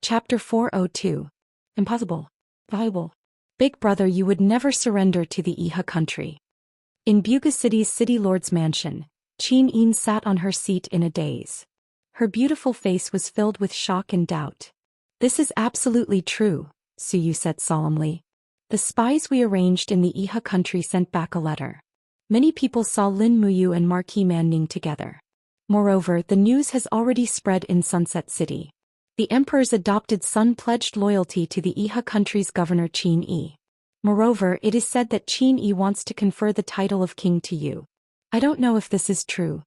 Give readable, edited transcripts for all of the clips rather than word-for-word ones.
Chapter 402. Impossible. Viable. Big brother, you would never surrender to the Iha country. In Buga City's city lord's mansion, Qian sat on her seat in a daze. Her beautiful face was filled with shock and doubt. This is absolutely true, Suyu said solemnly. The spies we arranged in the Iha country sent back a letter. Many people saw Lin Muyu and Marquis Manning together. Moreover, the news has already spread in Sunset City. The emperor's adopted son pledged loyalty to the Iha country's governor Qin Yi. Moreover, it is said that Qin Yi wants to confer the title of king to you. I don't know if this is true.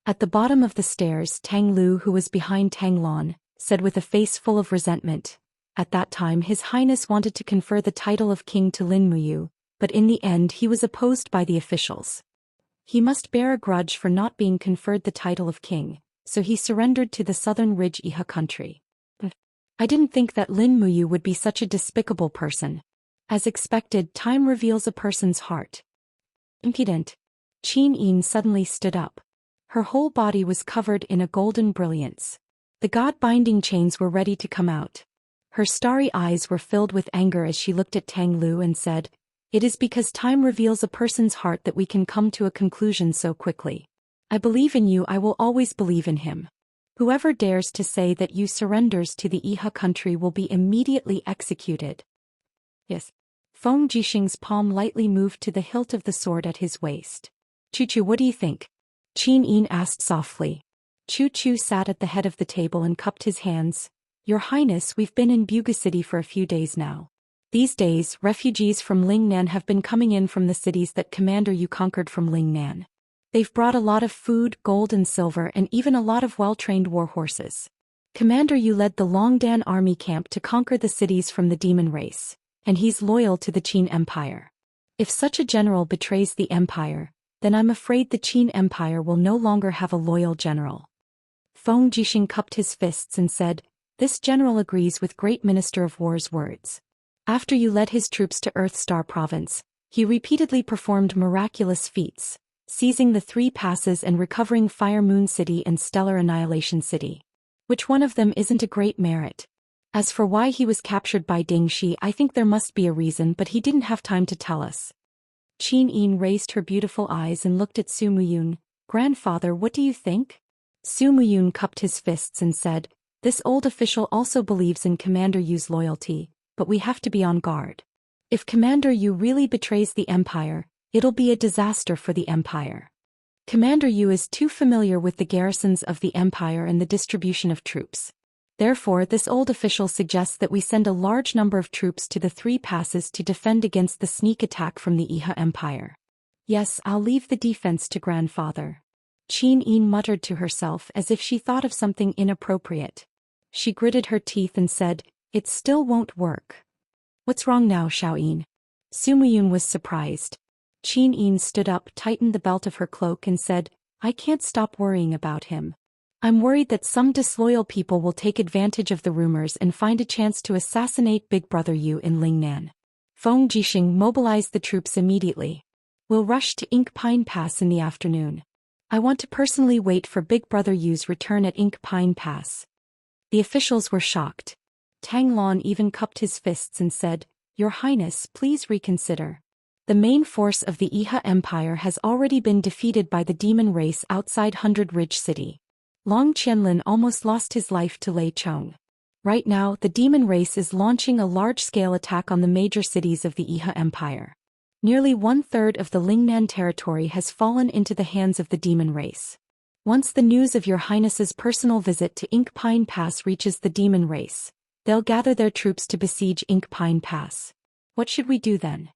At the bottom of the stairs, Tang Lu, who was behind Tang Lon, said with a face full of resentment. At that time His Highness wanted to confer the title of king to Lin Muyu, but in the end he was opposed by the officials. He must bear a grudge for not being conferred the title of king, so he surrendered to the Southern Ridge Iha country. I didn't think that Lin Muyu would be such a despicable person. As expected, time reveals a person's heart. Impudent. Qian suddenly stood up. Her whole body was covered in a golden brilliance. The god-binding chains were ready to come out. Her starry eyes were filled with anger as she looked at Tang Lu and said, "It is because time reveals a person's heart that we can come to a conclusion so quickly. I believe in you, I will always believe in him. Whoever dares to say that you surrenders to the Iha country will be immediately executed." Yes. Feng Jixing's palm lightly moved to the hilt of the sword at his waist. "Chu, what do you think?" Qian asked softly. Chu sat at the head of the table and cupped his hands. "Your Highness, we've been in Buga City for a few days now. These days, refugees from Lingnan have been coming in from the cities that Commander Yu conquered from Lingnan. They've brought a lot of food, gold and silver, and even a lot of well-trained war horses. Commander Yu led the Longdan army camp to conquer the cities from the demon race, and he's loyal to the Qin Empire. If such a general betrays the Empire, then I'm afraid the Qin Empire will no longer have a loyal general." Feng Jixing cupped his fists and said, "This general agrees with Great Minister of War's words. After you led his troops to Earthstar Province, he repeatedly performed miraculous feats, seizing the 3 passes and recovering Fire Moon City and Stellar Annihilation City. Which one of them isn't a great merit? As for why he was captured by Ding Shi, I think there must be a reason, but he didn't have time to tell us." Qian raised her beautiful eyes and looked at Su Muyun. "Grandfather, what do you think?" Su Muyun cupped his fists and said, "This old official also believes in Commander Yu's loyalty, but we have to be on guard. If Commander Yu really betrays the Empire, it'll be a disaster for the Empire. Commander Yu is too familiar with the garrisons of the Empire and the distribution of troops. Therefore, this old official suggests that we send a large number of troops to the 3 passes to defend against the sneak attack from the Iha Empire." "Yes, I'll leave the defense to grandfather." Qian muttered to herself as if she thought of something inappropriate. She gritted her teeth and said, "It still won't work." "What's wrong now, Xiaoyin?" Su Muyun was surprised. Qian stood up, tightened the belt of her cloak and said, "I can't stop worrying about him. I'm worried that some disloyal people will take advantage of the rumors and find a chance to assassinate Big Brother Yu in Lingnan." Feng Jixing mobilized the troops immediately. "We'll rush to Ink Pine Pass in the afternoon. I want to personally wait for Big Brother Yu's return at Ink Pine Pass." The officials were shocked. Tang Lon even cupped his fists and said, "Your Highness, please reconsider. The main force of the Iha Empire has already been defeated by the demon race outside 100 Ridge City. Long Qianlin almost lost his life to Lei Chong. Right now, the demon race is launching a large-scale attack on the major cities of the Iha Empire. Nearly 1/3 of the Lingnan territory has fallen into the hands of the demon race. Once the news of Your Highness's personal visit to Ink Pine Pass reaches the demon race, they'll gather their troops to besiege Ink Pine Pass. What should we do then?"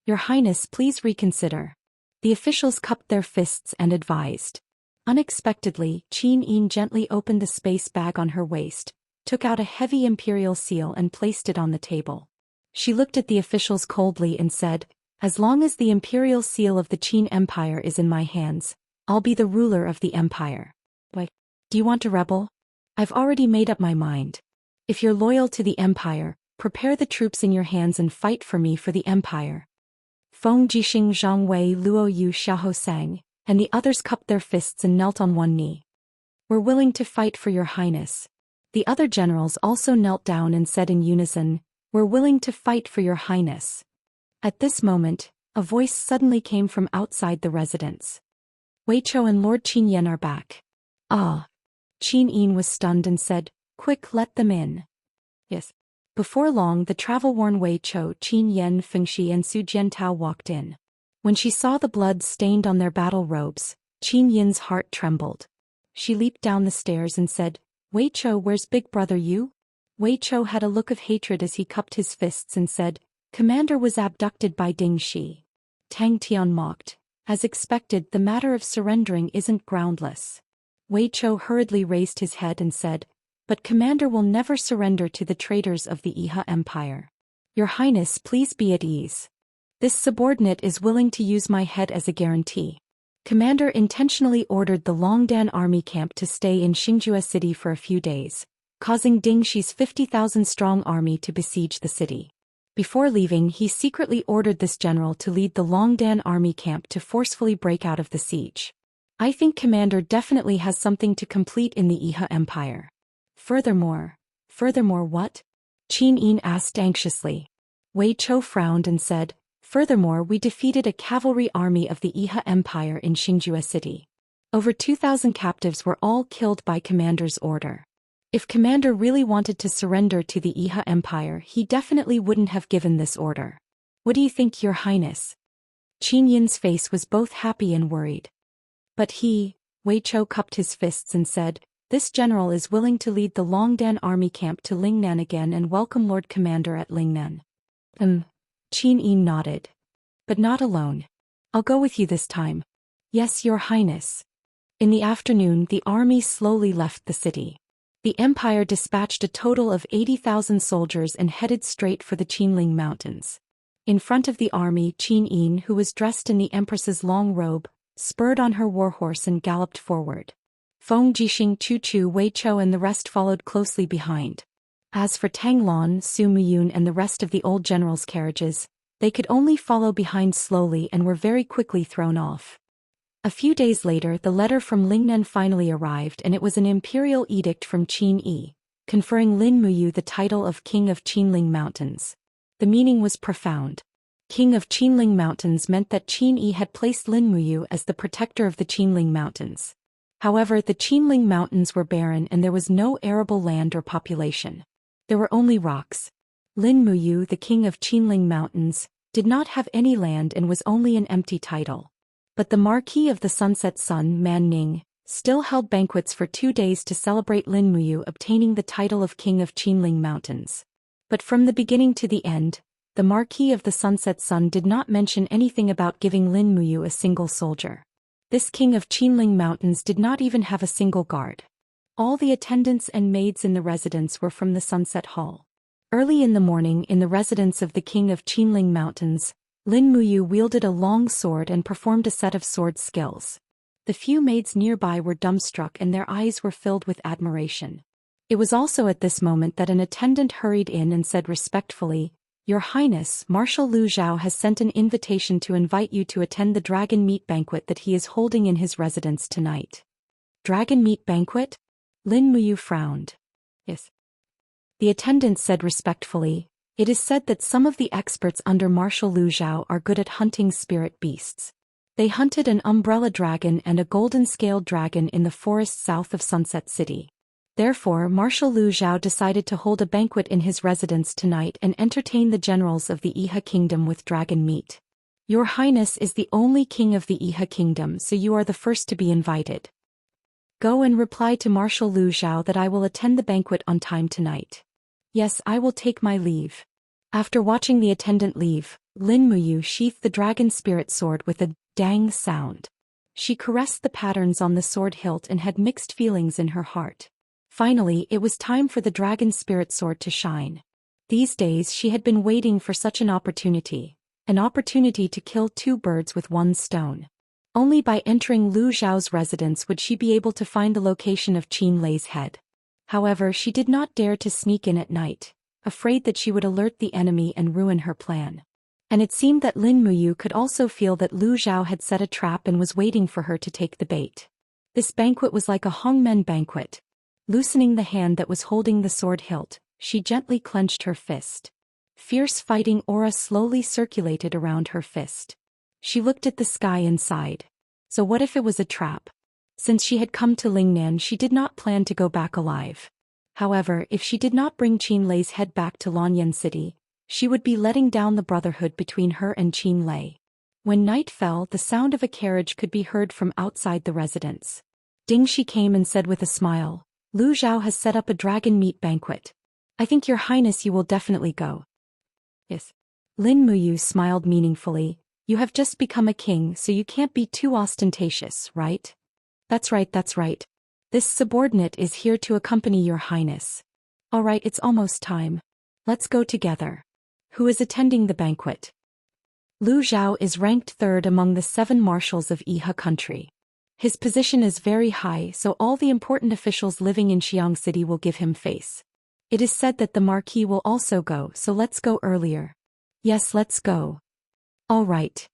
"Your Highness, please reconsider." The officials cupped their fists and advised. Unexpectedly, Qian gently opened the space bag on her waist, took out a heavy imperial seal and placed it on the table. She looked at the officials coldly and said, "As long as the imperial seal of the Qin Empire is in my hands, I'll be the ruler of the empire." "Why? Do you want to rebel?" "I've already made up my mind. If you're loyal to the empire, prepare the troops in your hands and fight for me for the empire." Feng Jixing, Zhang Wei, Luo Yu, Xiahou Sang, and the others cupped their fists and knelt on one knee. "We're willing to fight for Your Highness." The other generals also knelt down and said in unison, "We're willing to fight for your highness." At this moment, a voice suddenly came from outside the residence. "Wei Chou and Lord Qin Yan are back." "Ah." Qin Yin was stunned and said, "Quick, let them in." Yes. Before long the travel-worn Wei Chou, Qin Yan, Fengxi and Su Jiantao walked in. When she saw the blood stained on their battle robes, Qin Yin's heart trembled. She leaped down the stairs and said, "Wei Chou, where's big brother you?" Wei Chou had a look of hatred as he cupped his fists and said, "Commander was abducted by Ding Shi." Tang Tian mocked. "As expected, the matter of surrendering isn't groundless." Wei Chou hurriedly raised his head and said, "But Commander will never surrender to the traitors of the Iha Empire. Your Highness, please be at ease. This subordinate is willing to use my head as a guarantee." Commander intentionally ordered the Longdan army camp to stay in Xingjue city for a few days, causing Ding Shi's 50,000-strong army to besiege the city. Before leaving, he secretly ordered this general to lead the Longdan army camp to forcefully break out of the siege. "I think Commander definitely has something to complete in the Iha Empire." Furthermore what? Qin Yin asked anxiously. Wei Chou frowned and said, "Furthermore, we defeated a cavalry army of the Iha Empire in Xingjue city. Over 2,000 captives were all killed by Commander's order. If Commander really wanted to surrender to the Iha Empire, he definitely wouldn't have given this order. What do you think, Your Highness?" Qin Yin's face was both happy and worried. "But Wei Chou cupped his fists and said, "This general is willing to lead the Longdan army camp to Lingnan again and welcome Lord Commander at Lingnan." Qin Yin nodded. "But not alone. I'll go with you this time." "Yes, Your Highness." In the afternoon, the army slowly left the city. The empire dispatched a total of 80,000 soldiers and headed straight for the Qinling Mountains. In front of the army, Qin Yin, who was dressed in the empress's long robe, spurred on her warhorse and galloped forward. Feng Jixing, Chu Chu, Wei Chou and the rest followed closely behind. As for Tang Lon, Su Muyun and the rest of the old general's carriages, they could only follow behind slowly and were very quickly thrown off. A few days later, the letter from Lingnan finally arrived, and it was an imperial edict from Qin Yi, conferring Lin Muyu the title of King of Qinling Mountains. The meaning was profound. King of Qinling Mountains meant that Qin Yi had placed Lin Muyu as the protector of the Qinling Mountains. However, the Qinling Mountains were barren and there was no arable land or population. There were only rocks. Lin Muyu, the king of Qinling Mountains, did not have any land and was only an empty title. But the Marquis of the Sunset Sun, Man Ning, still held banquets for 2 days to celebrate Lin Muyu obtaining the title of King of Qinling Mountains. But from the beginning to the end, the Marquis of the Sunset Sun did not mention anything about giving Lin Muyu a single soldier. This King of Qinling Mountains did not even have a single guard. All the attendants and maids in the residence were from the Sunset Hall. Early in the morning, in the residence of the King of Qinling Mountains, Lin Muyu wielded a long sword and performed a set of sword skills. The few maids nearby were dumbstruck and their eyes were filled with admiration. It was also at this moment that an attendant hurried in and said respectfully, "Your Highness, Marshal Lu Zhao has sent an invitation to invite you to attend the dragon meat banquet that he is holding in his residence tonight." "Dragon meat banquet?" Lin Muyu frowned. "Yes." The attendant said respectfully, "It is said that some of the experts under Marshal Lu Zhao are good at hunting spirit beasts. They hunted an umbrella dragon and a golden-scaled dragon in the forest south of Sunset City. Therefore, Marshal Lu Zhao decided to hold a banquet in his residence tonight and entertain the generals of the Iha Kingdom with dragon meat. Your Highness is the only king of the Iha Kingdom, so you are the first to be invited. Go and reply to Marshal Lu Zhao that I will attend the banquet on time tonight." "Yes, I will take my leave." After watching the attendant leave, Lin Muyu sheathed the dragon spirit sword with a dang sound. She caressed the patterns on the sword hilt and had mixed feelings in her heart. Finally, it was time for the dragon spirit sword to shine. These days she had been waiting for such an opportunity to kill 2 birds with 1 stone. Only by entering Lu Zhao's residence would she be able to find the location of Qin Lei's head. However, she did not dare to sneak in at night, afraid that she would alert the enemy and ruin her plan. And it seemed that Lin Muyu could also feel that Lu Zhao had set a trap and was waiting for her to take the bait. This banquet was like a hongmen banquet. Loosening the hand that was holding the sword hilt, she gently clenched her fist. Fierce fighting aura slowly circulated around her fist. She looked at the sky and sighed. So what if it was a trap? Since she had come to Lingnan, she did not plan to go back alive. However, if she did not bring Qin Lei's head back to Lanyan City, she would be letting down the brotherhood between her and Qin Lei. When night fell, the sound of a carriage could be heard from outside the residence. Dingxi came and said with a smile, "Lu Zhao has set up a dragon meat banquet. I think your highness you will definitely go." "Yes." Lin Muyu smiled meaningfully. "You have just become a king, so you can't be too ostentatious, right?" That's right. This subordinate is here to accompany your highness." "All right, it's almost time. Let's go together." "Who is attending the banquet?" "Lu Zhao is ranked third among the 7 marshals of Iha country. His position is very high, so all the important officials living in Xiang City will give him face. It is said that the marquis will also go, so let's go earlier." "Yes, let's go." "All right."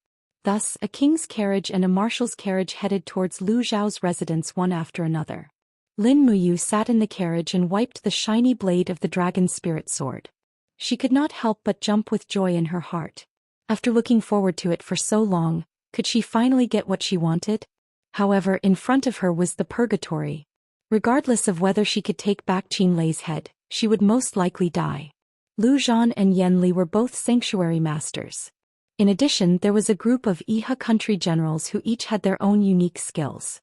Thus, a king's carriage and a marshal's carriage headed towards Lu Zhao's residence one after another. Lin Muyu sat in the carriage and wiped the shiny blade of the dragon's spirit sword. She could not help but jump with joy in her heart. After looking forward to it for so long, could she finally get what she wanted? However, in front of her was the purgatory. Regardless of whether she could take back Qin Lei's head, she would most likely die. Lu Zhan and Yan Li were both sanctuary masters. In addition, there was a group of Iha country generals who each had their own unique skills.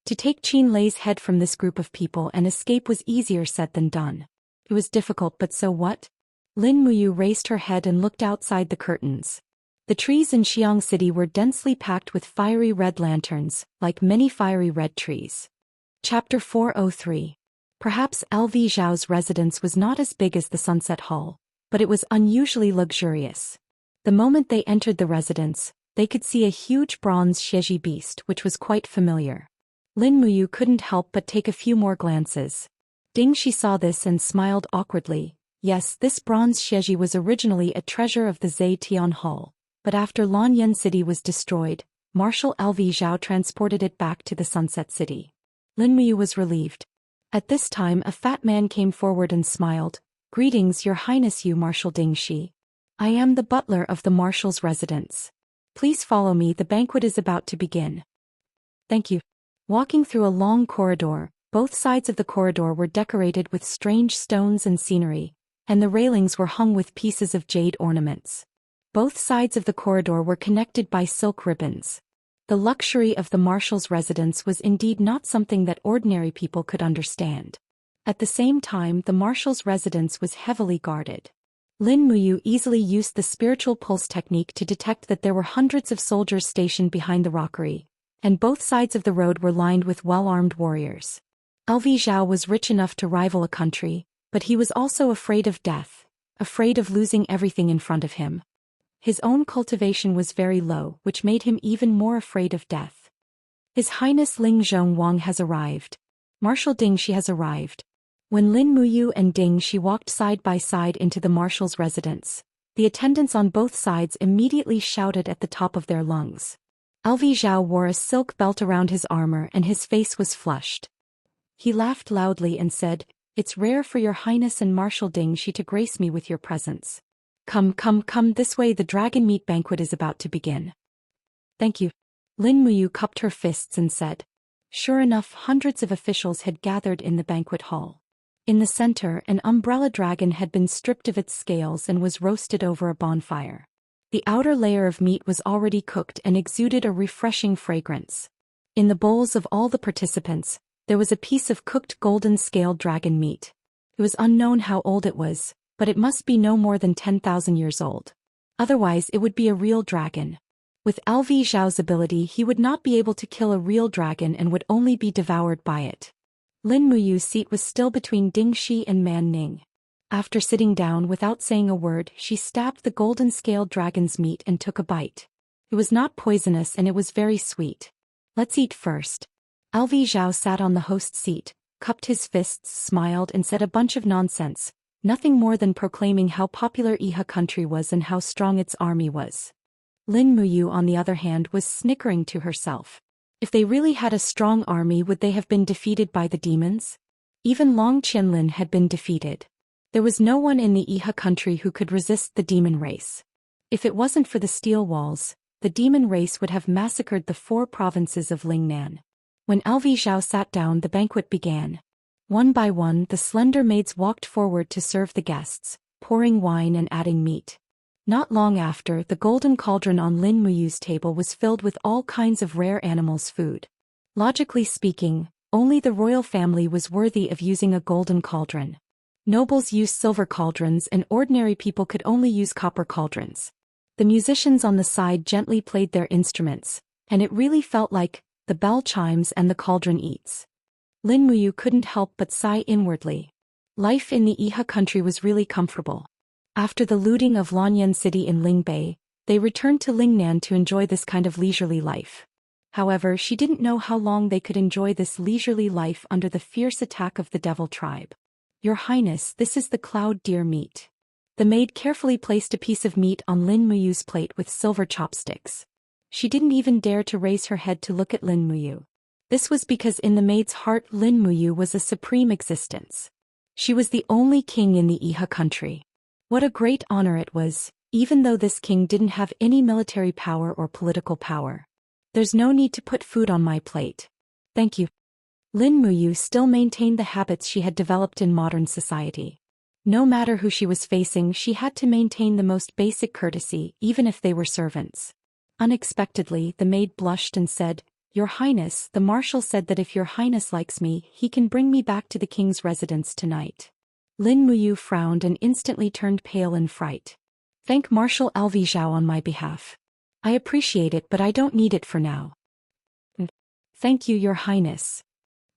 To take Qin Lei's head from this group of people and escape was easier said than done. It was difficult, but so what? Lin Muyu raised her head and looked outside the curtains. The trees in Xiang City were densely packed with fiery red lanterns, like many fiery red trees. Chapter 403. Perhaps LV Zhao's residence was not as big as the Sunset Hall, but it was unusually luxurious. The moment they entered the residence, they could see a huge bronze Xieji beast which was quite familiar. Lin Muyu couldn't help but take a few more glances. Dingxi saw this and smiled awkwardly. Yes, this bronze Xieji was originally a treasure of the Zetian Hall, but after Lanyan City was destroyed, Marshal LV Zhao transported it back to the Sunset City. Lin Muyu was relieved. At this time a fat man came forward and smiled. "Greetings, your highness, you Marshal Dingxi. I am the butler of the marshal's residence. Please follow me, the banquet is about to begin." "Thank you." Walking through a long corridor, both sides of the corridor were decorated with strange stones and scenery, and the railings were hung with pieces of jade ornaments. Both sides of the corridor were connected by silk ribbons. The luxury of the marshal's residence was indeed not something that ordinary people could understand. At the same time, the marshal's residence was heavily guarded. Lin Muyu easily used the spiritual pulse technique to detect that there were hundreds of soldiers stationed behind the rockery, and both sides of the road were lined with well-armed warriors. LV Zhao was rich enough to rival a country, but he was also afraid of death, afraid of losing everything in front of him. His own cultivation was very low, which made him even more afraid of death. His Highness Ling Zhongwang has arrived. Marshal Dingxi has arrived. When Lin Muyu and Dingxi walked side by side into the marshal's residence, the attendants on both sides immediately shouted at the top of their lungs. LV Zhao wore a silk belt around his armor and his face was flushed. He laughed loudly and said, "It's rare for your highness and Marshal Dingxi to grace me with your presence. Come this way, the dragon meat banquet is about to begin." "Thank you." Lin Muyu cupped her fists and said. Sure enough, hundreds of officials had gathered in the banquet hall. In the center, an umbrella dragon had been stripped of its scales and was roasted over a bonfire. The outer layer of meat was already cooked and exuded a refreshing fragrance. In the bowls of all the participants, there was a piece of cooked golden scaled dragon meat. It was unknown how old it was, but it must be no more than 10,000 years old. Otherwise it would be a real dragon. With LV Zhao's ability, he would not be able to kill a real dragon and would only be devoured by it. Lin Muyu's seat was still between Dingxi and Man Ning. After sitting down without saying a word, she stabbed the golden-scaled dragon's meat and took a bite. It was not poisonous and it was very sweet. "Let's eat first." LV Zhao sat on the host's seat, cupped his fists, smiled and said a bunch of nonsense, nothing more than proclaiming how popular Iha country was and how strong its army was. Lin Muyu, on the other hand, was snickering to herself. If they really had a strong army, would they have been defeated by the demons? Even Long Qianlin had been defeated. There was no one in the Iha country who could resist the demon race. If it wasn't for the steel walls, the demon race would have massacred the 4 provinces of Lingnan. When Alvi Zhao sat down, the banquet began. One by one, the slender maids walked forward to serve the guests, pouring wine and adding meat. Not long after, the golden cauldron on Lin Muyu's table was filled with all kinds of rare animals' food. Logically speaking, only the royal family was worthy of using a golden cauldron. Nobles used silver cauldrons and ordinary people could only use copper cauldrons. The musicians on the side gently played their instruments, and it really felt like the bell chimes and the cauldron eats. Lin Muyu couldn't help but sigh inwardly. Life in the Iha country was really comfortable. After the looting of Lanyan City in Lingbei, they returned to Lingnan to enjoy this kind of leisurely life. However, she didn't know how long they could enjoy this leisurely life under the fierce attack of the devil tribe. Your Highness, this is the cloud deer meat. The maid carefully placed a piece of meat on Lin Muyu's plate with silver chopsticks. She didn't even dare to raise her head to look at Lin Muyu. This was because in the maid's heart Lin Muyu was a supreme existence. She was the only king in the Iha country. What a great honor it was, even though this king didn't have any military power or political power. There's no need to put food on my plate. Thank you. Lin Muyu still maintained the habits she had developed in modern society. No matter who she was facing, she had to maintain the most basic courtesy, even if they were servants. Unexpectedly, the maid blushed and said, Your Highness, the marshal said that if Your Highness likes me, he can bring me back to the king's residence tonight. Lin Muyu frowned and instantly turned pale in fright. Thank Marshal Alvi Zhao on my behalf. I appreciate it, but I don't need it for now. Thank you, Your Highness.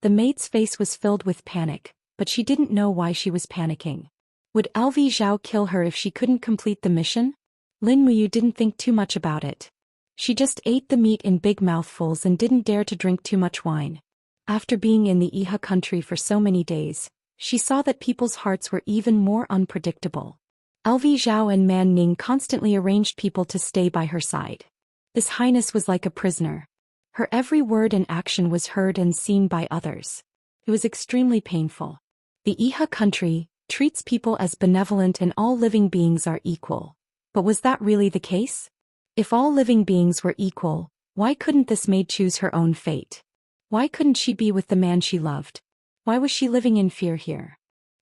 The maid's face was filled with panic, but she didn't know why she was panicking. Would Alvi Zhao kill her if she couldn't complete the mission? Lin Muyu didn't think too much about it. She just ate the meat in big mouthfuls and didn't dare to drink too much wine. After being in the Iha country for so many days, she saw that people's hearts were even more unpredictable. Alvi Zhao and Man Ning constantly arranged people to stay by her side. This highness was like a prisoner. Her every word and action was heard and seen by others. It was extremely painful. The Iha country treats people as benevolent and all living beings are equal. But was that really the case? If all living beings were equal, why couldn't this maid choose her own fate? Why couldn't she be with the man she loved? Why was she living in fear here?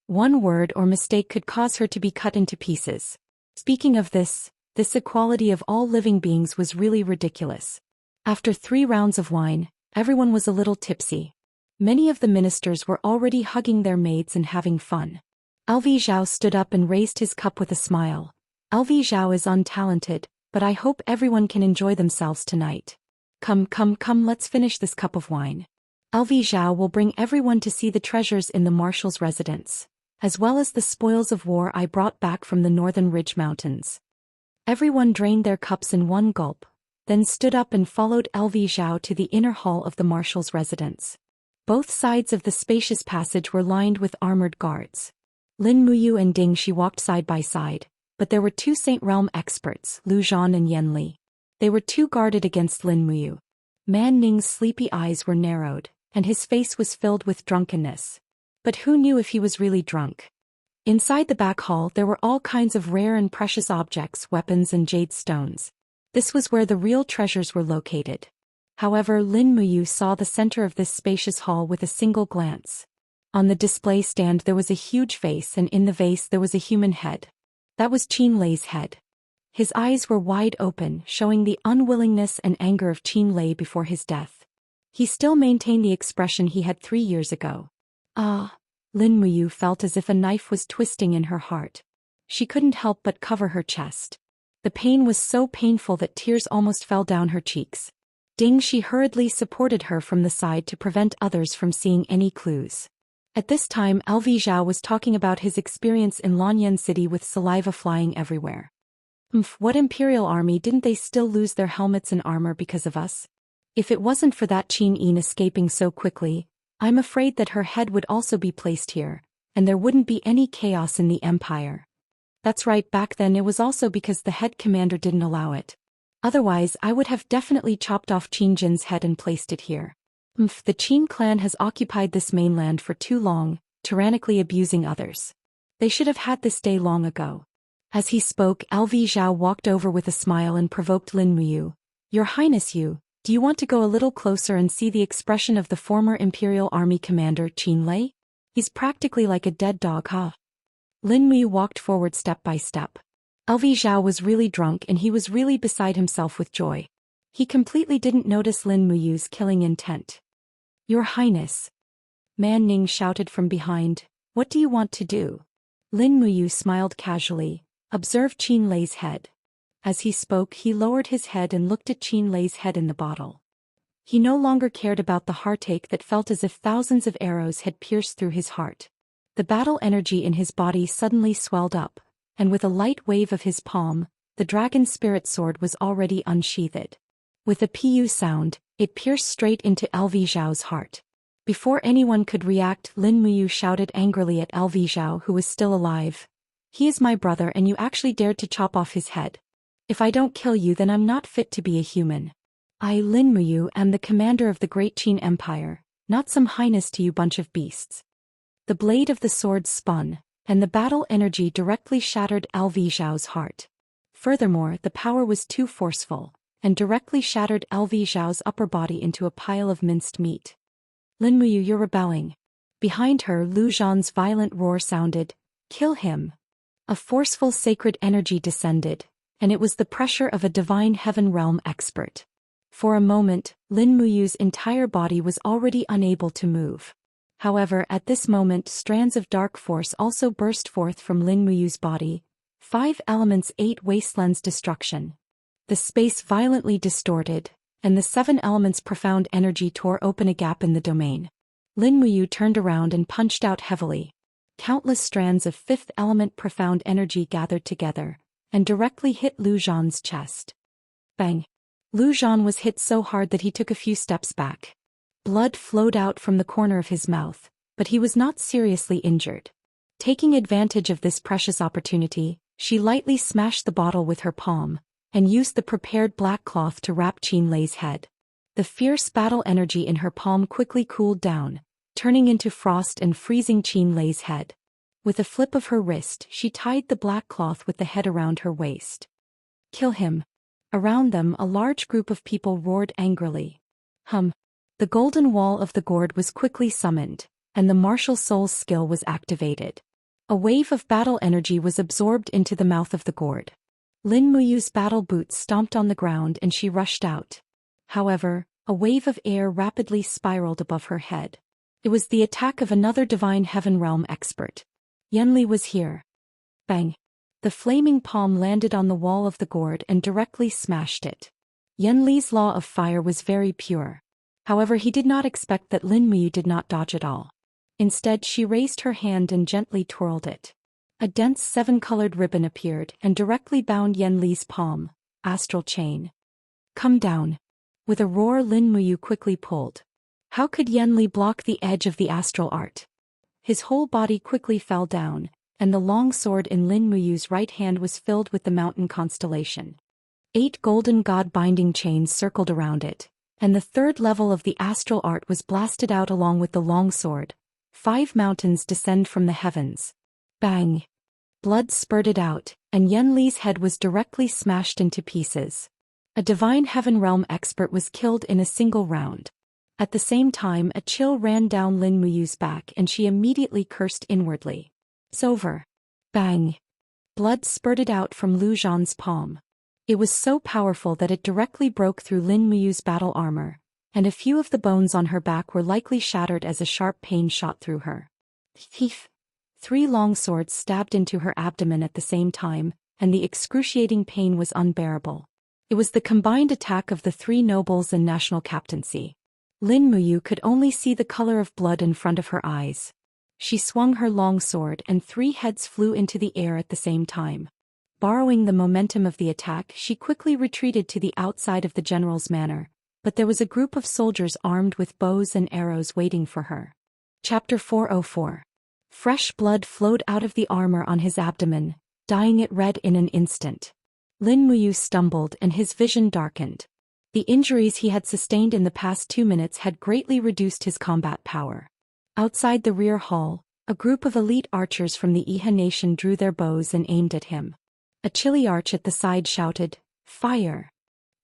One word or mistake could cause her to be cut into pieces. Speaking of this equality of all living beings was really ridiculous. After 3 rounds of wine, everyone was a little tipsy. Many of the ministers were already hugging their maids and having fun. Alvi Zhao stood up and raised his cup with a smile. Alvi Zhao is untalented, but I hope everyone can enjoy themselves tonight. Come, let's finish this cup of wine. Alvi Zhao will bring everyone to see the treasures in the marshal's residence, as well as the spoils of war I brought back from the northern ridge mountains. Everyone drained their cups in one gulp, then stood up and followed Alvi Zhao to the inner hall of the marshal's residence. Both sides of the spacious passage were lined with armored guards. Lin Muyu and Ding Shi walked side by side, but there were 2 Saint Realm experts, Lu Zhan and Yan Li. They were too guarded against Lin Muyu. Man Ning's sleepy eyes were narrowed, and his face was filled with drunkenness. But who knew if he was really drunk? Inside the back hall there were all kinds of rare and precious objects, weapons and jade stones. This was where the real treasures were located. However, Lin Muyu saw the center of this spacious hall with a single glance. On the display stand there was a huge vase, and in the vase there was a human head. That was Qin Lei's head. His eyes were wide open, showing the unwillingness and anger of Qin Lei before his death. He still maintained the expression he had 3 years ago. Lin Muyu felt as if a knife was twisting in her heart. She couldn't help but cover her chest. The pain was so painful that tears almost fell down her cheeks. Ding Shi hurriedly supported her from the side to prevent others from seeing any clues. At this time, Alvi Zhao was talking about his experience in Lanyan City with saliva flying everywhere. What imperial army, didn't they still lose their helmets and armor because of us? If it wasn't for that Qin Yin escaping so quickly, I'm afraid that her head would also be placed here, and there wouldn't be any chaos in the empire. That's right, back then it was also because the head commander didn't allow it. Otherwise I would have definitely chopped off Qin Jin's head and placed it here. The Qin clan has occupied this mainland for too long, tyrannically abusing others. They should have had this day long ago. As he spoke, Zhou walked over with a smile and provoked Lin Muyu. Your Highness, do you want to go a little closer and see the expression of the former Imperial Army commander Qin Lei? He's practically like a dead dog, huh? Lin Muyu walked forward step by step. Zhou was really drunk and he was really beside himself with joy. He completely didn't notice Lin Muyu's killing intent. Your Highness. Man Ning shouted from behind, what do you want to do? Lin Muyu smiled casually, observed Qin Lei's head. As he spoke, he lowered his head and looked at Qin Lei's head in the bottle. He no longer cared about the heartache that felt as if thousands of arrows had pierced through his heart. The battle energy in his body suddenly swelled up, and with a light wave of his palm, the dragon spirit sword was already unsheathed. With a pu sound, it pierced straight into Zhou's heart. Before anyone could react, Lin Muyu shouted angrily at Zhou, who was still alive. He is my brother and you actually dared to chop off his head. If I don't kill you, then I'm not fit to be a human. I, Lin Muyu, am the commander of the Great Qin Empire, not some highness to you bunch of beasts. The blade of the sword spun, and the battle energy directly shattered Zhou's heart. Furthermore, the power was too forceful, and directly shattered Zhou's upper body into a pile of minced meat. Lin Muyu, you're rebelling. Behind her, Lu Zhan's violent roar sounded, kill him. A forceful sacred energy descended, and it was the pressure of a divine heaven realm expert. For a moment, Lin Muyu's entire body was already unable to move. However, at this moment strands of dark force also burst forth from Lin Muyu's body. 5 elements 8 wastelands destruction. The space violently distorted, and the 7 elements profound energy tore open a gap in the domain. Lin Muyu turned around and punched out heavily. Countless strands of 5th element profound energy gathered together, and directly hit Lu Zhan's chest. Bang! Lu Zhan was hit so hard that he took a few steps back. Blood flowed out from the corner of his mouth, but he was not seriously injured. Taking advantage of this precious opportunity, she lightly smashed the bottle with her palm, and used the prepared black cloth to wrap Qin Lei's head. The fierce battle energy in her palm quickly cooled down, turning into frost and freezing Qin Lei's head. With a flip of her wrist, she tied the black cloth with the head around her waist. Kill him. Around them, a large group of people roared angrily. The golden wall of the gourd was quickly summoned, and the martial soul's skill was activated. A wave of battle energy was absorbed into the mouth of the gourd. Lin Muyu's battle boots stomped on the ground and she rushed out. However, a wave of air rapidly spiraled above her head. It was the attack of another divine heaven realm expert. Yanli was here. Bang! The flaming palm landed on the wall of the gourd and directly smashed it. Yanli's law of fire was very pure. However, he did not expect that Lin Muyu did not dodge at all. Instead, she raised her hand and gently twirled it. A dense 7-colored ribbon appeared and directly bound Yanli's palm. Astral chain. Come down. With a roar, Lin Muyu quickly pulled. How could Yanli block the edge of the astral art? His whole body quickly fell down, and the long sword in Lin Muyu's right hand was filled with the mountain constellation. 8 golden god-binding chains circled around it, and the 3rd level of the astral art was blasted out along with the long sword. 5 mountains descend from the heavens. Bang! Blood spurted out, and Yanli's head was directly smashed into pieces. A divine heaven realm expert was killed in a single round. At the same time, a chill ran down Lin Muyu's back and she immediately cursed inwardly. It's over. Bang! Blood spurted out from Lu Zhan's palm. It was so powerful that it directly broke through Lin Muyu's battle armor, and a few of the bones on her back were likely shattered as a sharp pain shot through her. Thief! 3 long swords stabbed into her abdomen at the same time, and the excruciating pain was unbearable. It was the combined attack of the 3 nobles and national captaincy. Lin Muyu could only see the color of blood in front of her eyes. She swung her long sword and 3 heads flew into the air at the same time. Borrowing the momentum of the attack, she quickly retreated to the outside of the general's manor, but there was a group of soldiers armed with bows and arrows waiting for her. Chapter 404. Fresh blood flowed out of the armor on his abdomen, dyeing it red in an instant. Lin Muyu stumbled and his vision darkened. The injuries he had sustained in the past 2 minutes had greatly reduced his combat power. Outside the rear hall, A group of elite archers from the Iha nation drew their bows and aimed at him. A chilly arch at the side shouted, "Fire!"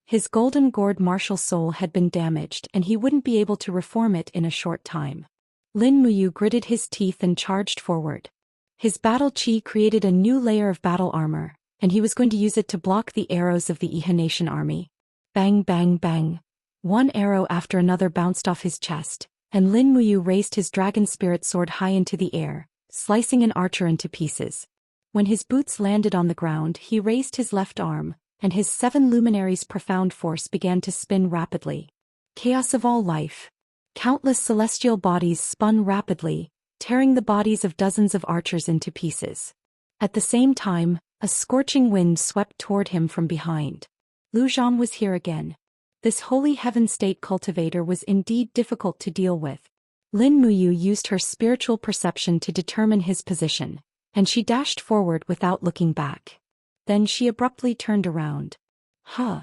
His golden-gored martial soul had been damaged and he wouldn't be able to reform it in a short time. Lin Muyu gritted his teeth and charged forward. His battle chi created a new layer of battle armor, and he was going to use it to block the arrows of the Iha nation army. Bang bang bang. One arrow after another bounced off his chest, and Lin Muyu raised his dragon spirit sword high into the air, slicing an archer into pieces. When his boots landed on the ground, he raised his left arm, and his 7 luminaries' profound force began to spin rapidly. Chaos of all life. Countless celestial bodies spun rapidly, tearing the bodies of dozens of archers into pieces. At the same time, a scorching wind swept toward him from behind. Lu Zhan was here again. This holy heaven state cultivator was indeed difficult to deal with. Lin Muyu used her spiritual perception to determine his position, and she dashed forward without looking back. Then she abruptly turned around. Huh!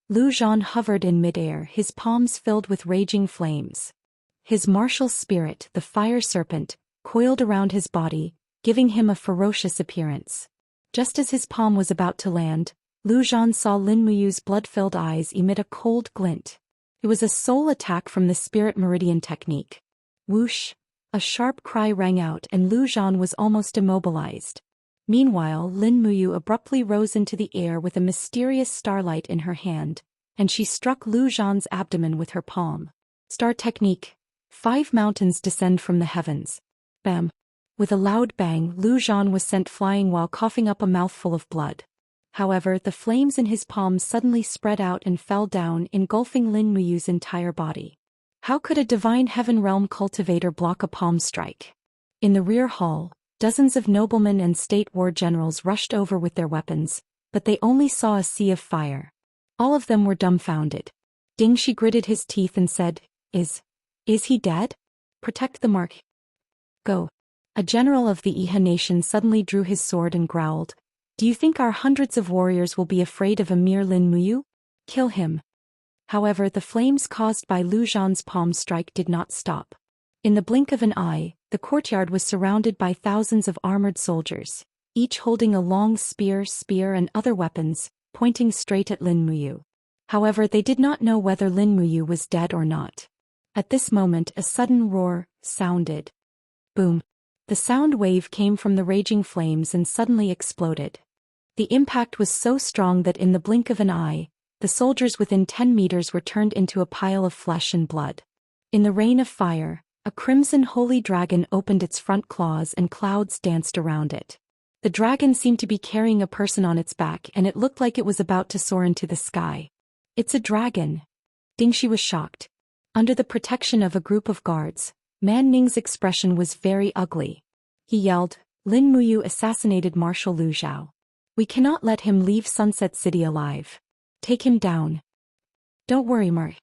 Lu Zhan hovered in midair, his palms filled with raging flames. His martial spirit, the fire serpent, coiled around his body, giving him a ferocious appearance. Just as his palm was about to land, Lu Zhan saw Lin Muyu's blood-filled eyes emit a cold glint. It was a soul attack from the Spirit Meridian technique. Whoosh! A sharp cry rang out and Lu Zhan was almost immobilized. Meanwhile, Lin Muyu abruptly rose into the air with a mysterious starlight in her hand, and she struck Lu Zhan's abdomen with her palm. Star technique. 5 mountains descend from the heavens. Bam! With a loud bang, Lu Zhan was sent flying while coughing up a mouthful of blood. However, the flames in his palms suddenly spread out and fell down, engulfing Lin Muyu's entire body. How could a divine heaven realm cultivator block a palm strike? In the rear hall, dozens of noblemen and state war generals rushed over with their weapons, but they only saw a sea of fire. All of them were dumbfounded. Ding Shi gritted his teeth and said, Is he dead? Protect the mark. Go. A general of the Iha nation suddenly drew his sword and growled, Do you think our hundreds of warriors will be afraid of a mere Lin Muyu? Kill him. However, the flames caused by Lu Zhan's palm strike did not stop. In the blink of an eye, the courtyard was surrounded by thousands of armored soldiers, each holding a long spear and other weapons, pointing straight at Lin Muyu. However, they did not know whether Lin Muyu was dead or not. At this moment, a sudden roar sounded. Boom! The sound wave came from the raging flames and suddenly exploded. The impact was so strong that in the blink of an eye, the soldiers within 10 meters were turned into a pile of flesh and blood. In the rain of fire, a crimson holy dragon opened its front claws and clouds danced around it. The dragon seemed to be carrying a person on its back and it looked like it was about to soar into the sky. It's a dragon. Ding Shi was shocked. Under the protection of a group of guards, Man Ning's expression was very ugly. He yelled, Lin Muyu assassinated Marshal Lu Zhao. We cannot let him leave Sunset City alive. Take him down. Don't worry, Mar.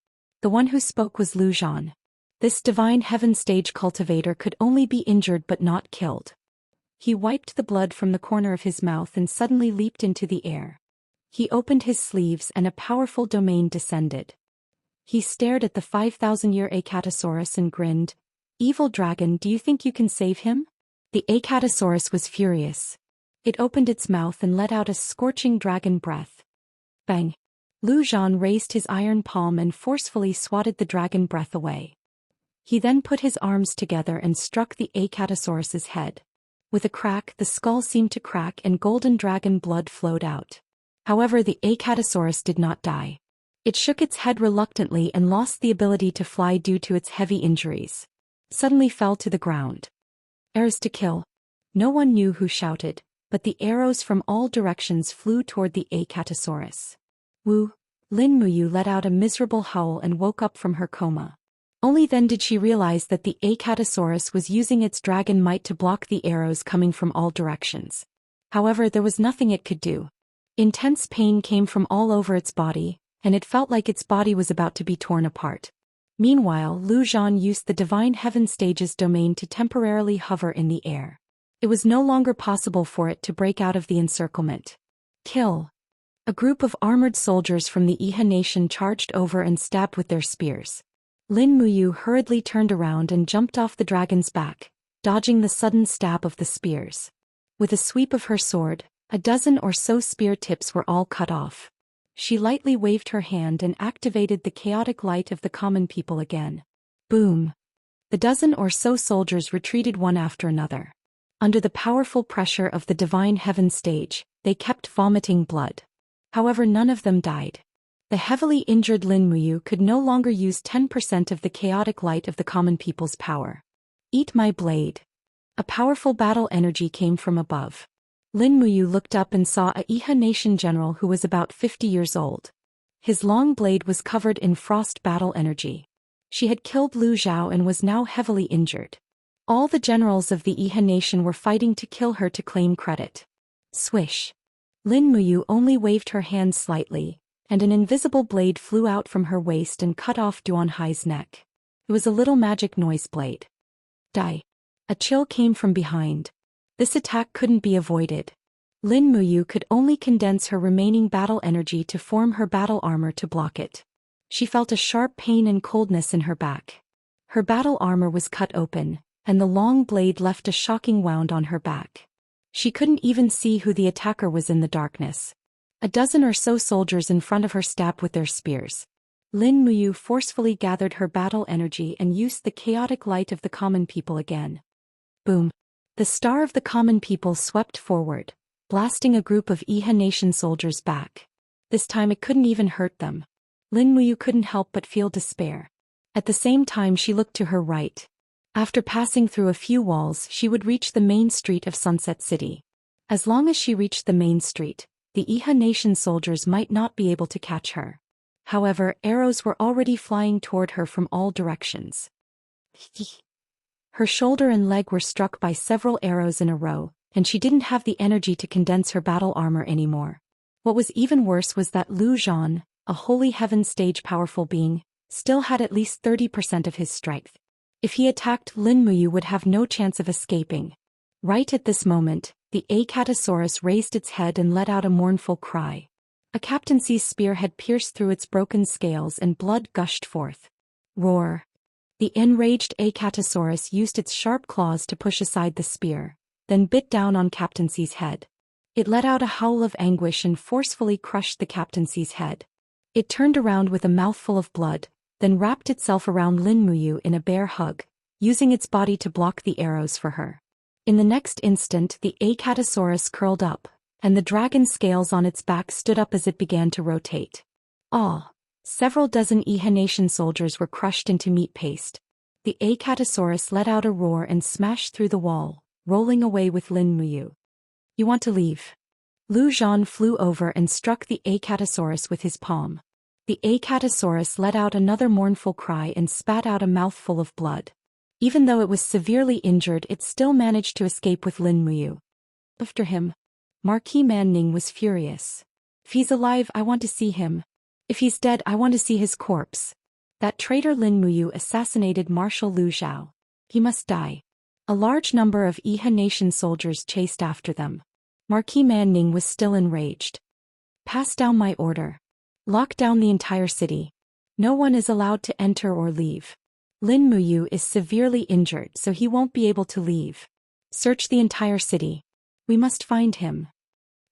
The one who spoke was Lu Zhan. This divine heaven stage cultivator could only be injured but not killed. He wiped the blood from the corner of his mouth and suddenly leaped into the air. He opened his sleeves and a powerful domain descended. He stared at the 5,000-year Acatosaurus and grinned, Evil dragon, do you think you can save him? The Acatosaurus was furious. It opened its mouth and let out a scorching dragon breath. Bang! Lu Zhan raised his iron palm and forcefully swatted the dragon breath away. He then put his arms together and struck the Acatosaurus's head. With a crack, the skull seemed to crack and golden dragon blood flowed out. However, the Acatosaurus did not die. It shook its head reluctantly and lost the ability to fly due to its heavy injuries. Suddenly fell to the ground. Arrows to kill. No one knew who shouted, but the arrows from all directions flew toward the Acatosaurus. Woo! Lin Muyu let out a miserable howl and woke up from her coma. Only then did she realize that the Acatosaurus was using its dragon might to block the arrows coming from all directions. However, there was nothing it could do. Intense pain came from all over its body, and it felt like its body was about to be torn apart. Meanwhile, Lu Zhan used the Divine Heaven Stage's domain to temporarily hover in the air. It was no longer possible for it to break out of the encirclement. Kill! A group of armored soldiers from the Iha nation charged over and stabbed with their spears. Lin Muyu hurriedly turned around and jumped off the dragon's back, dodging the sudden stab of the spears. With a sweep of her sword, a dozen or so spear tips were all cut off. She lightly waved her hand and activated the chaotic light of the common people again. Boom! The dozen or so soldiers retreated one after another. Under the powerful pressure of the divine heaven stage, they kept vomiting blood. However, none of them died. The heavily injured Lin Muyu could no longer use 10% of the chaotic light of the common people's power. Eat my blade. A powerful battle energy came from above. Lin Muyu looked up and saw a Iha nation general who was about 50 years old. His long blade was covered in frost battle energy. She had killed Lu Zhao and was now heavily injured. All the generals of the Iha nation were fighting to kill her to claim credit. Swish. Lin Muyu only waved her hand slightly, and an invisible blade flew out from her waist and cut off Duan Hai's neck. It was a little magic noise blade. Die. A chill came from behind. This attack couldn't be avoided. Lin Muyu could only condense her remaining battle energy to form her battle armor to block it. She felt a sharp pain and coldness in her back. Her battle armor was cut open, and the long blade left a shocking wound on her back. She couldn't even see who the attacker was in the darkness. A dozen or so soldiers in front of her stabbed with their spears. Lin Muyu forcefully gathered her battle energy and used the chaotic light of the common people again. Boom! The star of the common people swept forward, blasting a group of Iha nation soldiers back. This time it couldn't even hurt them. Lin Muyu couldn't help but feel despair. At the same time she looked to her right. After passing through a few walls, she would reach the main street of Sunset City. As long as she reached the main street, the Iha nation soldiers might not be able to catch her. However, arrows were already flying toward her from all directions. Her shoulder and leg were struck by several arrows in a row, and she didn't have the energy to condense her battle armor anymore. What was even worse was that Lu Zhan, a holy heaven stage powerful being, still had at least 30% of his strength. If he attacked, Lin Muyu would have no chance of escaping. Right at this moment, the Acatosaurus raised its head and let out a mournful cry. A captaincy's spear had pierced through its broken scales and blood gushed forth. Roar! The enraged Acatosaurus used its sharp claws to push aside the spear, then bit down on captaincy's head. It let out a howl of anguish and forcefully crushed the captaincy's head. It turned around with a mouthful of blood, then wrapped itself around Lin Muyu in a bear hug, using its body to block the arrows for her. In the next instant the Acatosaurus curled up, and the dragon scales on its back stood up as it began to rotate. Ah! Several dozen Iha nation soldiers were crushed into meat paste. The Acatosaurus let out a roar and smashed through the wall, rolling away with Lin Muyu. You want to leave? Lu Zhan flew over and struck the Acatosaurus with his palm. The Acatosaurus let out another mournful cry and spat out a mouthful of blood. Even though it was severely injured, it still managed to escape with Lin Muyu. After him. Marquis Man Ning was furious. If he's alive, I want to see him. If he's dead, I want to see his corpse. That traitor Lin Muyu assassinated Marshal Lu Zhao. He must die. A large number of Iha nation soldiers chased after them. Marquis Man Ning was still enraged. Pass down my order. Lock down the entire city. No one is allowed to enter or leave. Lin Muyu is severely injured, so he won't be able to leave. Search the entire city. We must find him.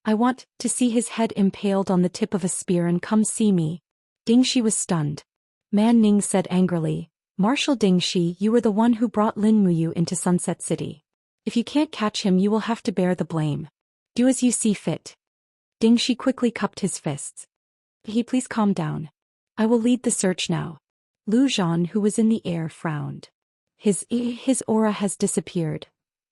I want to see his head impaled on the tip of a spear and come see me. Dingxi was stunned. Man Ning said angrily, Marshal Dingxi, you were the one who brought Lin Muyu into Sunset City. If you can't catch him, you will have to bear the blame. Do as you see fit. Dingxi quickly cupped his fists. Please calm down. I will lead the search now. Lu Zhan, who was in the air, frowned. His aura has disappeared.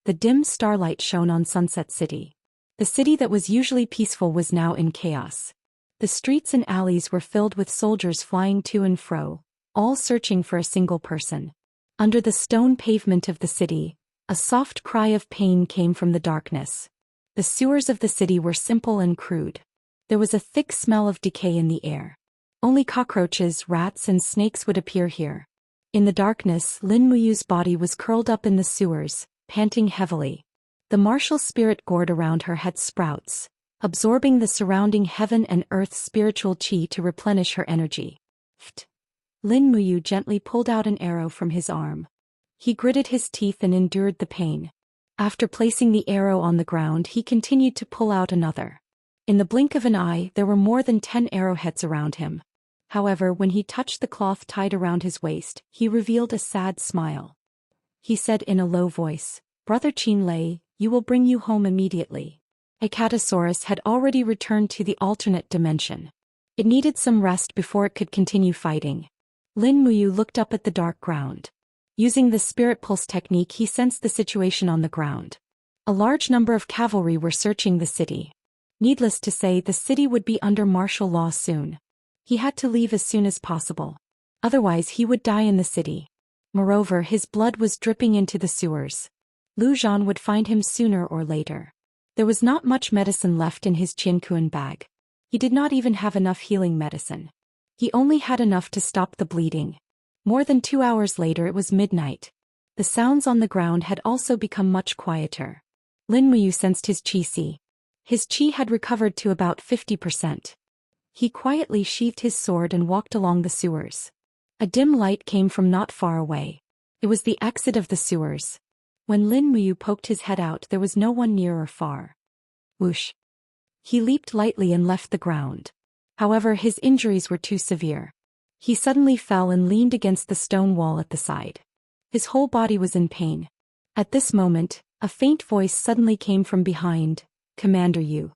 The dim starlight shone on Sunset City. The city that was usually peaceful was now in chaos. The streets and alleys were filled with soldiers flying to and fro, all searching for a single person. Under the stone pavement of the city, a soft cry of pain came from the darkness. The sewers of the city were simple and crude. There was a thick smell of decay in the air. Only cockroaches, rats, and snakes would appear here. In the darkness, Lin Muyu's body was curled up in the sewers, panting heavily. The martial spirit gourd around her had sprouts, absorbing the surrounding heaven and earth spiritual qi to replenish her energy. Lin Muyu gently pulled out an arrow from his arm. He gritted his teeth and endured the pain. After placing the arrow on the ground, he continued to pull out another. In the blink of an eye, there were more than 10 arrowheads around him. However, when he touched the cloth tied around his waist, he revealed a sad smile. He said in a low voice, "Brother Qinlei, you will bring you home immediately." Acatosaurus had already returned to the alternate dimension. It needed some rest before it could continue fighting. Lin Muyu looked up at the dark ground. Using the spirit pulse technique, he sensed the situation on the ground. A large number of cavalry were searching the city. Needless to say, the city would be under martial law soon. He had to leave as soon as possible. Otherwise he would die in the city. Moreover, his blood was dripping into the sewers. Lu Zhan would find him sooner or later. There was not much medicine left in his Qinkuan bag. He did not even have enough healing medicine. He only had enough to stop the bleeding. More than 2 hours later it was midnight. The sounds on the ground had also become much quieter. Lin Muyu sensed his qi. His qi had recovered to about 50%. He quietly sheathed his sword and walked along the sewers. A dim light came from not far away. It was the exit of the sewers. When Lin Muyu poked his head out, there was no one near or far. Whoosh! He leaped lightly and left the ground. However, his injuries were too severe. He suddenly fell and leaned against the stone wall at the side. His whole body was in pain. At this moment, a faint voice suddenly came from behind. "Commander Yu."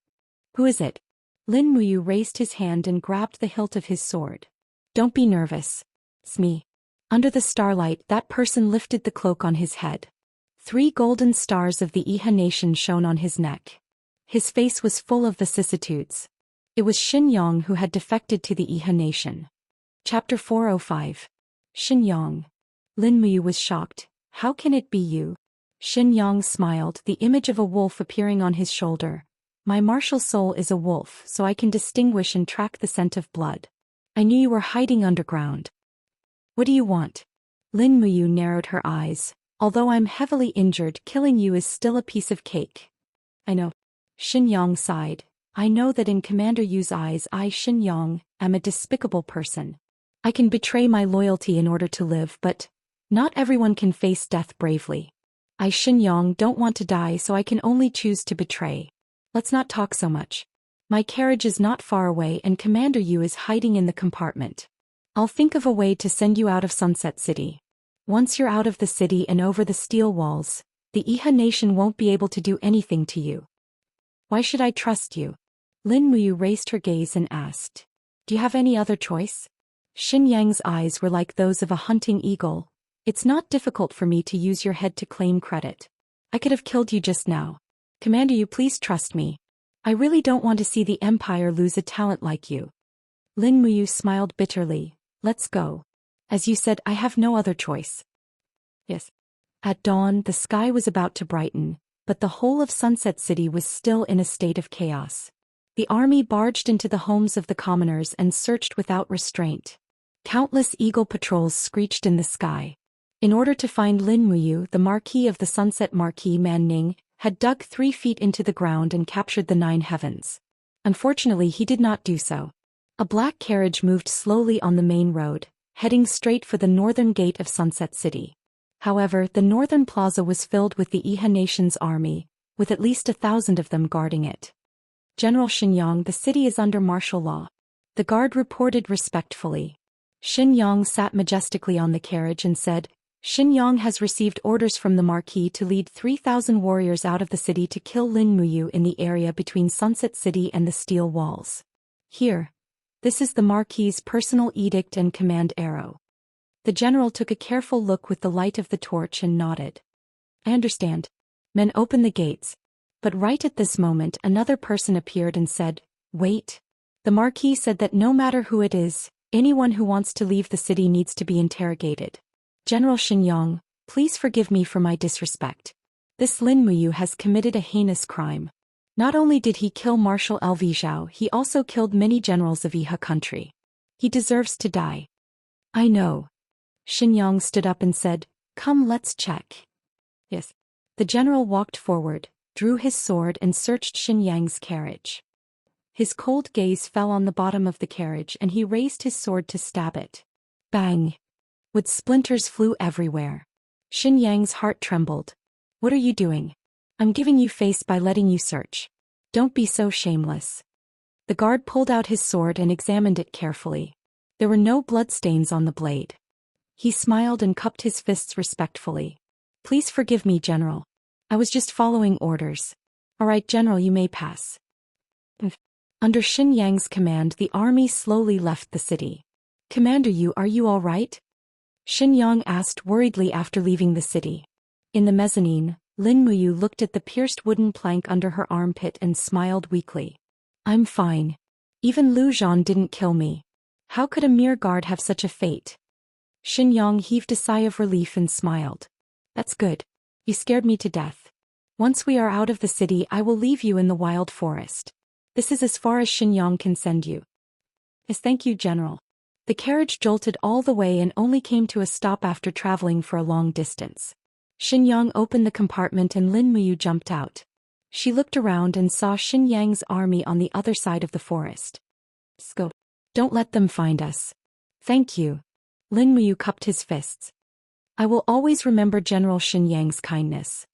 "Who is it?" Lin Muyu raised his hand and grabbed the hilt of his sword. "Don't be nervous. It's me." Under the starlight, that person lifted the cloak on his head. 3 golden stars of the Iha nation shone on his neck. His face was full of vicissitudes. It was Xianxia who had defected to the Iha nation. Chapter 405. Xianxia. Lin Muyu was shocked. "How can it be you?" Xianxia smiled, the image of a wolf appearing on his shoulder. "My martial soul is a wolf, so I can distinguish and track the scent of blood. I knew you were hiding underground." "What do you want?" Lin Muyu narrowed her eyes. "Although I'm heavily injured, killing you is still a piece of cake." "I know." Xianxia sighed. "I know that in Commander Yu's eyes I, Xianxia, am a despicable person. I can betray my loyalty in order to live, but not everyone can face death bravely. I, Xianxia, don't want to die, so I can only choose to betray. Let's not talk so much. My carriage is not far away and Commander Yu is hiding in the compartment. I'll think of a way to send you out of Sunset City. Once you're out of the city and over the steel walls, the Iha nation won't be able to do anything to you." "Why should I trust you?" Lin Muyu raised her gaze and asked. "Do you have any other choice?" Xianxia's eyes were like those of a hunting eagle. "It's not difficult for me to use your head to claim credit. I could have killed you just now. Commander Yu, please trust me. I really don't want to see the Empire lose a talent like you." Lin Muyu smiled bitterly. "Let's go. As you said, I have no other choice." "Yes." At dawn, the sky was about to brighten, but the whole of Sunset City was still in a state of chaos. The army barged into the homes of the commoners and searched without restraint. Countless eagle patrols screeched in the sky. In order to find Lin Muyu, the Marquis of the Sunset Marquis Man Ning had dug 3 feet into the ground and captured the 9 heavens. Unfortunately, he did not do so. A black carriage moved slowly on the main road, heading straight for the northern gate of Sunset City. However, the northern plaza was filled with the Iha nation's army, with at least 1,000 of them guarding it. "General Xianxia, the city is under martial law." The guard reported respectfully. Xianxia sat majestically on the carriage and said, "Xianxia has received orders from the Marquis to lead 3,000 warriors out of the city to kill Lin Muyu in the area between Sunset City and the steel walls. Here. This is the Marquis's personal edict and command arrow." The general took a careful look with the light of the torch and nodded. "I understand. Men, open the gates." But right at this moment another person appeared and said, "Wait." The Marquis said that no matter who it is, anyone who wants to leave the city needs to be interrogated. "General Xianxia, please forgive me for my disrespect. This Lin Muyu has committed a heinous crime. Not only did he kill Marshal Lv Zhao, he also killed many generals of Iha country. He deserves to die." "I know." Xianxia stood up and said, "Come, let's check." "Yes." The general walked forward, drew his sword and searched Xianxia's carriage. His cold gaze fell on the bottom of the carriage and he raised his sword to stab it. Bang! Wood splinters flew everywhere. Xin Yang's heart trembled. What are you doing? I'm giving you face by letting you search. Don't be so shameless. The guard pulled out his sword and examined it carefully. There were no bloodstains on the blade. He smiled and cupped his fists respectfully. Please forgive me, General. I was just following orders. All right, General, you may pass. Under Xin Yang's command, the army slowly left the city. Commander Yu, are you all right? Xin Yang asked worriedly after leaving the city. In the mezzanine, Lin Muyu looked at the pierced wooden plank under her armpit and smiled weakly. I'm fine. Even Lu Zhan didn't kill me. How could a mere guard have such a fate? Xin Yang heaved a sigh of relief and smiled. That's good. You scared me to death. Once we are out of the city, I will leave you in the wild forest. This is as far as Xin Yang can send you. Yes, thank you, General. The carriage jolted all the way and only came to a stop after traveling for a long distance. Xin Yang opened the compartment and Lin Muyu jumped out. She looked around and saw Xin Yang's army on the other side of the forest. Go. Don't let them find us. Thank you. Lin Muyu cupped his fists. I will always remember General Xin Yang's kindness.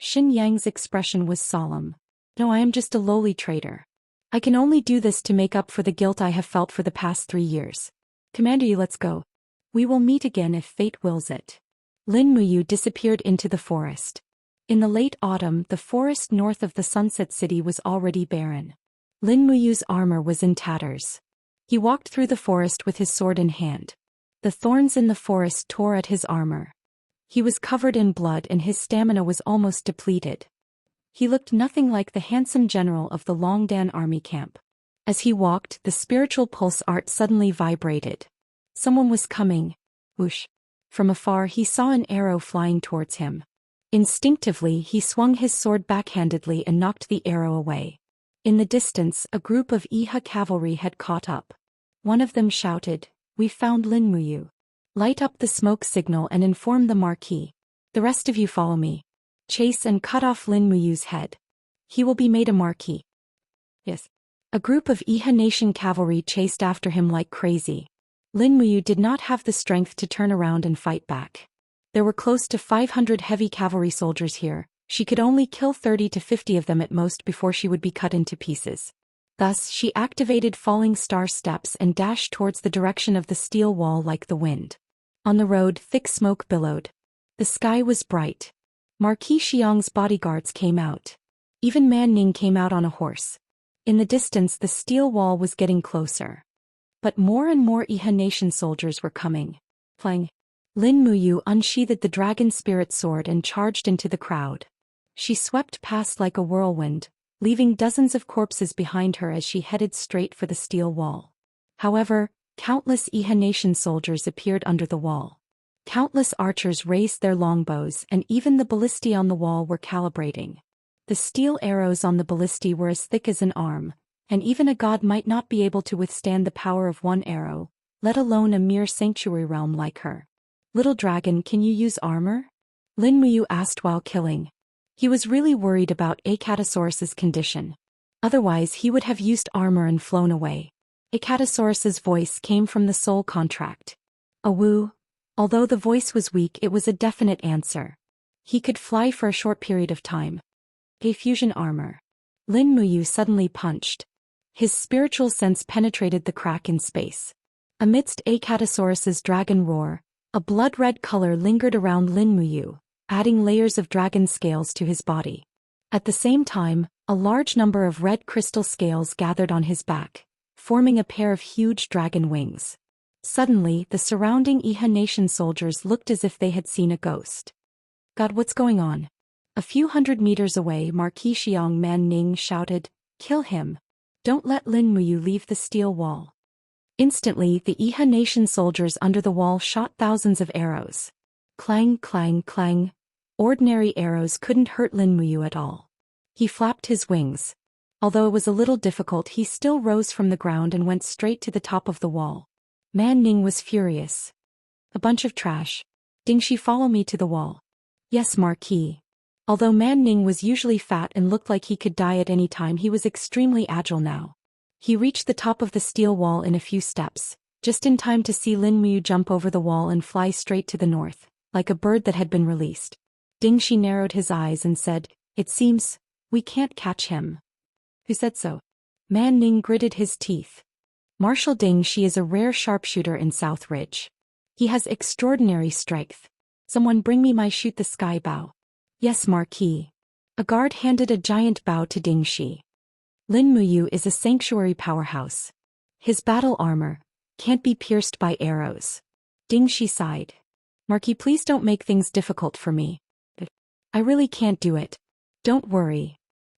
Xin Yang's expression was solemn. No, I am just a lowly trader. I can only do this to make up for the guilt I have felt for the past 3 years. Commander Yu, let's go. We will meet again if fate wills it. Lin Muyu disappeared into the forest. In the late autumn, the forest north of the Sunset City was already barren. Lin Muyu's armor was in tatters. He walked through the forest with his sword in hand. The thorns in the forest tore at his armor. He was covered in blood and his stamina was almost depleted. He looked nothing like the handsome general of the Longdan army camp. As he walked, the spiritual pulse art suddenly vibrated. Someone was coming. Whoosh. From afar he saw an arrow flying towards him. Instinctively he swung his sword backhandedly and knocked the arrow away. In the distance, a group of Iha cavalry had caught up. One of them shouted, "We found Lin Muyu. Light up the smoke signal and inform the Marquis. The rest of you follow me. Chase and cut off Lin Muyu's head. He will be made a Marquis." Yes. A group of Iha Nation cavalry chased after him like crazy. Lin Muyu did not have the strength to turn around and fight back. There were close to 500 heavy cavalry soldiers here. She could only kill 30 to 50 of them at most before she would be cut into pieces. Thus, she activated falling star steps and dashed towards the direction of the steel wall like the wind. On the road, thick smoke billowed. The sky was bright. Marquis Xiang's bodyguards came out. Even Man Ning came out on a horse. In the distance, the steel wall was getting closer. But more and more Iha Nation soldiers were coming. Clang. Lin Muyu unsheathed the dragon spirit sword and charged into the crowd. She swept past like a whirlwind, leaving dozens of corpses behind her as she headed straight for the steel wall. However, countless Iha Nation soldiers appeared under the wall. Countless archers raised their longbows and even the ballistae on the wall were calibrating. The steel arrows on the ballistae were as thick as an arm, and even a god might not be able to withstand the power of one arrow, let alone a mere sanctuary realm like her. "Little dragon, can you use armor?" Lin Muyu asked while killing. He was really worried about Acatosaurus's condition. Otherwise he would have used armor and flown away. Acatosaurus's voice came from the soul contract. A woo. Although the voice was weak, it was a definite answer. He could fly for a short period of time. A fusion armor. Lin Muyu suddenly punched. His spiritual sense penetrated the crack in space. Amidst Acatosaurus's dragon roar, a blood-red color lingered around Lin Muyu, adding layers of dragon scales to his body. At the same time, a large number of red crystal scales gathered on his back, forming a pair of huge dragon wings. Suddenly, the surrounding Iha Nation soldiers looked as if they had seen a ghost. "God, what's going on?" A few hundred meters away, Marquis Xiang Man Ning shouted, "Kill him. Don't let Lin Muyu leave the steel wall." Instantly, the Iha Nation soldiers under the wall shot thousands of arrows. Clang, clang, clang. Ordinary arrows couldn't hurt Lin Muyu at all. He flapped his wings. Although it was a little difficult, he still rose from the ground and went straight to the top of the wall. Man Ning was furious. "A bunch of trash. Ding she follow me to the wall." "Yes, Marquis." Although Man Ning was usually fat and looked like he could die at any time, he was extremely agile now. He reached the top of the steel wall in a few steps, just in time to see Lin Muyu jump over the wall and fly straight to the north, like a bird that had been released. Dingxi narrowed his eyes and said, "It seems we can't catch him." "Who said so?" Man Ning gritted his teeth. "Marshal Dingxi is a rare sharpshooter in South Ridge. He has extraordinary strength. Someone bring me my shoot-the-sky bow." "Yes, Marquis." A guard handed a giant bow to Dingxi. Lin Muyu is a sanctuary powerhouse. His battle armor can't be pierced by arrows. Dingxi sighed. "Marquis, please don't make things difficult for me. I really can't do it." "Don't worry."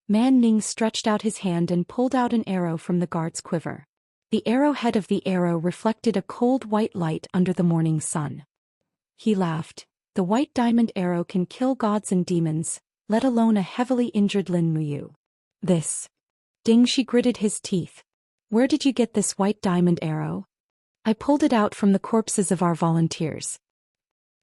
Man Ning stretched out his hand and pulled out an arrow from the guard's quiver. The arrowhead of the arrow reflected a cold white light under the morning sun. He laughed. "The white diamond arrow can kill gods and demons, let alone a heavily injured Lin Muyu." "This." Dingxi gritted his teeth. "Where did you get this white diamond arrow?" "I pulled it out from the corpses of our volunteers."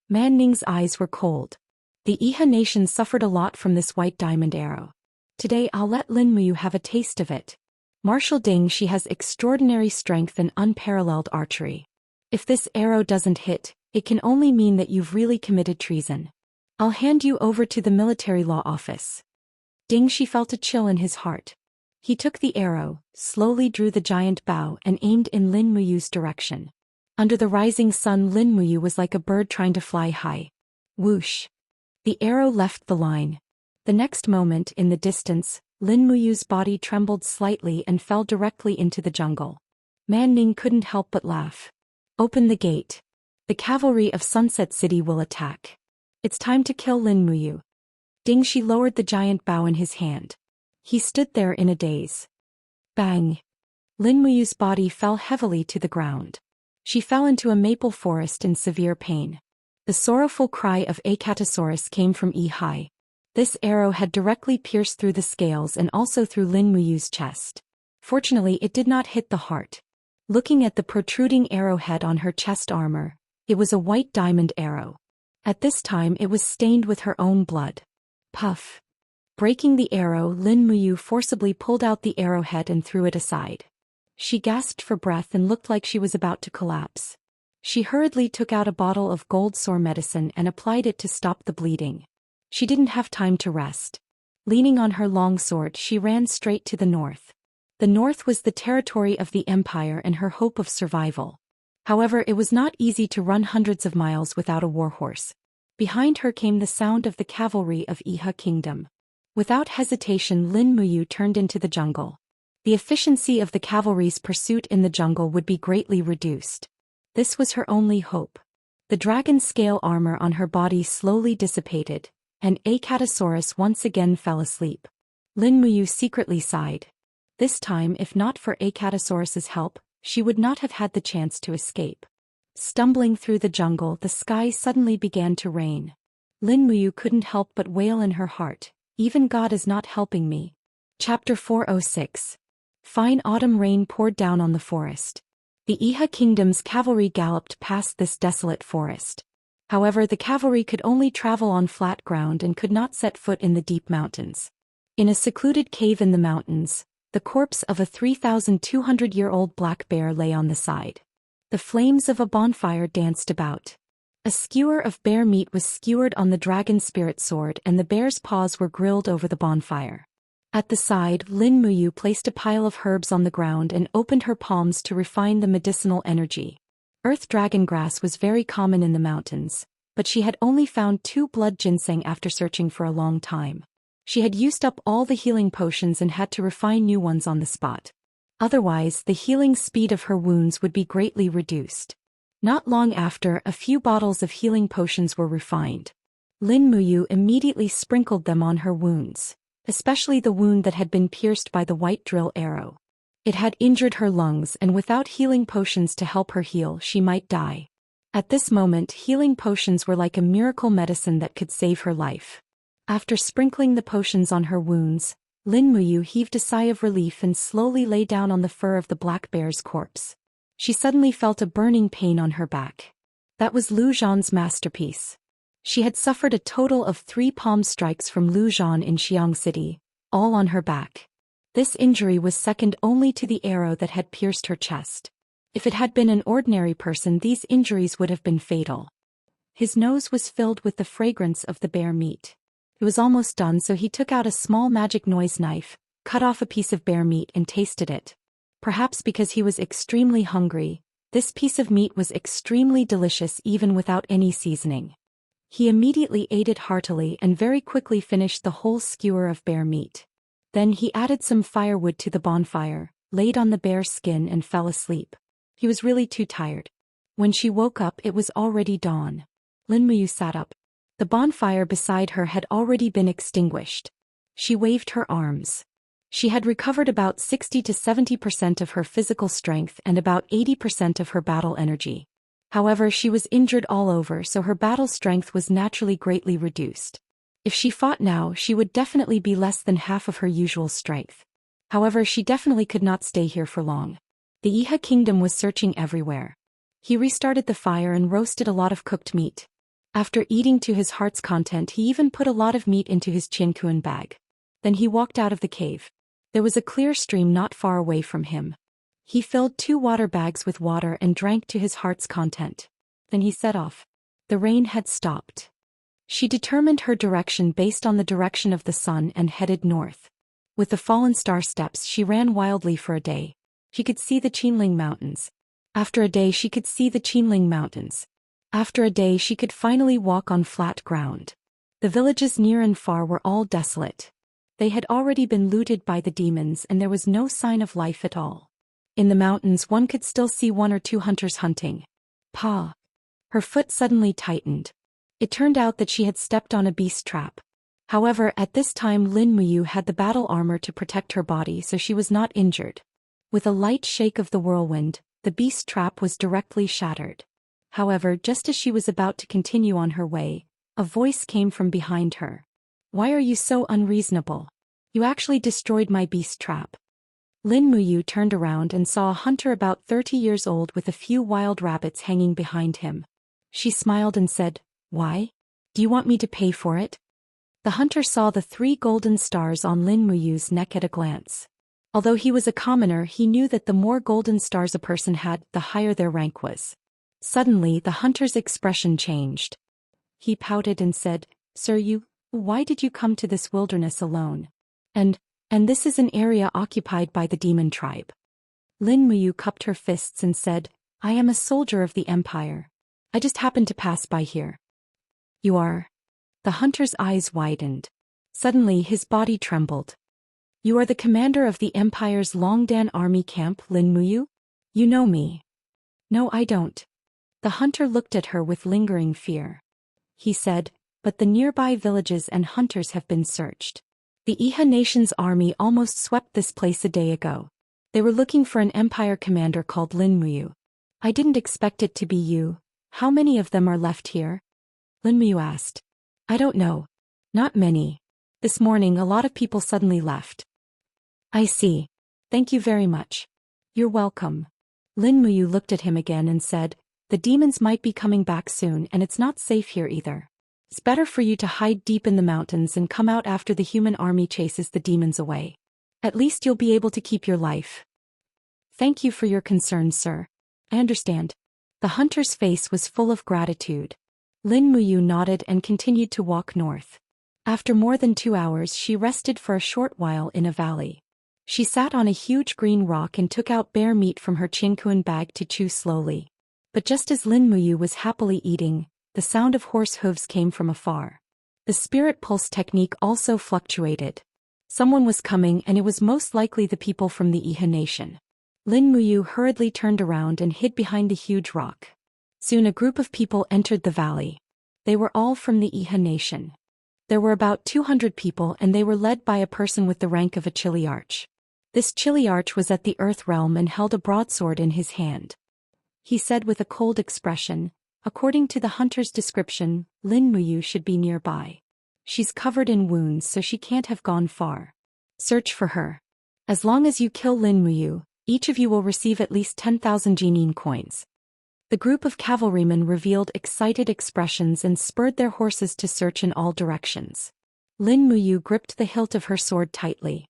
Man Ning's eyes were cold. The Iha nation suffered a lot from this white diamond arrow. Today I'll let Lin Muyu have a taste of it. Marshal Dingxi has extraordinary strength and unparalleled archery. If this arrow doesn't hit, it can only mean that you've really committed treason. I'll hand you over to the military law office." Dingxi felt a chill in his heart. He took the arrow, slowly drew the giant bow and aimed in Lin Muyu's direction. Under the rising sun, Lin Muyu was like a bird trying to fly high. Whoosh! The arrow left the line. The next moment, in the distance, Lin Muyu's body trembled slightly and fell directly into the jungle. Man Ning couldn't help but laugh. "Open the gate. The cavalry of Sunset City will attack. It's time to kill Lin Muyu." Dingxi lowered the giant bow in his hand. He stood there in a daze. Bang! Lin Muyu's body fell heavily to the ground. She fell into a maple forest in severe pain. The sorrowful cry of Acatosaurus came from Ehai. This arrow had directly pierced through the scales and also through Lin Muyu's chest. Fortunately, it did not hit the heart. Looking at the protruding arrowhead on her chest armor, it was a white diamond arrow. At this time it was stained with her own blood. Puff! Breaking the arrow, Lin Muyu forcibly pulled out the arrowhead and threw it aside. She gasped for breath and looked like she was about to collapse. She hurriedly took out a bottle of gold sore medicine and applied it to stop the bleeding. She didn't have time to rest. Leaning on her long sword, she ran straight to the north. The north was the territory of the empire and her hope of survival. However, it was not easy to run hundreds of miles without a warhorse. Behind her came the sound of the cavalry of Iha Kingdom. Without hesitation, Lin Muyu turned into the jungle. The efficiency of the cavalry's pursuit in the jungle would be greatly reduced. This was her only hope. The dragon scale armor on her body slowly dissipated, and Acatosaurus once again fell asleep. Lin Muyu secretly sighed. This time, if not for Acatosaurus's help, she would not have had the chance to escape. Stumbling through the jungle, the sky suddenly began to rain. Lin Muyu couldn't help but wail in her heart. Even God is not helping me. Chapter 406. Fine autumn rain poured down on the forest. The Iha Kingdom's cavalry galloped past this desolate forest. However, the cavalry could only travel on flat ground and could not set foot in the deep mountains. In a secluded cave in the mountains, the corpse of a 3,200-year-old black bear lay on the side. The flames of a bonfire danced about. A skewer of bear meat was skewered on the dragon spirit sword and the bear's paws were grilled over the bonfire. At the side, Lin Muyu placed a pile of herbs on the ground and opened her palms to refine the medicinal energy. Earth dragon grass was very common in the mountains, but she had only found 2 blood ginseng after searching for a long time. She had used up all the healing potions and had to refine new ones on the spot. Otherwise, the healing speed of her wounds would be greatly reduced. Not long after, a few bottles of healing potions were refined. Lin Muyu immediately sprinkled them on her wounds, especially the wound that had been pierced by the white drill arrow. It had injured her lungs, and without healing potions to help her heal, she might die. At this moment, healing potions were like a miracle medicine that could save her life. After sprinkling the potions on her wounds, Lin Muyu heaved a sigh of relief and slowly lay down on the fur of the black bear's corpse. She suddenly felt a burning pain on her back. That was Lu Zhan's masterpiece. She had suffered a total of 3 palm strikes from Lu Zhan in Xiang City, all on her back. This injury was second only to the arrow that had pierced her chest. If it had been an ordinary person, these injuries would have been fatal. His nose was filled with the fragrance of the bear meat. It was almost done, so he took out a small magic noise knife, cut off a piece of bear meat and tasted it. Perhaps because he was extremely hungry, this piece of meat was extremely delicious even without any seasoning. He immediately ate it heartily and very quickly finished the whole skewer of bear meat. Then he added some firewood to the bonfire, laid on the bear's skin and fell asleep. He was really too tired. When she woke up, it was already dawn. Lin Muyu sat up. The bonfire beside her had already been extinguished. She waved her arms. She had recovered about 60 to 70% of her physical strength and about 80% of her battle energy. However, she was injured all over, so her battle strength was naturally greatly reduced. If she fought now, she would definitely be less than half of her usual strength. However, she definitely could not stay here for long. The Iha kingdom was searching everywhere. He restarted the fire and roasted a lot of cooked meat. After eating to his heart's content, he even put a lot of meat into his Qianquan bag. Then he walked out of the cave. There was a clear stream not far away from him. He filled 2 water bags with water and drank to his heart's content. Then he set off. The rain had stopped. She determined her direction based on the direction of the sun and headed north. With the fallen star steps, she ran wildly for a day. She could see the Qinling Mountains. After a day, she could see the Qinling Mountains. After a day, she could finally walk on flat ground. The villages near and far were all desolate. They had already been looted by the demons and there was no sign of life at all. In the mountains, one could still see 1 or 2 hunters hunting. Pa! Her foot suddenly tightened. It turned out that she had stepped on a beast trap. However, at this time Lin Muyu had the battle armor to protect her body, so she was not injured. With a light shake of the whirlwind, the beast trap was directly shattered. However, just as she was about to continue on her way, a voice came from behind her. Why are you so unreasonable? You actually destroyed my beast trap. Lin Muyu turned around and saw a hunter about 30 years old with a few wild rabbits hanging behind him. She smiled and said, Why? Do you want me to pay for it? The hunter saw the 3 golden stars on Lin Muyu's neck at a glance. Although he was a commoner, he knew that the more golden stars a person had, the higher their rank was. Suddenly, the hunter's expression changed. He pouted and said, Sir, why did you come to this wilderness alone? And this is an area occupied by the demon tribe. Lin Muyu cupped her fists and said, I am a soldier of the empire. I just happened to pass by here. You are? The hunter's eyes widened. Suddenly his body trembled. You are the commander of the empire's Longdan army camp, Lin Muyu? You know me. No, I don't. The hunter looked at her with lingering fear. He said, But the nearby villages and hunters have been searched. The Iha nation's army almost swept this place a day ago. They were looking for an empire commander called Lin Muyu. I didn't expect it to be you. How many of them are left here? Lin Muyu asked. I don't know. Not many. This morning a lot of people suddenly left. I see. Thank you very much. You're welcome. Lin Muyu looked at him again and said, The demons might be coming back soon and it's not safe here either. It's better for you to hide deep in the mountains and come out after the human army chases the demons away. At least you'll be able to keep your life. Thank you for your concern, sir. I understand. The hunter's face was full of gratitude. Lin Muyu nodded and continued to walk north. After more than 2 hours, she rested for a short while in a valley. She sat on a huge green rock and took out bear meat from her Qianquan bag to chew slowly. But just as Lin Muyu was happily eating, the sound of horse hooves came from afar. The spirit pulse technique also fluctuated. Someone was coming and it was most likely the people from the Iha nation. Lin Muyu hurriedly turned around and hid behind the huge rock. Soon a group of people entered the valley. They were all from the Iha nation. There were about 200 people and they were led by a person with the rank of a chiliarch. This chiliarch was at the earth realm and held a broadsword in his hand. He said with a cold expression, According to the hunter's description, Lin Muyu should be nearby. She's covered in wounds so she can't have gone far. Search for her. As long as you kill Lin Muyu, each of you will receive at least 10,000 Jinin coins. The group of cavalrymen revealed excited expressions and spurred their horses to search in all directions. Lin Muyu gripped the hilt of her sword tightly.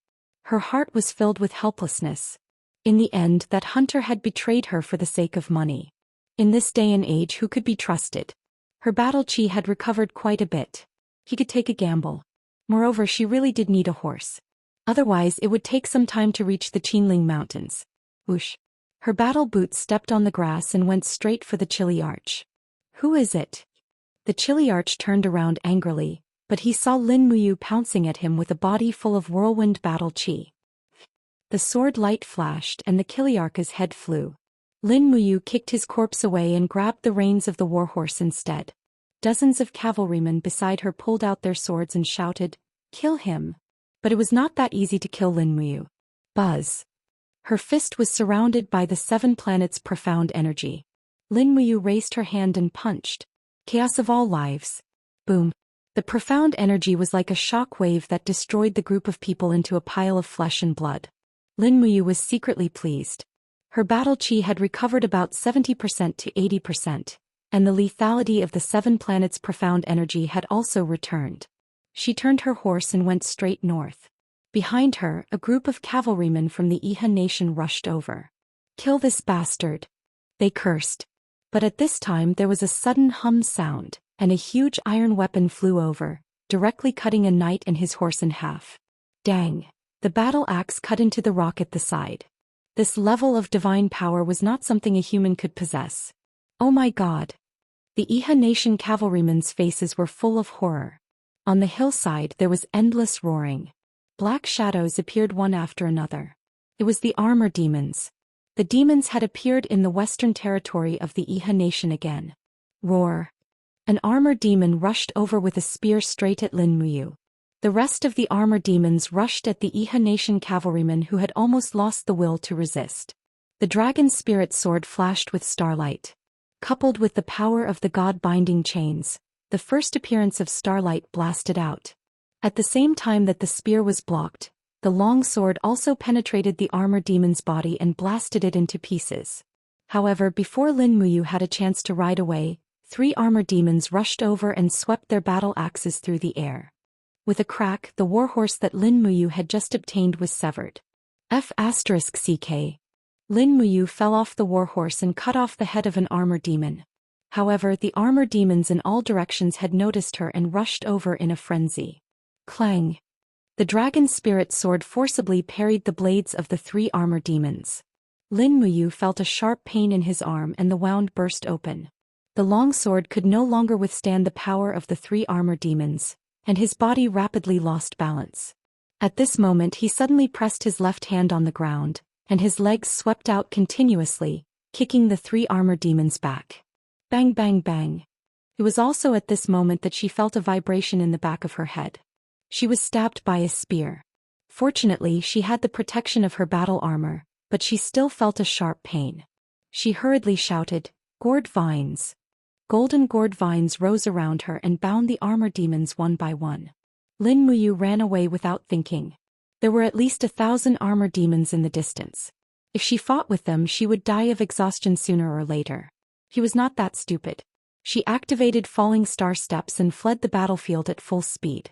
Her heart was filled with helplessness. In the end, that hunter had betrayed her for the sake of money. In this day and age, who could be trusted? Her battle chi had recovered quite a bit. He could take a gamble. Moreover, she really did need a horse. Otherwise, it would take some time to reach the Qinling Mountains. Whoosh. Her battle boots stepped on the grass and went straight for the chili arch. Who is it? The chili arch turned around angrily, but he saw Lin Muyu pouncing at him with a body full of whirlwind battle chi. The sword light flashed and the Kiliarcha's head flew. Lin Muyu kicked his corpse away and grabbed the reins of the warhorse instead. Dozens of cavalrymen beside her pulled out their swords and shouted, "Kill him!" But it was not that easy to kill Lin Muyu. Buzz. Her fist was surrounded by the 7 planets' profound energy. Lin Muyu raised her hand and punched. Chaos of all lives. Boom. The profound energy was like a shock wave that destroyed the group of people into a pile of flesh and blood. Lin Muyu was secretly pleased. Her battle chi had recovered about 70% to 80%, and the lethality of the 7 planets' profound energy had also returned. She turned her horse and went straight north. Behind her, a group of cavalrymen from the Iha nation rushed over. "Kill this bastard!" they cursed. But at this time there was a sudden hum sound, and a huge iron weapon flew over, directly cutting a knight and his horse in half. Dang! The battle axe cut into the rock at the side. This level of divine power was not something a human could possess. Oh my god! The Iha nation cavalrymen's faces were full of horror. On the hillside there was endless roaring. Black shadows appeared one after another. It was the armor demons. The demons had appeared in the western territory of the Iha nation again. Roar! An armor demon rushed over with a spear straight at Lin Muyu. The rest of the armor demons rushed at the Iha nation cavalrymen who had almost lost the will to resist. The dragon spirit sword flashed with starlight. Coupled with the power of the god-binding chains, the first appearance of starlight blasted out. At the same time that the spear was blocked, the long sword also penetrated the armor demon's body and blasted it into pieces. However, before Lin Muyu had a chance to ride away, 3 armor demons rushed over and swept their battle axes through the air. With a crack, the warhorse that Lin Muyu had just obtained was severed. F***ck. Lin Muyu fell off the warhorse and cut off the head of an armor demon. However, the armor demons in all directions had noticed her and rushed over in a frenzy. Clang! The dragon spirit sword forcibly parried the blades of the 3 armor demons. Lin Muyu felt a sharp pain in his arm and the wound burst open. The long sword could no longer withstand the power of the 3 armor demons, and his body rapidly lost balance. At this moment he suddenly pressed his left hand on the ground, and his legs swept out continuously, kicking the 3 armor demons back. Bang bang bang. It was also at this moment that she felt a vibration in the back of her head. She was stabbed by a spear. Fortunately, she had the protection of her battle armor, but she still felt a sharp pain. She hurriedly shouted, "Gourd vines!" Golden gourd vines rose around her and bound the armor demons one by one. Lin Muyu ran away without thinking. There were at least 1,000 armor demons in the distance. If she fought with them, she would die of exhaustion sooner or later. He was not that stupid. She activated falling star steps and fled the battlefield at full speed.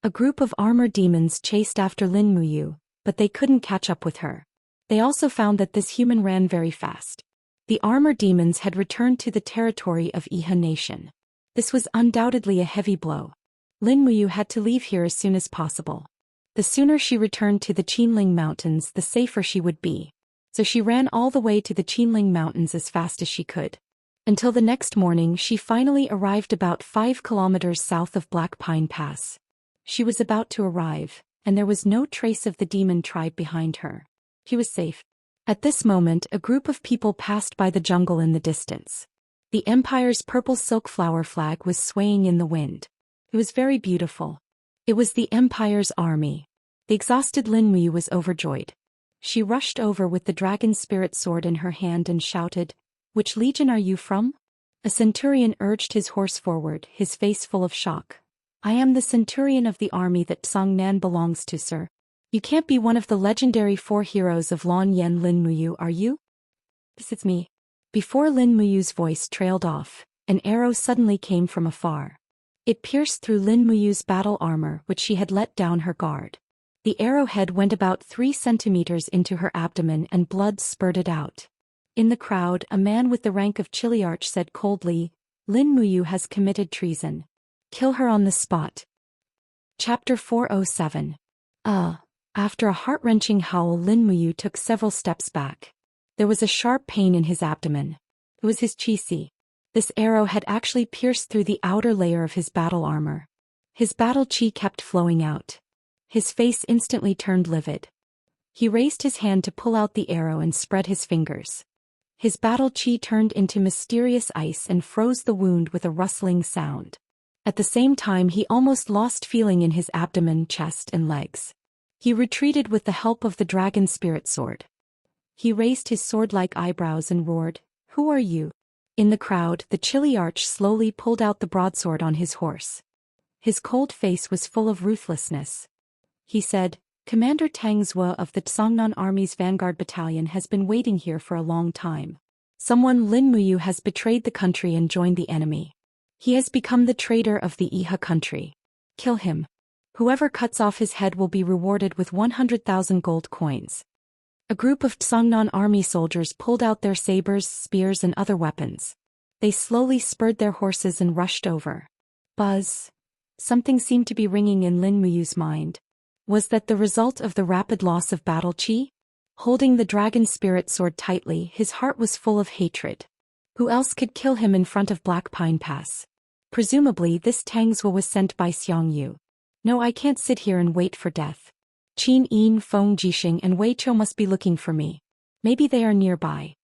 A group of armor demons chased after Lin Muyu, but they couldn't catch up with her. They also found that this human ran very fast. The armor demons had returned to the territory of Iha nation. This was undoubtedly a heavy blow. Lin Muyu had to leave here as soon as possible. The sooner she returned to the Qinling Mountains, the safer she would be. So she ran all the way to the Qinling Mountains as fast as she could. Until the next morning, she finally arrived about 5 kilometers south of Black Pine Pass. She was about to arrive, and there was no trace of the demon tribe behind her. He was safe. At this moment, a group of people passed by the jungle in the distance. The Empire's purple silk flower flag was swaying in the wind. It was very beautiful. It was the Empire's army. The exhausted Lin Muyu was overjoyed. She rushed over with the dragon spirit sword in her hand and shouted, "Which legion are you from?" A centurion urged his horse forward, his face full of shock. "I am the centurion of the army that Song Nan belongs to, sir. You can't be one of the legendary 4 heroes of Lan Yen Lin Muyu, are you?" "This is me." Before Lin Muyu's voice trailed off, an arrow suddenly came from afar. It pierced through Lin Muyu's battle armor, which she had let down her guard. The arrowhead went about 3 centimeters into her abdomen and blood spurted out. In the crowd, a man with the rank of Chiliarch said coldly, Lin Muyu has committed treason. Kill her on the spot. Chapter 407. After a heart-wrenching howl, Lin Muyu took several steps back. There was a sharp pain in his abdomen. It was his qi. This arrow had actually pierced through the outer layer of his battle armor. His battle qi kept flowing out. His face instantly turned livid. He raised his hand to pull out the arrow and spread his fingers. His battle qi turned into mysterious ice and froze the wound with a rustling sound. At the same time, he almost lost feeling in his abdomen, chest, and legs. He retreated with the help of the dragon spirit sword. He raised his sword-like eyebrows and roared, "Who are you?" In the crowd, the chilly arch slowly pulled out the broadsword on his horse. His cold face was full of ruthlessness. He said, "Commander Tang Zhou of the Tsongnan Army's Vanguard Battalion has been waiting here for a long time. Someone Lin Muyu has betrayed the country and joined the enemy. He has become the traitor of the Iha country. Kill him. Whoever cuts off his head will be rewarded with 100,000 gold coins." A group of Tsongnan army soldiers pulled out their sabers, spears, and other weapons. They slowly spurred their horses and rushed over. Buzz. Something seemed to be ringing in Lin Muyu's mind. Was that the result of the rapid loss of battle qi? Holding the dragon spirit sword tightly, his heart was full of hatred. Who else could kill him in front of Black Pine Pass? Presumably this Tang Zhou was sent by Xianxia. No, I can't sit here and wait for death. Qin Yin, Feng Jixing, and Wei Chou must be looking for me. Maybe they are nearby.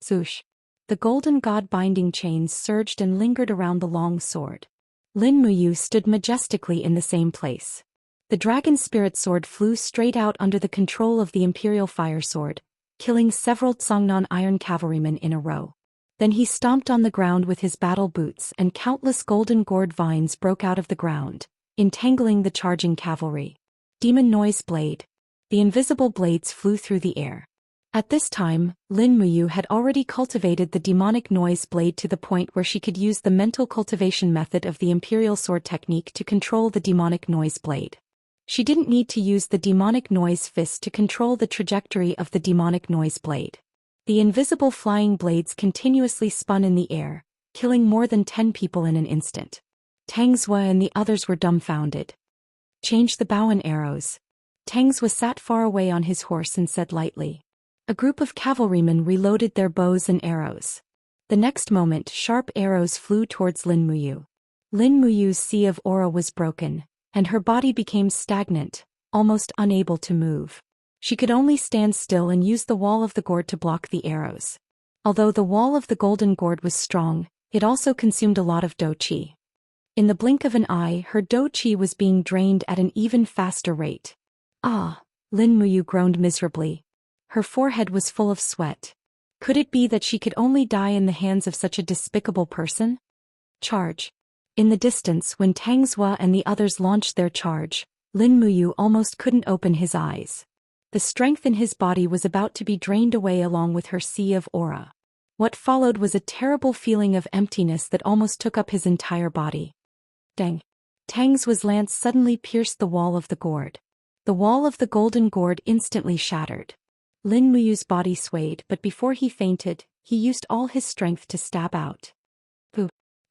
Zhoosh. The golden god binding chains surged and lingered around the long sword. Lin Muyu stood majestically in the same place. The dragon spirit sword flew straight out under the control of the imperial fire sword, killing several Tsongnan iron cavalrymen in a row. Then he stomped on the ground with his battle boots, and countless golden gourd vines broke out of the ground, entangling the charging cavalry. Demon Noise Blade. The invisible blades flew through the air. At this time, Lin Muyu had already cultivated the demonic noise blade to the point where she could use the mental cultivation method of the imperial sword technique to control the demonic noise blade. She didn't need to use the demonic noise fist to control the trajectory of the demonic noise blade. The invisible flying blades continuously spun in the air, killing more than 10 people in an instant. Tang Zhou and the others were dumbfounded. "Change the bow and arrows." Tang Zhou sat far away on his horse and said lightly. A group of cavalrymen reloaded their bows and arrows. The next moment, sharp arrows flew towards Lin Muyu. Lin Muyu's sea of aura was broken, and her body became stagnant, almost unable to move. She could only stand still and use the wall of the gourd to block the arrows. Although the wall of the golden gourd was strong, it also consumed a lot of dou qi. In the blink of an eye, her dou qi was being drained at an even faster rate. Lin Muyu groaned miserably. Her forehead was full of sweat. Could it be that she could only die in the hands of such a despicable person? Charge. In the distance, when Tang Zhou and the others launched their charge, Lin Muyu almost couldn't open his eyes. The strength in his body was about to be drained away along with her sea of aura. What followed was a terrible feeling of emptiness that almost took up his entire body. Dang. Tang Zhou's lance suddenly pierced the wall of the gourd. The wall of the golden gourd instantly shattered. Lin Muyu's body swayed, but before he fainted, he used all his strength to stab out.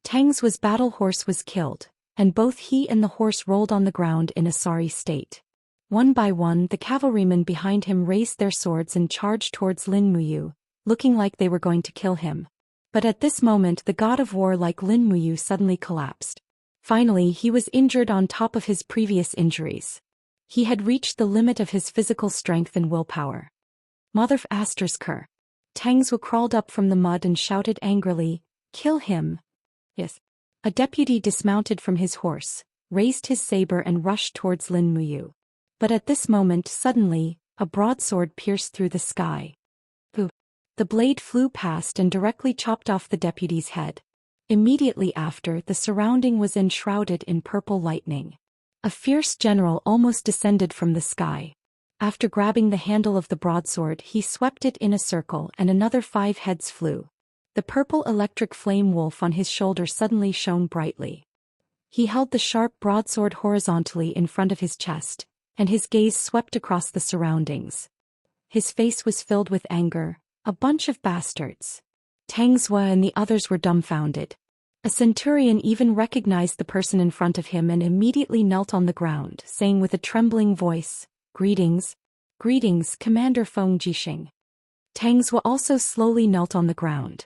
Tang Zhou's battle horse was killed, and both he and the horse rolled on the ground in a sorry state. One by one, the cavalrymen behind him raised their swords and charged towards Lin Muyu, looking like they were going to kill him. But at this moment, the god of war like Lin Muyu suddenly collapsed. Finally, he was injured on top of his previous injuries. He had reached the limit of his physical strength and willpower. Mother Astersker. Tang Zhou crawled up from the mud and shouted angrily, "Kill him!" Yes. A deputy dismounted from his horse, raised his saber and rushed towards Lin Muyu. But at this moment, suddenly, a broadsword pierced through the sky. The blade flew past and directly chopped off the deputy's head. Immediately after, the surrounding was enshrouded in purple lightning. A fierce general almost descended from the sky. After grabbing the handle of the broadsword, he swept it in a circle and another 5 heads flew. The purple electric flame wolf on his shoulder suddenly shone brightly. He held the sharp broadsword horizontally in front of his chest, and his gaze swept across the surroundings. His face was filled with anger. A bunch of bastards. Tang Zhou and the others were dumbfounded. A centurion even recognized the person in front of him and immediately knelt on the ground, saying with a trembling voice, "Greetings. Greetings, Commander Feng Jixing." Tang Zhou also slowly knelt on the ground.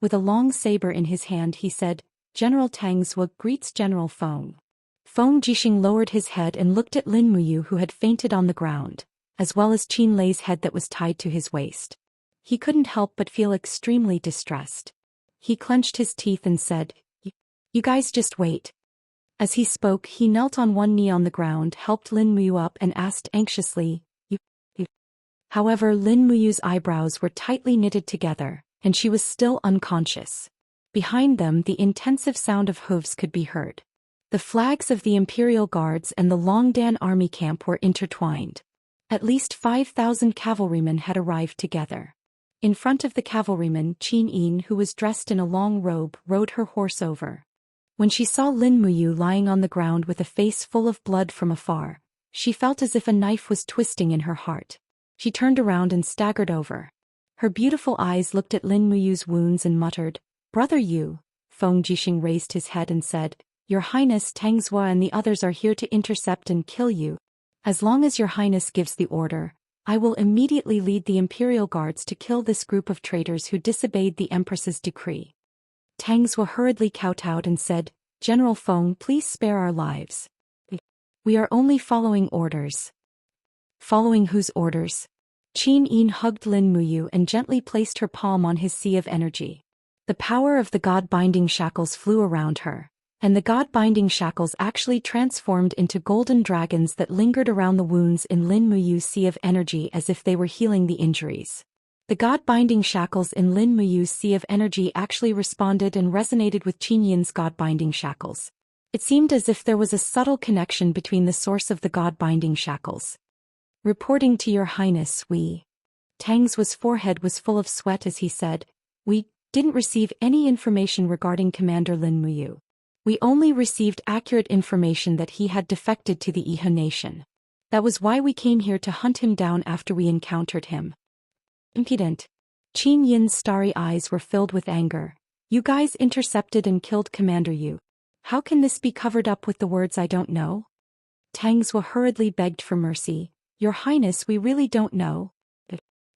With a long saber in his hand he said, "General Tang Zhou greets General Feng." Feng Jixing lowered his head and looked at Lin Muyu who had fainted on the ground, as well as Qin Lei's head that was tied to his waist. He couldn't help but feel extremely distressed. He clenched his teeth and said, You guys just wait." As he spoke, he knelt on one knee on the ground, helped Lin Muyu up and asked anxiously, You. However, Lin Muyu's eyebrows were tightly knitted together, and she was still unconscious. Behind them, the intensive sound of hooves could be heard. The flags of the Imperial Guards and the Longdan army camp were intertwined. At least 5,000 cavalrymen had arrived together. In front of the cavalrymen, Qin Yin, who was dressed in a long robe, rode her horse over. When she saw Lin Muyu lying on the ground with a face full of blood from afar, she felt as if a knife was twisting in her heart. She turned around and staggered over. Her beautiful eyes looked at Lin Muyu's wounds and muttered, "Brother Yu." Feng Jixing raised his head and said, "Your Highness, Tang Zhou and the others are here to intercept and kill you. As long as your Highness gives the order, I will immediately lead the Imperial Guards to kill this group of traitors who disobeyed the Empress's decree." Tang Zhou hurriedly kowtowed and said, "General Feng, please spare our lives. We are only following orders." "Following whose orders?" Qin Yin hugged Lin Muyu and gently placed her palm on his sea of energy. The power of the god-binding shackles flew around her, and the god-binding shackles actually transformed into golden dragons that lingered around the wounds in Lin Muyu's sea of energy as if they were healing the injuries. The god-binding shackles in Lin Muyu's sea of energy actually responded and resonated with Qin Yin's god-binding shackles. It seemed as if there was a subtle connection between the source of the god-binding shackles. "Reporting to your Highness, Tang Zhou's forehead was full of sweat as he said, "We didn't receive any information regarding Commander Lin Muyu. We only received accurate information that he had defected to the Iha nation. That was why we came here to hunt him down after we encountered him." Impudent. Qin Yin's starry eyes were filled with anger. "You guys intercepted and killed Commander Yu. How can this be covered up with the words I don't know?" Tang Zhou hurriedly begged for mercy. "Your Highness, we really don't know.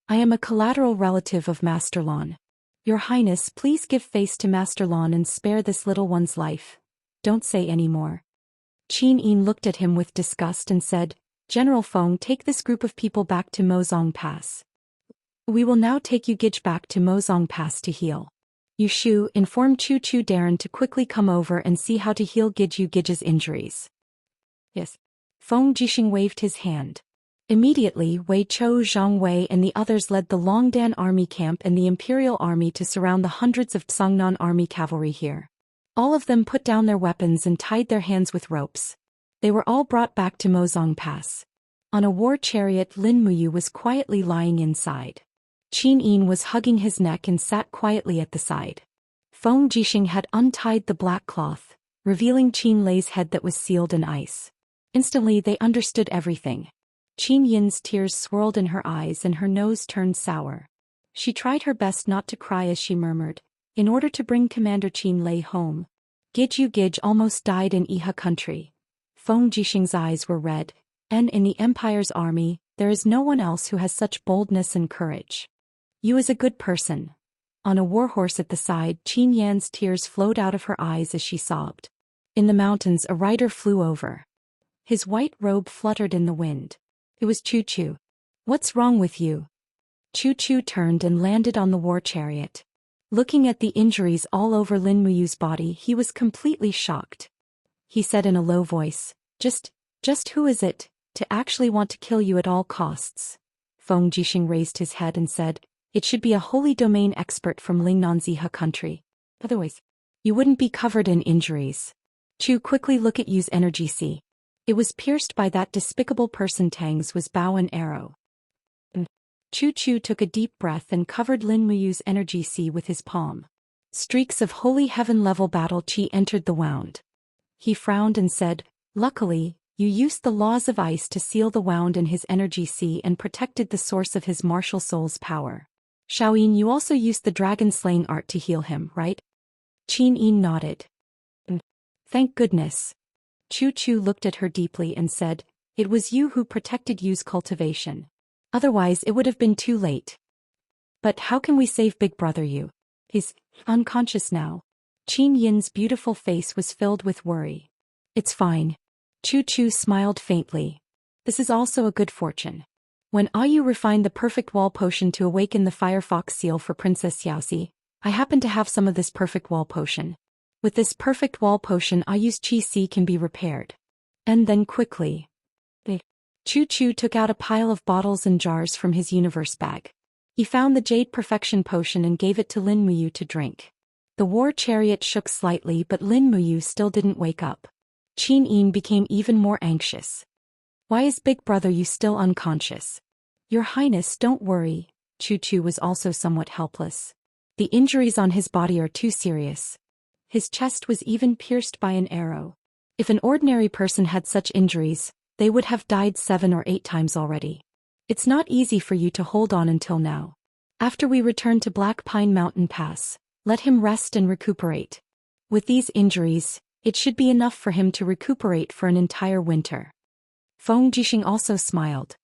I am a collateral relative of Master Lan. Your Highness, please give face to Master Lan and spare this little one's life. Don't say any more." Qin Yin looked at him with disgust and said, "General Feng, take this group of people back to Mozong Pass. We will now take you Gij back to Mozong Pass to heal. Yu Shu, inform Chu Chu Darren to quickly come over and see how to heal Gij's injuries." "Yes." Feng Jixing waved his hand. Immediately, Wei Chou Zhang Wei and the others led the Longdan army camp and the Imperial army to surround the hundreds of Tsangnan army cavalry here. All of them put down their weapons and tied their hands with ropes. They were all brought back to Mozong Pass. On a war chariot, Lin Muyu was quietly lying inside. Qin Yin was hugging his neck and sat quietly at the side. Feng Jixing had untied the black cloth, revealing Qin Lei's head that was sealed in ice. Instantly they understood everything. Qin Yin's tears swirled in her eyes and her nose turned sour. She tried her best not to cry as she murmured, "In order to bring Commander Qin Lei home. Gij almost died in Iha country." Feng Jixing's eyes were red, and in the Empire's army, there is no one else who has such boldness and courage. "You is a good person." On a warhorse at the side, Qin Yan's tears flowed out of her eyes as she sobbed. In the mountains, a rider flew over. His white robe fluttered in the wind. It was Chu Chu. "What's wrong with you?" Chu Chu turned and landed on the war chariot. Looking at the injuries all over Lin Muyu's body, he was completely shocked. He said in a low voice, Just who is it, to actually want to kill you at all costs?" Feng Jixing raised his head and said, "It should be a holy domain expert from Lingnan's Iha country. Otherwise, you wouldn't be covered in injuries." Chu, quickly look at Yu's energy sea. It was pierced by that despicable person Tang's was bow and arrow. Chu Chu took a deep breath and covered Lin Muyu's energy sea with his palm. Streaks of holy heaven-level battle chi entered the wound. He frowned and said, "Luckily, you used the laws of ice to seal the wound in his energy sea and protected the source of his martial soul's power. Shaoyin, you also used the dragon-slaying art to heal him, right?" Qin Yin nodded. Thank goodness. Chu Chu looked at her deeply and said, it was you who protected Yu's cultivation. Otherwise it would have been too late. But how can we save Big Brother Yu? He's unconscious now. Qin Yin's beautiful face was filled with worry. It's fine. Chu Chu smiled faintly. This is also a good fortune. When Ayu refined the perfect wall potion to awaken the Firefox seal for Princess Xiaoxi, I happen to have some of this perfect wall potion. With this perfect wall potion Ayu's Qi can be repaired. And then quickly. Chu Chu took out a pile of bottles and jars from his universe bag. He found the Jade Perfection potion and gave it to Lin Muyu to drink. The war chariot shook slightly but Lin Muyu still didn't wake up. Qin Yin became even more anxious. Why is Big Brother Yu still unconscious? Your Highness, don't worry. Chu Chu was also somewhat helpless. The injuries on his body are too serious. His chest was even pierced by an arrow. If an ordinary person had such injuries, they would have died 7 or 8 times already. It's not easy for you to hold on until now. After we return to Black Pine Mountain Pass, let him rest and recuperate. With these injuries, it should be enough for him to recuperate for an entire winter. Feng Jixing also smiled.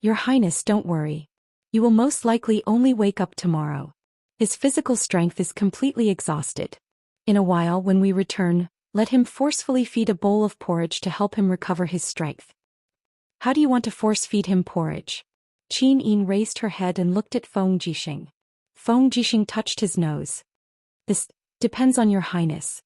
Your Highness, don't worry. You will most likely only wake up tomorrow. His physical strength is completely exhausted. In a while when we return, let him forcefully feed a bowl of porridge to help him recover his strength. How do you want to force feed him porridge? Qin Yin raised her head and looked at Feng Jixing. Feng Jixing touched his nose. This depends on your Highness.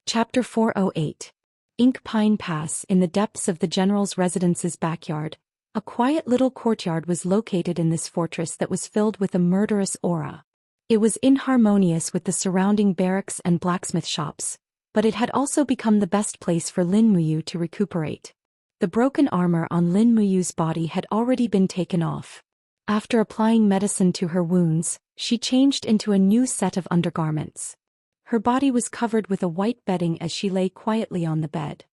Chapter 408. Ink Pine Pass. In the depths of the general's residence's backyard, a quiet little courtyard was located in this fortress that was filled with a murderous aura. It was inharmonious with the surrounding barracks and blacksmith shops, but it had also become the best place for Lin Muyu to recuperate. The broken armor on Lin Muyu's body had already been taken off. After applying medicine to her wounds, she changed into a new set of undergarments. Her body was covered with a white bedding as she lay quietly on the bed.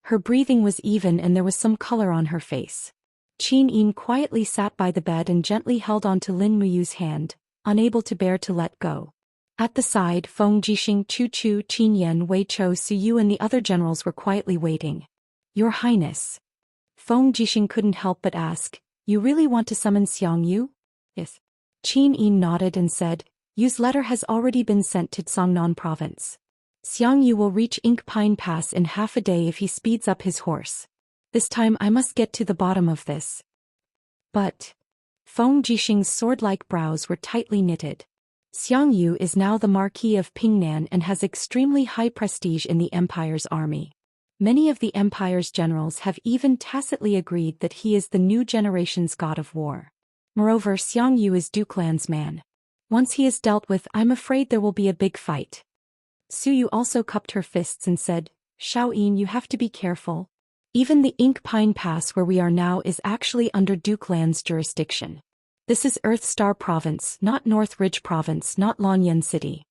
Her breathing was even and there was some color on her face. Qin Yin quietly sat by the bed and gently held onto Lin Muyu's hand, unable to bear to let go. At the side, Feng Jixing, Chu Chu, Qin Yan, Wei Chou, Su Yu and the other generals were quietly waiting. Your Highness. Feng Jixing couldn't help but ask, you really want to summon Xianxia? Yes. Qin Yin nodded and said, Yu's letter has already been sent to Songnan province. Xianxia will reach Ink Pine Pass in half a day if he speeds up his horse. This time I must get to the bottom of this. But Feng Jixing's sword-like brows were tightly knitted. Xianxia is now the Marquis of Pingnan and has extremely high prestige in the Empire's army. Many of the Empire's generals have even tacitly agreed that he is the new generation's god of war. Moreover, Xianxia is Dukeland's man. Once he is dealt with, I'm afraid there will be a big fight. Su Yu also cupped her fists and said, Shaoyin, you have to be careful. Even the Ink Pine Pass where we are now is actually under Dukeland's jurisdiction. This is Earth Star Province, not North Ridge Province, not Lanyan City.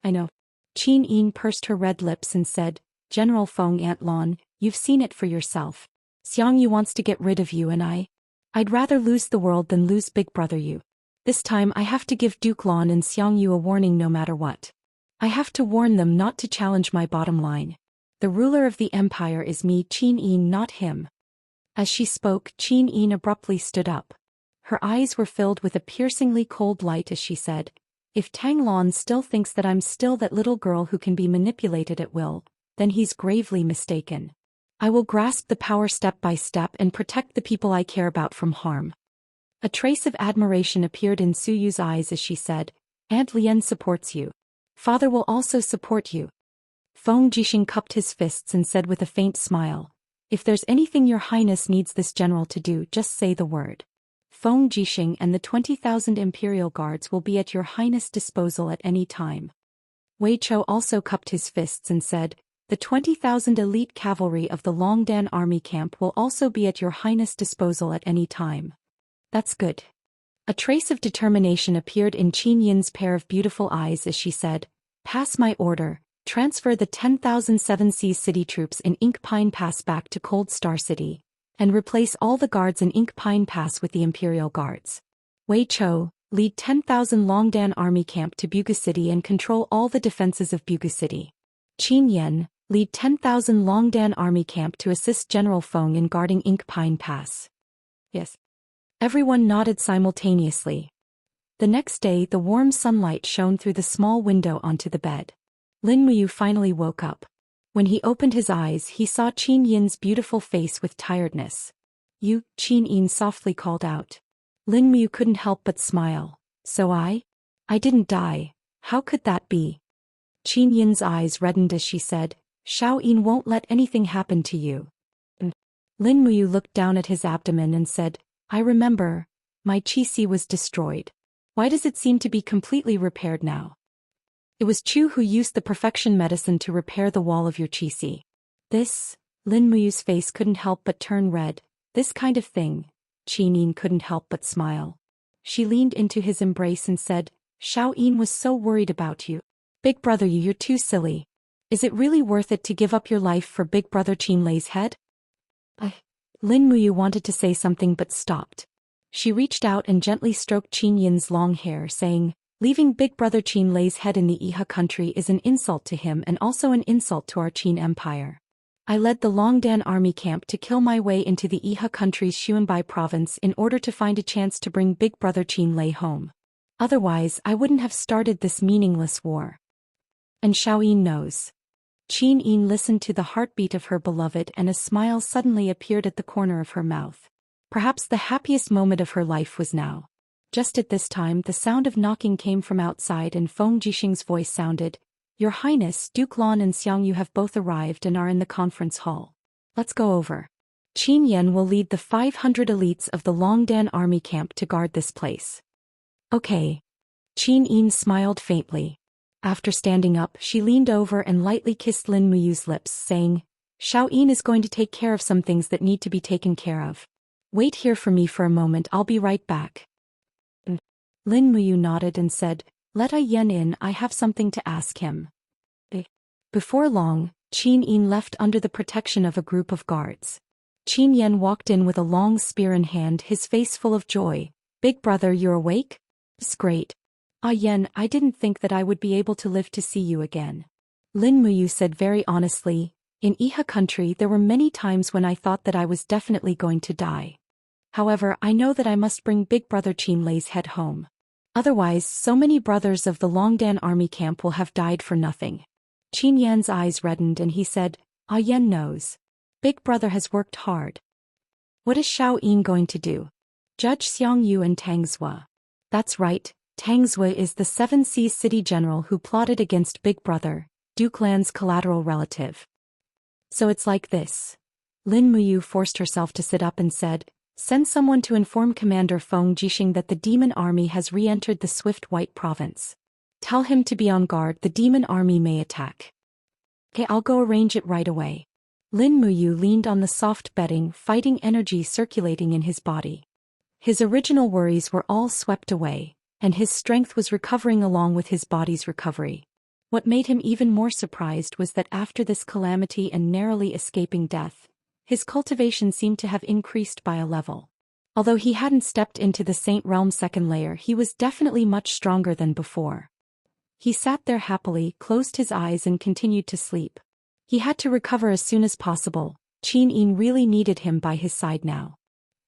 I know. Qin Yin pursed her red lips and said, General Feng Antlan, you've seen it for yourself. Xianxia wants to get rid of you and I'd rather lose the world than lose Big Brother Yu. This time I have to give Duke Lan and Xianxia a warning no matter what. I have to warn them not to challenge my bottom line. The ruler of the Empire is me, Qin Yin, not him. As she spoke, Qin Yin abruptly stood up. Her eyes were filled with a piercingly cold light as she said, If Tang Lan still thinks that I'm still that little girl who can be manipulated at will, then he's gravely mistaken. I will grasp the power step by step and protect the people I care about from harm. A trace of admiration appeared in Su Yu's eyes as she said, Aunt Lien supports you. Father will also support you. Feng Jixing cupped his fists and said with a faint smile, If there's anything your Highness needs this general to do, just say the word. Feng Jixing and the 20,000 Imperial Guards will be at your Highness' disposal at any time. Wei Chou also cupped his fists and said, The 20,000 elite cavalry of the Longdan army camp will also be at your Highness' disposal at any time. That's good. A trace of determination appeared in Qin Yin's pair of beautiful eyes as she said, Pass my order, transfer the 10,000 Seven Seas City troops in Ink Pine Pass back to Cold Star City, and replace all the guards in Ink Pine Pass with the Imperial Guards. Wei Chou, lead 10,000 Longdan army camp to Buga City and control all the defenses of Buga City. Qin Yan, lead 10,000 Longdan army camp to assist General Feng in guarding Ink Pine Pass. Yes. Everyone nodded simultaneously. The next day, the warm sunlight shone through the small window onto the bed. Lin Muyu finally woke up. When he opened his eyes, he saw Qin Yin's beautiful face with tiredness. You, Qin Yin softly called out. Lin Muyu couldn't help but smile. So I didn't die. How could that be? Qin Yin's eyes reddened as she said, Xiao Yin won't let anything happen to you. Lin Muyu looked down at his abdomen and said, I remember. My qi was destroyed. Why does it seem to be completely repaired now? It was Chu who used the perfection medicine to repair the wall of your qi. This, Lin Muyu's face couldn't help but turn red. This kind of thing. Qin Yin couldn't help but smile. She leaned into his embrace and said, Xiao Yin was so worried about you. Big brother, you're too silly. Is it really worth it to give up your life for big brother Qin Lei's head? Lin Muyu wanted to say something but stopped. She reached out and gently stroked Qin Yin's long hair, saying, leaving big brother Qin Lei's head in the Iha country is an insult to him and also an insult to our Qin Empire. I led the Longdan army camp to kill my way into the Iha country's Xuanbai province in order to find a chance to bring big brother Qin Lei home. Otherwise, I wouldn't have started this meaningless war. And Xiao Yin knows. Qin Yin listened to the heartbeat of her beloved and a smile suddenly appeared at the corner of her mouth. Perhaps the happiest moment of her life was now. Just at this time, the sound of knocking came from outside and Feng Jixing's voice sounded, Your Highness, Duke Lan and Xiangyu have both arrived and are in the conference hall. Let's go over. Qin Yan will lead the 500 elites of the Longdan army camp to guard this place. Okay. Qin Yin smiled faintly. After standing up, she leaned over and lightly kissed Lin Muyu's lips, saying, Xiao Yin is going to take care of some things that need to be taken care of. Wait here for me for a moment, I'll be right back. Lin Muyu nodded and said, Let A Yen in, I have something to ask him. Before long, Qin Yin left under the protection of a group of guards. Qin Yan walked in with a long spear in hand, his face full of joy. Big brother, you're awake? It's great. Ah Yen, I didn't think that I would be able to live to see you again. Lin Muyu said very honestly, in Iha country there were many times when I thought that I was definitely going to die. However, I know that I must bring big brother Qin Lei's head home. Otherwise, so many brothers of the Longdan army camp will have died for nothing. Qin Yan's eyes reddened and he said, Ah Yen knows. Big brother has worked hard. What is Xiao Yin going to do? Judge Xiangyu and Tang Zhua. That's right, Tang Zhua is the Seven Seas city general who plotted against Big Brother, Duke Lan's collateral relative. So it's like this. Lin Muyu forced herself to sit up and said, Send someone to inform Commander Feng Jixing that the demon army has re-entered the Swift White province. Tell him to be on guard, the demon army may attack. Okay, I'll go arrange it right away. Lin Muyu leaned on the soft bedding, fighting energy circulating in his body. His original worries were all swept away, and his strength was recovering along with his body's recovery. What made him even more surprised was that after this calamity and narrowly escaping death, his cultivation seemed to have increased by a level. Although he hadn't stepped into the Saint Realm second layer, he was definitely much stronger than before. He sat there happily, closed his eyes and continued to sleep. He had to recover as soon as possible. Qin Yin really needed him by his side now.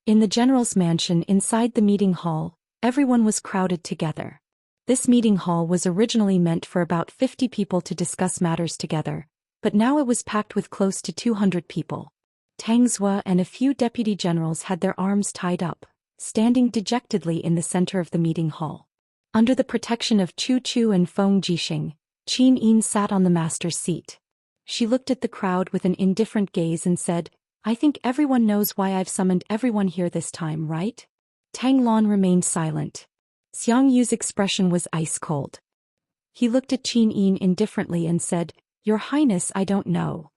In the general's mansion inside the meeting hall, everyone was crowded together. This meeting hall was originally meant for about 50 people to discuss matters together, but now it was packed with close to 200 people. Tang Zhua and a few deputy generals had their arms tied up, standing dejectedly in the center of the meeting hall. Under the protection of Chu Chu and Feng Jixing, Qin Yin sat on the master's seat. She looked at the crowd with an indifferent gaze and said, I think everyone knows why I've summoned everyone here this time, right? Tang Lan remained silent. Xiangyu's expression was ice-cold. He looked at Qin Yin indifferently and said, Your Highness, I don't know.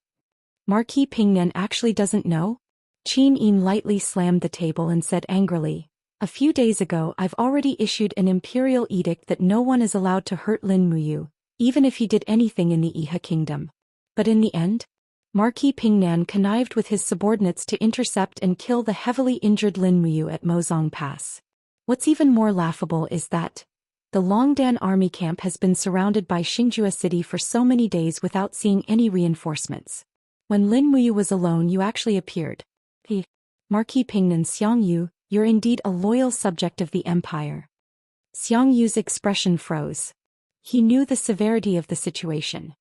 Marquis Pingnan actually doesn't know? Qin Yin lightly slammed the table and said angrily, A few days ago I've already issued an imperial edict that no one is allowed to hurt Lin Muyu, even if he did anything in the Iha kingdom. But in the end, Marquis Pingnan connived with his subordinates to intercept and kill the heavily injured Lin Muyu at Mozong Pass. What's even more laughable is that the Longdan army camp has been surrounded by Xingjua city for so many days without seeing any reinforcements. When Lin Muyu was alone, you actually appeared. He, Marquis Pingnan Xiangyu, you're indeed a loyal subject of the empire. Xiangyu's expression froze. He knew the severity of the situation.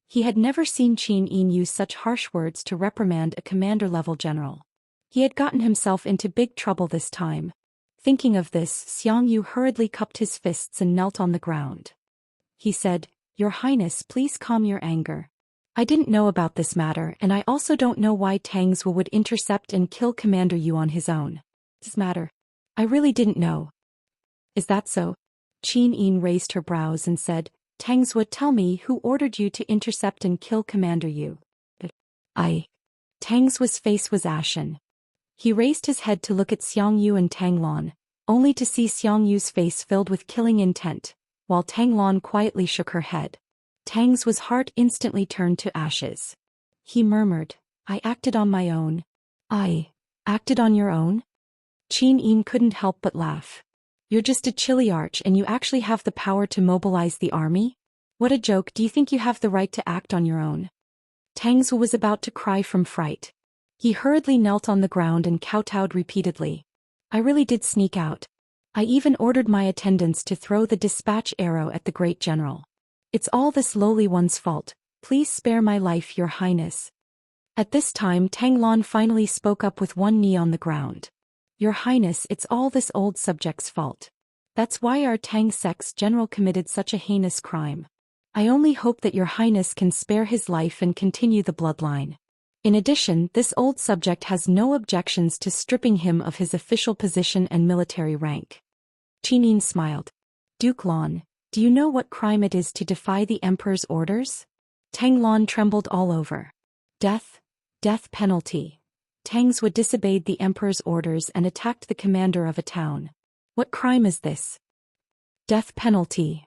He had never seen Qin Yin use such harsh words to reprimand a commander-level general. He had gotten himself into big trouble this time. Thinking of this, Xiangyu hurriedly cupped his fists and knelt on the ground. He said, "Your Highness, please calm your anger. I didn't know about this matter, and I also don't know why Tang Zhuo would intercept and kill Commander Yu on his own. This matter, I really didn't know." "Is that so?" Qin Yin raised her brows and said, "Tang Zhuo, tell me who ordered you to intercept and kill Commander Yu." Tang Zhuo's face was ashen. He raised his head to look at Xiangyu and Tang Lan, only to see Xiangyu's face filled with killing intent, while Tang Lan quietly shook her head. Tang Zhuo's heart instantly turned to ashes. He murmured, "I acted on my own." "I acted on your own?" Qin Yin couldn't help but laugh. "You're just a chiliarch and you actually have the power to mobilize the army? What a joke, do you think you have the right to act on your own?" Tang Zhuo was about to cry from fright. He hurriedly knelt on the ground and kowtowed repeatedly. "I really did sneak out. I even ordered my attendants to throw the dispatch arrow at the great general. It's all this lowly one's fault. Please spare my life, Your Highness." At this time Tang Lan finally spoke up with one knee on the ground. "Your Highness, it's all this old subject's fault. That's why our Tang sect's general committed such a heinous crime. I only hope that Your Highness can spare his life and continue the bloodline. In addition, this old subject has no objections to stripping him of his official position and military rank." Qin Yin smiled. "Duke Lan, do you know what crime it is to defy the Emperor's orders?" Tang Lan trembled all over. "Death penalty. Tang Zhuo disobeyed the Emperor's orders and attacked the commander of a town. What crime is this?" "Death penalty."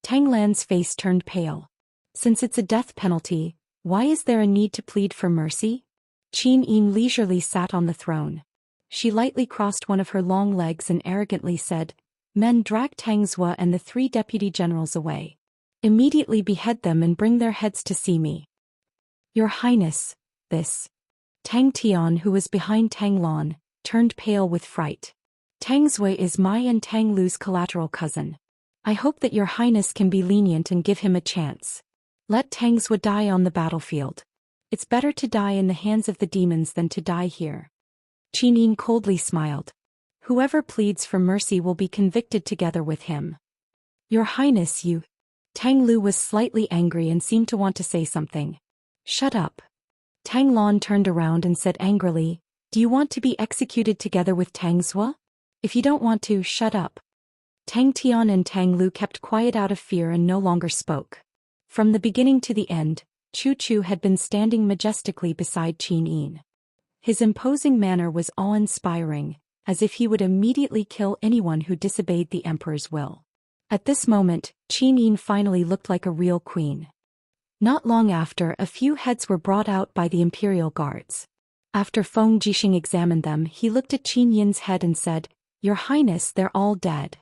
Tang Lan's face turned pale. "Since it's a death penalty, why is there a need to plead for mercy?" Qin Yin leisurely sat on the throne. She lightly crossed one of her long legs and arrogantly said, "Men, drag Tang Zhuo and the 3 deputy generals away. Immediately behead them and bring their heads to see me." "Your Highness, this..." Tang Tian, who was behind Tang Lan, turned pale with fright. "Tang Zhuo is my and Tang Lu's collateral cousin. I hope that Your Highness can be lenient and give him a chance. Let Tang Zhuo die on the battlefield. It's better to die in the hands of the demons than to die here." Qin Yin coldly smiled. "Whoever pleads for mercy will be convicted together with him." "Your Highness, you..." Tang Lu was slightly angry and seemed to want to say something. "Shut up." Tang Lan turned around and said angrily, "Do you want to be executed together with Tang Zhuo? If you don't want to, shut up." Tang Tian and Tang Lu kept quiet out of fear and no longer spoke. From the beginning to the end, Chu Chu had been standing majestically beside Qin Yin. His imposing manner was awe-inspiring, as if he would immediately kill anyone who disobeyed the Emperor's will. At this moment, Qin Yin finally looked like a real queen. Not long after, a few heads were brought out by the Imperial Guards. After Feng Jixing examined them, he looked at Qin Yin's head and said, "Your Highness, they're all dead."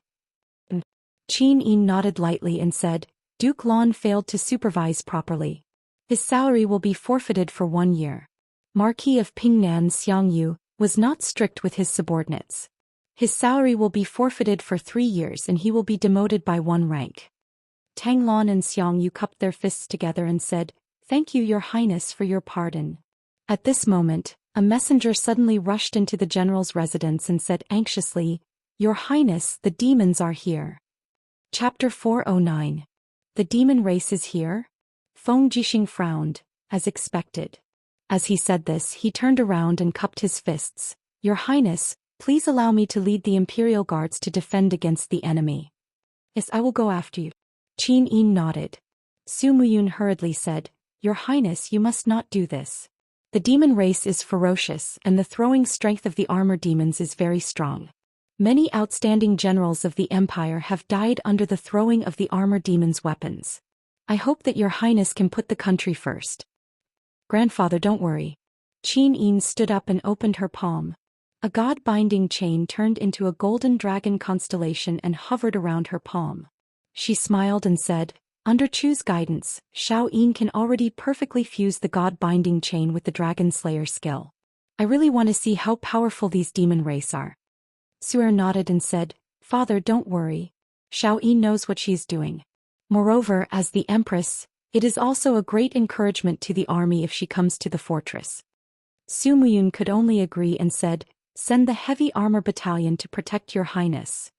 Qin Yin nodded lightly and said, "Duke Lan failed to supervise properly. His salary will be forfeited for 1 year. Marquis of Pingnan Xiangyu was not strict with his subordinates. His salary will be forfeited for 3 years and he will be demoted by 1 rank." Tang Lan and Xiangyu cupped their fists together and said, "Thank you, Your Highness, for your pardon." At this moment, a messenger suddenly rushed into the general's residence and said anxiously, "Your Highness, the demons are here." Chapter 409. The demon race is here? Feng Jixing frowned, as expected. As he said this, he turned around and cupped his fists. "Your Highness, please allow me to lead the Imperial Guards to defend against the enemy." "Yes, I will go after you." Qin Yin nodded. Su Muyun hurriedly said, "Your Highness, you must not do this. The demon race is ferocious and the throwing strength of the armor demons is very strong. Many outstanding generals of the Empire have died under the throwing of the armor demons' weapons. I hope that Your Highness can put the country first." "Grandfather, don't worry." Qin Yin stood up and opened her palm. A god-binding chain turned into a golden dragon constellation and hovered around her palm. She smiled and said, "Under Chu's guidance, Xiao Yin can already perfectly fuse the god-binding chain with the dragon slayer skill. I really want to see how powerful these demon race are." Su'er nodded and said, "Father, don't worry. Xiao Yin knows what she's doing. Moreover, as the Empress, it is also a great encouragement to the army if she comes to the fortress." Su Muyun could only agree and said, "Send the heavy armor battalion to protect your highness."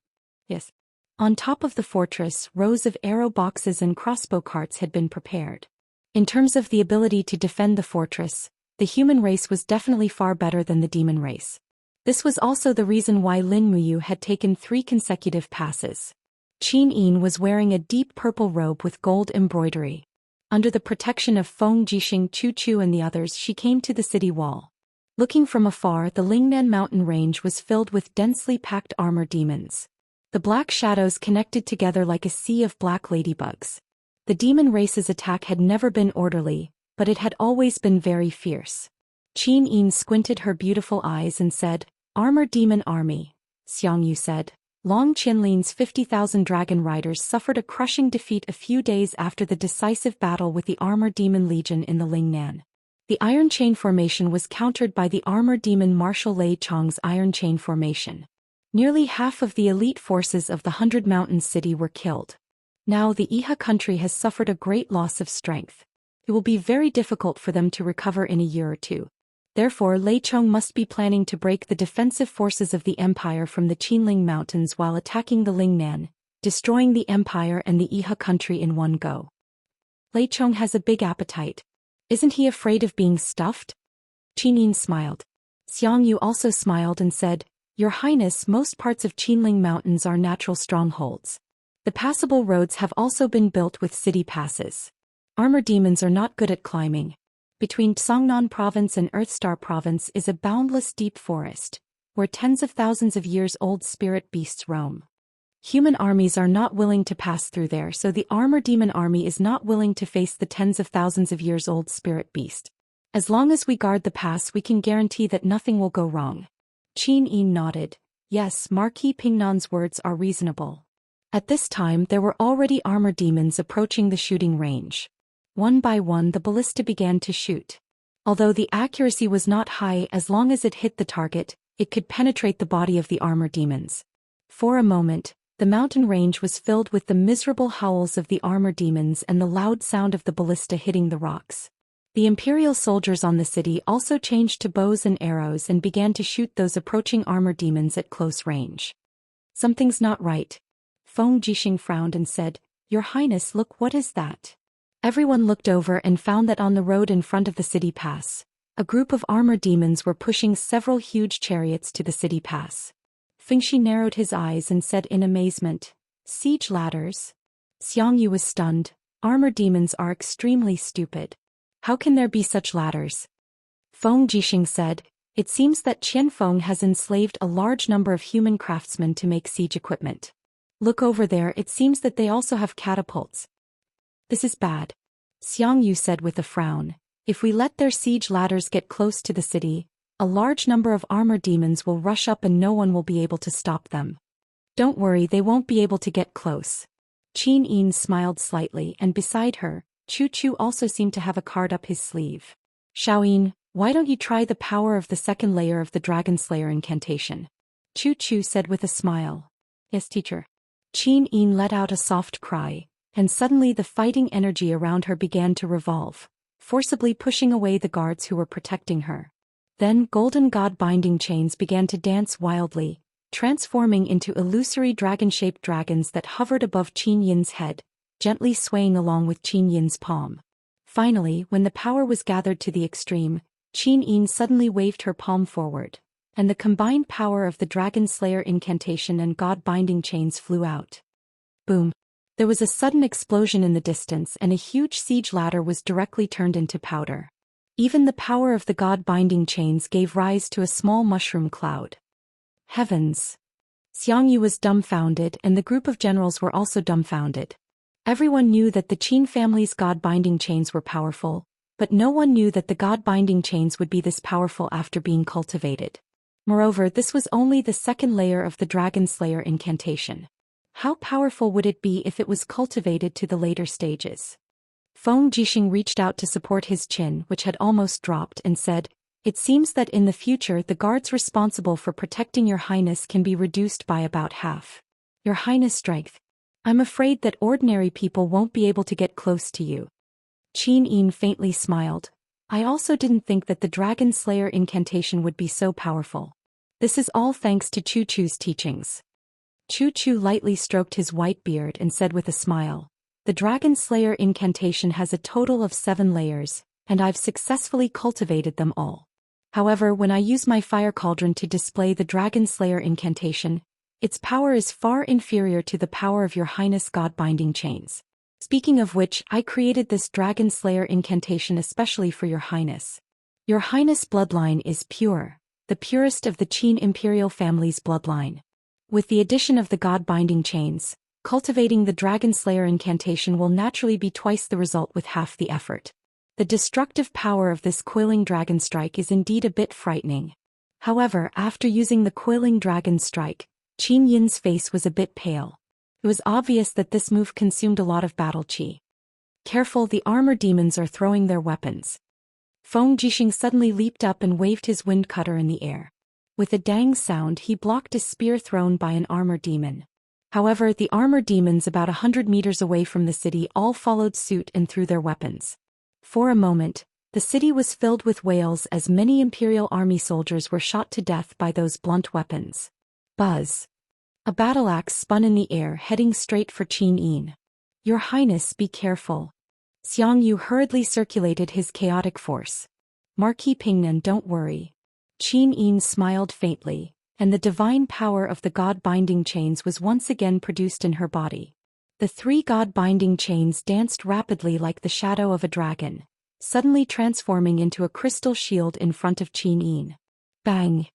Yes. On top of the fortress, rows of arrow boxes and crossbow carts had been prepared. In terms of the ability to defend the fortress, the human race was definitely far better than the demon race. This was also the reason why Lin Muyu had taken 3 consecutive passes. Qin Yin was wearing a deep purple robe with gold embroidery. Under the protection of Feng Jixing, Chu Chu and the others, she came to the city wall. Looking from afar, the Lingnan mountain range was filled with densely packed armor demons. The black shadows connected together like a sea of black ladybugs. The demon race's attack had never been orderly, but it had always been very fierce. Qin Yin squinted her beautiful eyes and said, "Armor demon army." Xianxia said, "Long Qinlin's 50,000 dragon riders suffered a crushing defeat a few days after the decisive battle with the Armor Demon Legion in the Lingnan. The Iron Chain Formation was countered by the Armor Demon Marshal Lei Chong's Iron Chain Formation. Nearly half of the elite forces of the 100 Mountains City were killed. Now the Iha country has suffered a great loss of strength. It will be very difficult for them to recover in a year or two. Therefore, Lei Chong must be planning to break the defensive forces of the Empire from the Qinling Mountains while attacking the Lingnan, destroying the Empire and the Iha country in one go. Lei Chong has a big appetite. Isn't he afraid of being stuffed?" Qin Yin smiled. Xianxia also smiled and said, "Your Highness, most parts of Qinling Mountains are natural strongholds. The passable roads have also been built with city passes. Armor demons are not good at climbing. Between Songnan Province and Earthstar Province is a boundless deep forest, where tens of thousands of years old spirit beasts roam. Human armies are not willing to pass through there, so the Armor Demon Army is not willing to face the tens of thousands of years old spirit beast. As long as we guard the pass, we can guarantee that nothing will go wrong." Qin Yin nodded. Yes, Marquis Pingnan's words are reasonable. At this time there were already armor demons approaching the shooting range. One by one the ballista began to shoot. Although the accuracy was not high, as long as it hit the target, it could penetrate the body of the armor demons. For a moment, the mountain range was filled with the miserable howls of the armor demons and the loud sound of the ballista hitting the rocks. The Imperial soldiers on the city also changed to bows and arrows and began to shoot those approaching armor demons at close range. "Something's not right." Feng Jixing frowned and said, "Your Highness, look, what is that?" Everyone looked over and found that on the road in front of the city pass, a group of armor demons were pushing several huge chariots to the city pass. Fengshi narrowed his eyes and said in amazement, "Siege ladders?" Xianxia was stunned. Armor demons are extremely stupid. How can there be such ladders? Feng Jixing said, "It seems that Qianfeng has enslaved a large number of human craftsmen to make siege equipment. Look over there, it seems that they also have catapults. This is bad." Xianxia said with a frown, "If we let their siege ladders get close to the city, a large number of armor demons will rush up and no one will be able to stop them." "Don't worry, they won't be able to get close." Qin Yin smiled slightly, and beside her, Chu Chu also seemed to have a card up his sleeve. "Xiao Yin, why don't you try the power of the second layer of the Dragon Slayer incantation?" Chu Chu said with a smile. "Yes, teacher." Qin Yin let out a soft cry, and suddenly the fighting energy around her began to revolve, forcibly pushing away the guards who were protecting her. Then golden god-binding chains began to dance wildly, transforming into illusory dragon-shaped dragons that hovered above Qin Yin's head, gently swaying along with Qin Yin's palm. Finally, when the power was gathered to the extreme, Qin Yin suddenly waved her palm forward, and the combined power of the Dragon Slayer incantation and god-binding chains flew out. Boom! There was a sudden explosion in the distance and a huge siege ladder was directly turned into powder. Even the power of the god-binding chains gave rise to a small mushroom cloud. Heavens! Xianxia was dumbfounded and the group of generals were also dumbfounded. Everyone knew that the Qin family's god-binding chains were powerful, but no one knew that the god-binding chains would be this powerful after being cultivated. Moreover, this was only the second layer of the Dragon Slayer incantation. How powerful would it be if it was cultivated to the later stages? Feng Jixing reached out to support his chin, which had almost dropped, and said, "It seems that in the future the guards responsible for protecting your highness can be reduced by about half. Your highness' strength. I'm afraid that ordinary people won't be able to get close to you." Qin Yin faintly smiled. "I also didn't think that the Dragon Slayer incantation would be so powerful. This is all thanks to Chu Chu's teachings." Chu Chu lightly stroked his white beard and said with a smile, "The Dragon Slayer incantation has a total of 7 layers, and I've successfully cultivated them all. However, when I use my fire cauldron to display the Dragon Slayer incantation, its power is far inferior to the power of your highness God-binding chains. Speaking of which, I created this Dragon Slayer incantation especially for your highness. Your highness' bloodline is pure, the purest of the Qin imperial family's bloodline. With the addition of the God-binding chains, cultivating the Dragon Slayer incantation will naturally be twice the result with half the effort. The destructive power of this coiling dragon strike is indeed a bit frightening. However, after using the coiling dragon strike, Qin Yin's face was a bit pale. It was obvious that this move consumed a lot of battle chi. Careful, the armor demons are throwing their weapons. Feng Jixing suddenly leaped up and waved his wind cutter in the air. With a dang sound, he blocked a spear thrown by an armor demon. However, the armor demons about 100 meters away from the city all followed suit and threw their weapons. For a moment, the city was filled with wails as many Imperial Army soldiers were shot to death by those blunt weapons. Buzz! A battle axe spun in the air heading straight for Qin Yin. "Your Highness, be careful." Xiang Yu hurriedly circulated his chaotic force. "Marquis Pingnan, don't worry." Qin Yin smiled faintly, and the divine power of the God-binding chains was once again produced in her body. The 3 God-binding chains danced rapidly like the shadow of a dragon, suddenly transforming into a crystal shield in front of Qin Yin. Bang!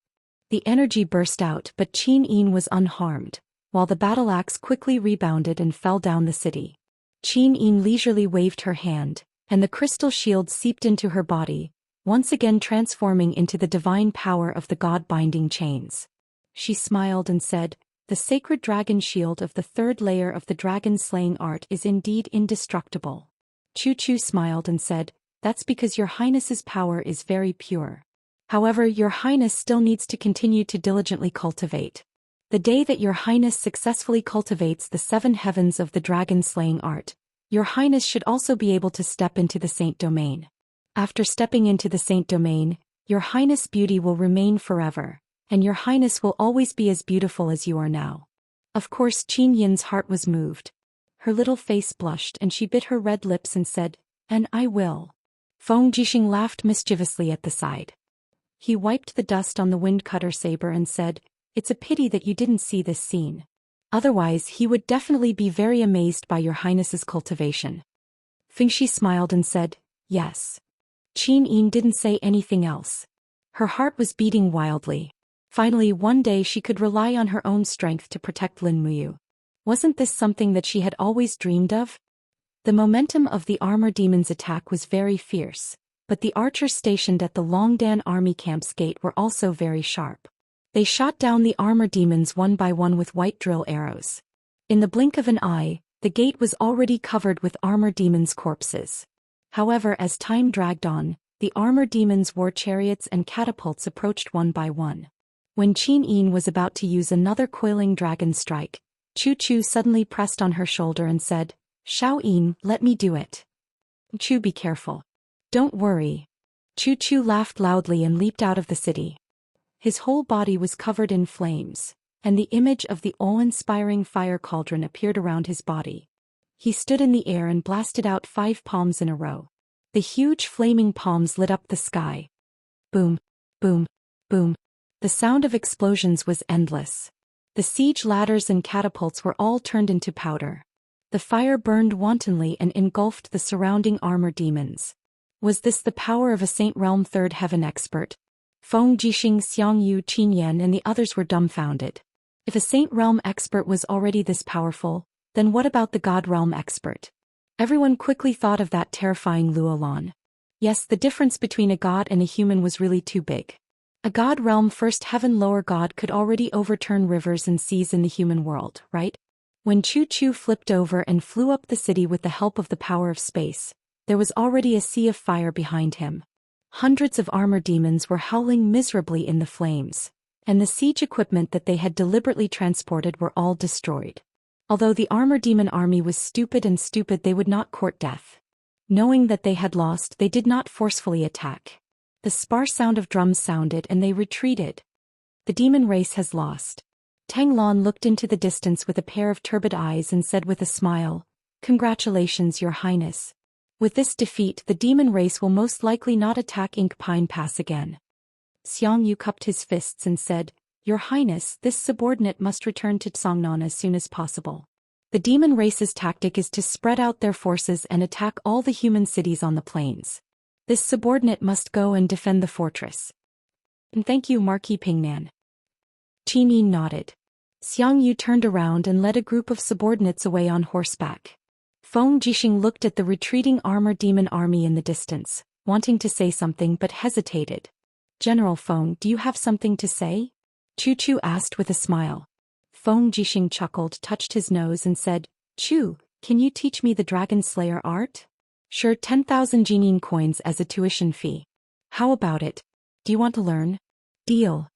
The energy burst out, but Qin Yin was unharmed, while the battle axe quickly rebounded and fell down the city. Qin Yin leisurely waved her hand, and the crystal shield seeped into her body, once again transforming into the divine power of the God-binding chains. She smiled and said, "The sacred dragon shield of the 3rd layer of the dragon-slaying art is indeed indestructible." Chu Chu smiled and said, "That's because your highness's power is very pure. However, your highness still needs to continue to diligently cultivate. The day that your highness successfully cultivates the 7 heavens of the dragon-slaying art, your highness should also be able to step into the saint domain. After stepping into the saint domain, your highness' beauty will remain forever, and your highness will always be as beautiful as you are now." Of course, Qin Yin's heart was moved. Her little face blushed and she bit her red lips and said, "And I will." Feng Jixing laughed mischievously at the side. He wiped the dust on the wind cutter saber and said, "It's a pity that you didn't see this scene. Otherwise, he would definitely be very amazed by your highness's cultivation." Fengxi smiled and said, "Yes." Qin Yin didn't say anything else. Her heart was beating wildly. Finally, one day she could rely on her own strength to protect Lin Muyu. Wasn't this something that she had always dreamed of? The momentum of the armor demon's attack was very fierce, but the archers stationed at the Longdan army camp's gate were also very sharp. They shot down the armor demons one by one with white drill arrows. In the blink of an eye, the gate was already covered with armor demons' corpses. However, as time dragged on, the armor demons' war chariots and catapults approached one by one. When Qin Yin was about to use another coiling dragon strike, Chu Chu suddenly pressed on her shoulder and said, "Xiao Yin, let me do it." "Chu, be careful." "Don't worry." Chu Chu laughed loudly and leaped out of the city. His whole body was covered in flames, and the image of the awe-inspiring fire cauldron appeared around his body. He stood in the air and blasted out 5 palms in a row. The huge flaming palms lit up the sky. Boom, boom, boom. The sound of explosions was endless. The siege ladders and catapults were all turned into powder. The fire burned wantonly and engulfed the surrounding armor demons. Was this the power of a Saint Realm 3rd Heaven expert? Feng Jixing, Xiang Yu, Qin Yan and the others were dumbfounded. If a Saint Realm expert was already this powerful, then what about the God Realm expert? Everyone quickly thought of that terrifying Luolan. Yes, the difference between a god and a human was really too big. A god realm first heaven lower god could already overturn rivers and seas in the human world, right? When Chu Chu flipped over and flew up the city with the help of the power of space, there was already a sea of fire behind him. Hundreds of armor demons were howling miserably in the flames, and the siege equipment that they had deliberately transported were all destroyed. Although the armor demon army was stupid, they would not court death. Knowing that they had lost, they did not forcefully attack. The sparse sound of drums sounded and they retreated. The demon race has lost. Tang Lon looked into the distance with a pair of turbid eyes and said with a smile, "Congratulations, Your Highness. With this defeat, the demon race will most likely not attack Ink Pine Pass again." Xianxia cupped his fists and said, "Your Highness, this subordinate must return to Tsongnan as soon as possible. The demon race's tactic is to spread out their forces and attack all the human cities on the plains. This subordinate must go and defend the fortress." "And thank you, Marquis Pingnan." Qin Yin nodded. Xianxia turned around and led a group of subordinates away on horseback. Feng Jixing looked at the retreating armor demon army in the distance, wanting to say something but hesitated. "General Feng, do you have something to say?" Chu Chu asked with a smile. Feng Jixing chuckled, touched his nose and said, "Chu, can you teach me the Dragon Slayer art?" "Sure, 10,000 Jinin coins as a tuition fee." "How about it? Do you want to learn?" "Deal."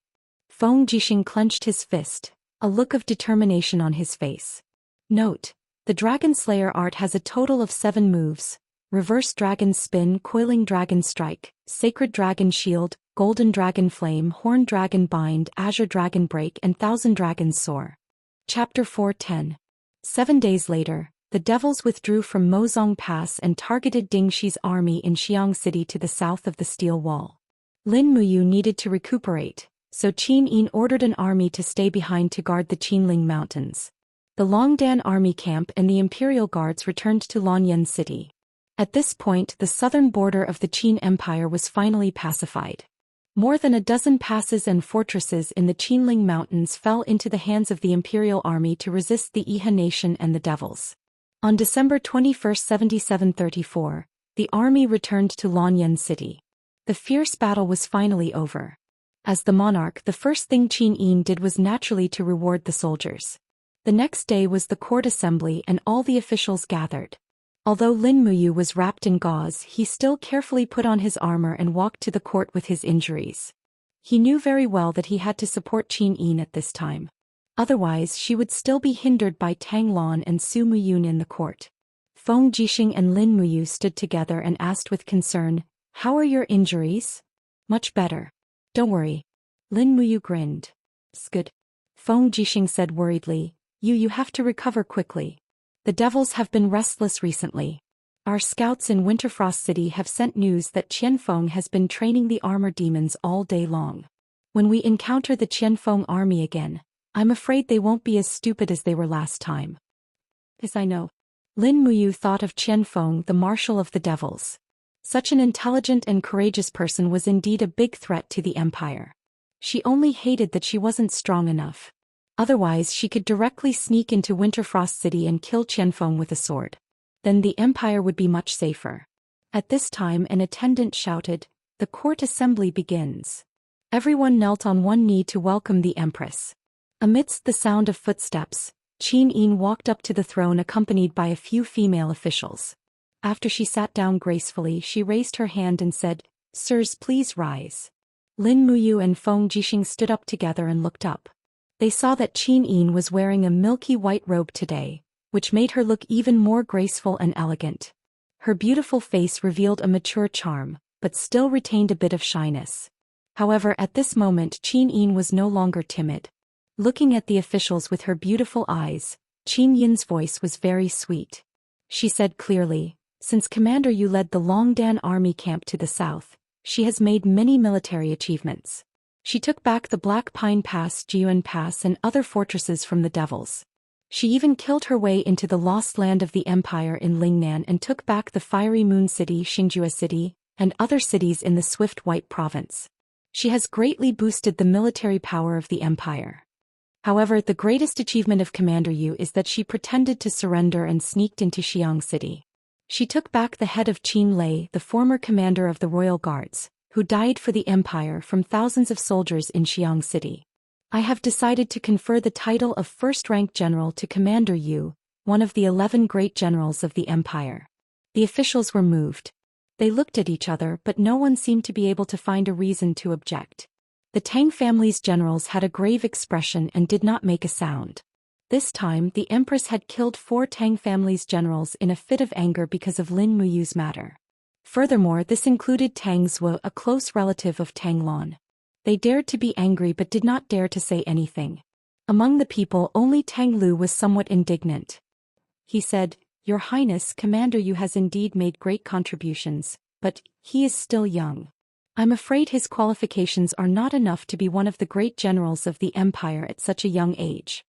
Feng Jixing clenched his fist, a look of determination on his face. Note: the Dragon Slayer art has a total of 7 moves: Reverse Dragon Spin, Coiling Dragon Strike, Sacred Dragon Shield, Golden Dragon Flame, Horn Dragon Bind, Azure Dragon Break, and Thousand Dragons Soar. Chapter 410. 7 days later, the devils withdrew from Mozong Pass and targeted Ding Shi's army in Xiang City to the south of the Steel Wall. Lin Muyu needed to recuperate, so Qin Yin ordered an army to stay behind to guard the Qinling Mountains. The Longdan army camp and the Imperial Guards returned to Longyan City. At this point, the southern border of the Qin Empire was finally pacified. More than a dozen passes and fortresses in the Qinling Mountains fell into the hands of the Imperial Army to resist the Iha nation and the devils. On December 21, 7734, the army returned to Longyan City. The fierce battle was finally over. As the monarch, the first thing Qin Yin did was naturally to reward the soldiers. The next day was the court assembly and all the officials gathered. Although Lin Muyu was wrapped in gauze, he still carefully put on his armor and walked to the court with his injuries. He knew very well that he had to support Qin Yin at this time. Otherwise, she would still be hindered by Tang Lon and Su Muyun in the court. Feng Jixing and Lin Muyu stood together and asked with concern, "How are your injuries?" "Much better. Don't worry." Lin Muyu grinned. "'S good." Feng Jixing said worriedly, You have to recover quickly. The devils have been restless recently. Our scouts in Winterfrost City have sent news that Qianfeng has been training the armor demons all day long. When we encounter the Qianfeng army again, I'm afraid they won't be as stupid as they were last time. As I know. Lin Muyu thought of Qianfeng, the marshal of the devils. Such an intelligent and courageous person was indeed a big threat to the empire. She only hated that she wasn't strong enough. Otherwise she could directly sneak into Winterfrost City and kill Qianfeng with a sword. Then the empire would be much safer. At this time an attendant shouted, "The court assembly begins." Everyone knelt on one knee to welcome the empress. Amidst the sound of footsteps, Qin Yin walked up to the throne accompanied by a few female officials. After she sat down gracefully, she raised her hand and said, "Sirs, please rise." Lin Muyu and Feng Jixing stood up together and looked up. They saw that Qin Yin was wearing a milky white robe today, which made her look even more graceful and elegant. Her beautiful face revealed a mature charm, but still retained a bit of shyness. However, at this moment Qin Yin was no longer timid. Looking at the officials with her beautiful eyes, Qin Yin's voice was very sweet. She said clearly, "Since Commander Yu led the Longdan army camp to the south, she has made many military achievements. She took back the Black Pine Pass, Jiuan Pass and other fortresses from the devils. She even killed her way into the lost land of the empire in Lingnan and took back the Fiery Moon City, Xingjua City, and other cities in the Swift White Province. She has greatly boosted the military power of the empire. However, the greatest achievement of Commander Yu is that she pretended to surrender and sneaked into Xiang City. She took back the head of Qin Lei, the former commander of the royal guards, who died for the empire from thousands of soldiers in Xiang City. I have decided to confer the title of first-rank general to Commander Yu, one of the 11 great generals of the empire. The officials were moved. They looked at each other, but no one seemed to be able to find a reason to object. The Tang family's generals had a grave expression and did not make a sound. This time, the empress had killed 4 Tang family's generals in a fit of anger because of Lin Muyu's matter. Furthermore, this included Tang Zhuo, a close relative of Tang Lan. They dared to be angry but did not dare to say anything. Among the people, only Tang Lu was somewhat indignant. He said, "Your Highness, Commander Yu has indeed made great contributions, but he is still young. I'm afraid his qualifications are not enough to be one of the great generals of the empire at such a young age."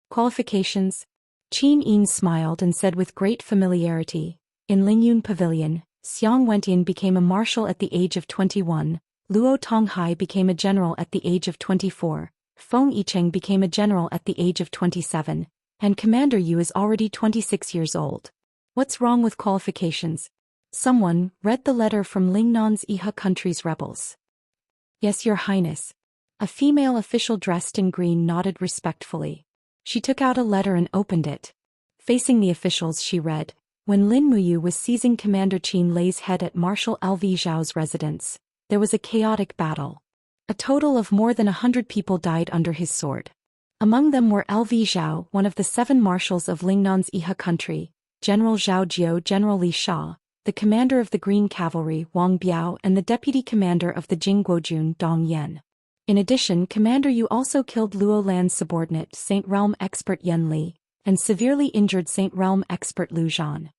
Qualifications? Qin Yin smiled and said with great familiarity, "In Lingyun Pavilion, Xiang Wentin became a marshal at the age of 21, Luo Tonghai became a general at the age of 24, Feng Yicheng became a general at the age of 27, and Commander Yu is already 26 years old. What's wrong with qualifications?" Someone read the letter from Lingnan's Iha country's rebels. "Yes, Your Highness." A female official dressed in green nodded respectfully. She took out a letter and opened it. Facing the officials, she read, "When Lin Muyu was seizing Commander Qin Lei's head at Marshal Lv Zhao's residence, there was a chaotic battle. A total of more than 100 people died under his sword. Among them were Lv Zhao, one of the 7 marshals of Lingnan's Iha country, General Zhao Jiu, General Li Sha, the commander of the Green Cavalry, Wang Biao, and the deputy commander of the Jingguojun, Dong Yan. In addition, Commander Yu also killed Luo Lan's subordinate, Saint Realm expert Yan Li, and severely injured Saint Realm expert Lu Zhan."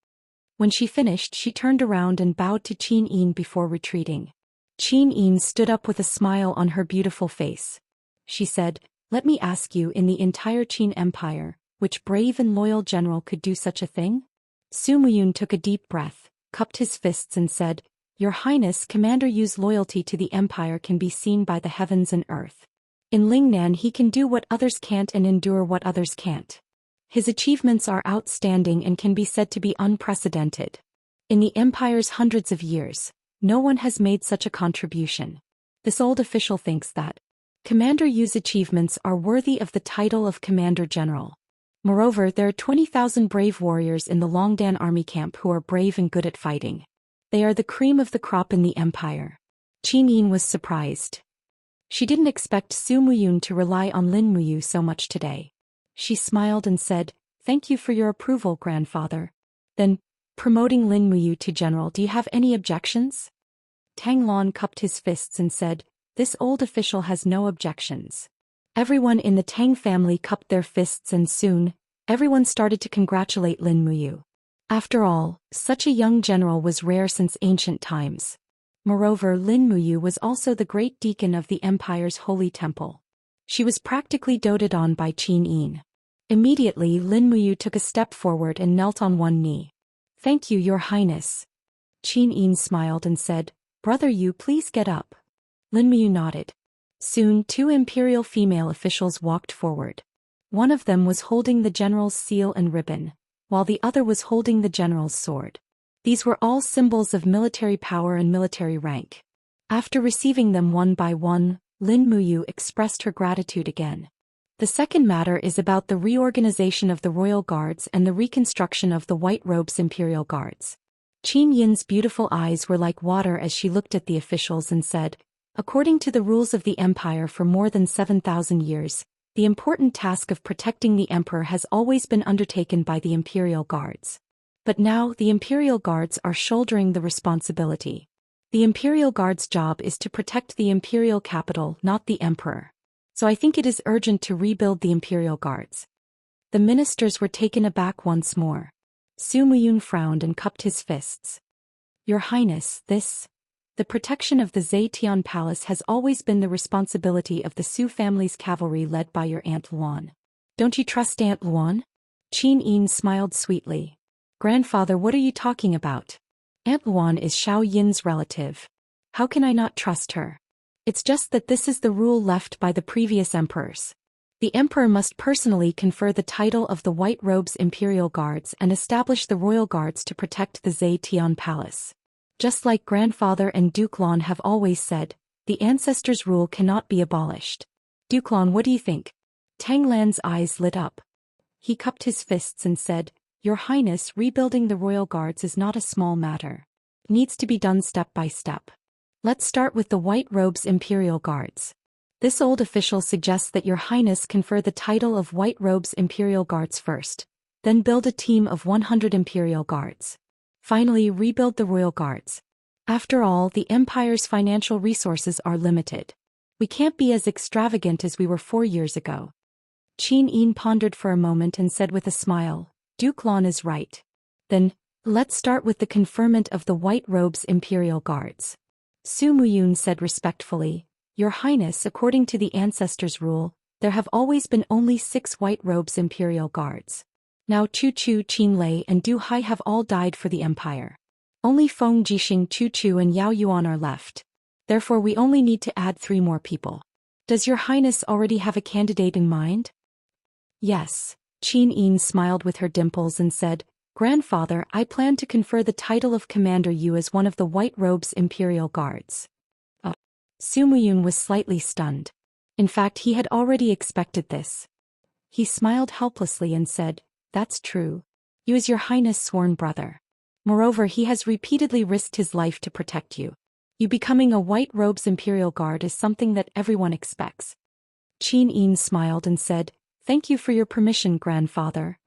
When she finished, she turned around and bowed to Qin Yin before retreating. Qin Yin stood up with a smile on her beautiful face. She said, "Let me ask you, in the entire Qin Empire, which brave and loyal general could do such a thing?" Su Muyun took a deep breath, cupped his fists and said, "Your Highness, Commander Yu's loyalty to the empire can be seen by the heavens and earth. In Lingnan he can do what others can't and endure what others can't. His achievements are outstanding and can be said to be unprecedented. In the empire's hundreds of years, no one has made such a contribution." This old official thinks that Commander Yu's achievements are worthy of the title of Commander General. Moreover, there are 20,000 brave warriors in the Longdan army camp who are brave and good at fighting. They are the cream of the crop in the empire. Qin Yin was surprised. She didn't expect Su Muyun to rely on Lin Muyu so much today. She smiled and said, "Thank you for your approval, grandfather. Then, promoting Lin Muyu to general, do you have any objections?" Tang Lan cupped his fists and said, "This old official has no objections." Everyone in the Tang family cupped their fists and soon, everyone started to congratulate Lin Muyu. After all, such a young general was rare since ancient times. Moreover, Lin Muyu was also the great deacon of the empire's holy temple. She was practically doted on by Qin Yin. Immediately, Lin Muyu took a step forward and knelt on one knee. "Thank you, Your Highness." Qin Yin smiled and said, "Brother Yu, please get up." Lin Muyu nodded. Soon, 2 imperial female officials walked forward. One of them was holding the general's seal and ribbon, while the other was holding the general's sword. These were all symbols of military power and military rank. After receiving them one by one, Lin Muyu expressed her gratitude again. The second matter is about the reorganization of the royal guards and the reconstruction of the White Robes Imperial Guards. Qin Yin's beautiful eyes were like water as she looked at the officials and said, "According to the rules of the empire for more than 7,000 years, the important task of protecting the emperor has always been undertaken by the Imperial Guards. But now the Imperial Guards are shouldering the responsibility. The Imperial Guard's job is to protect the imperial capital, not the emperor. So I think it is urgent to rebuild the Imperial Guards." The ministers were taken aback once more. Su Muyun frowned and cupped his fists. "Your Highness, the protection of the Zetian Palace has always been the responsibility of the Su family's cavalry led by your Aunt Luan. Don't you trust Aunt Luan?" Qin Yin smiled sweetly. "Grandfather, what are you talking about? Aunt Luan is Xiao Yin's relative. How can I not trust her? It's just that this is the rule left by the previous emperors. The emperor must personally confer the title of the White Robes Imperial Guards and establish the royal guards to protect the Zetian Palace. Just like grandfather and Duke Lon have always said, the ancestors' rule cannot be abolished. Duke Lon, what do you think? Tang Lan's eyes lit up. He cupped his fists and said, Your Highness, rebuilding the royal guards is not a small matter. It needs to be done step by step. Let's start with the White Robes Imperial Guards. This old official suggests that Your Highness confer the title of White Robes Imperial Guards first, then build a team of 100 Imperial Guards. Finally, rebuild the Royal Guards. After all, the Empire's financial resources are limited. We can't be as extravagant as we were 4 years ago. Qin Yin pondered for a moment and said with a smile, Duke Lon is right. Then, let's start with the conferment of the White Robes Imperial Guards. Su Muyun said respectfully, Your Highness, according to the ancestors' rule, there have always been only 6 White Robes Imperial Guards. Now Chu Chu, Qin Lei and Du Hai have all died for the Empire. Only Feng Jixing, Chu Chu and Yao Yuan are left. Therefore we only need to add 3 more people. Does Your Highness already have a candidate in mind? Yes. Qin Yin smiled with her dimples and said, Grandfather, I plan to confer the title of Commander Yu as one of the White Robes Imperial Guards. Su Muyun was slightly stunned. In fact, he had already expected this. He smiled helplessly and said, That's true. Yu is Your Highness' sworn brother. Moreover, he has repeatedly risked his life to protect you. You becoming a White Robes Imperial Guard is something that everyone expects. Qin Yin smiled and said, Thank you for your permission, grandfather.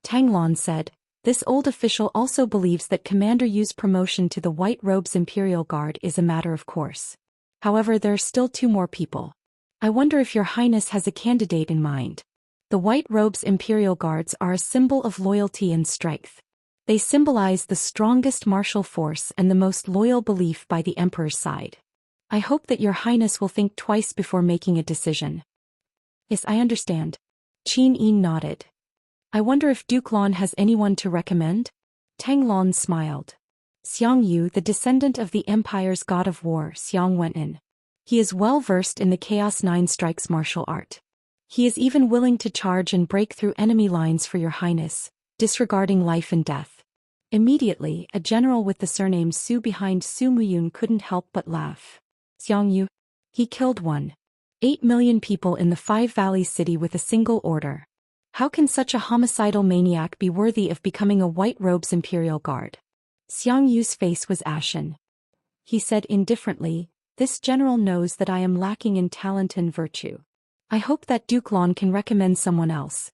Tang Lon said, This old official also believes that Commander Yu's promotion to the White Robes Imperial Guard is a matter of course. However, there are still 2 more people. I wonder if Your Highness has a candidate in mind. The White Robes Imperial Guards are a symbol of loyalty and strength. They symbolize the strongest martial force and the most loyal belief by the Emperor's side. I hope that Your Highness will think twice before making a decision. Yes, I understand. Qin Yin nodded. I wonder if Duke Lon has anyone to recommend? Tang Lon smiled. Xiang Yu, the descendant of the Empire's god of war, Xiang Wenin. He is well versed in the Chaos 9 Strikes martial art. He is even willing to charge and break through enemy lines for Your Highness, disregarding life and death. Immediately, a general with the surname Su behind Su Muyun couldn't help but laugh. Xiang Yu? He killed 8 million people in the 5 Valleys city with a single order. How can such a homicidal maniac be worthy of becoming a White Robes Imperial Guard? Xiang Yu's face was ashen. He said indifferently, This general knows that I am lacking in talent and virtue. I hope that Duke Lon can recommend someone else.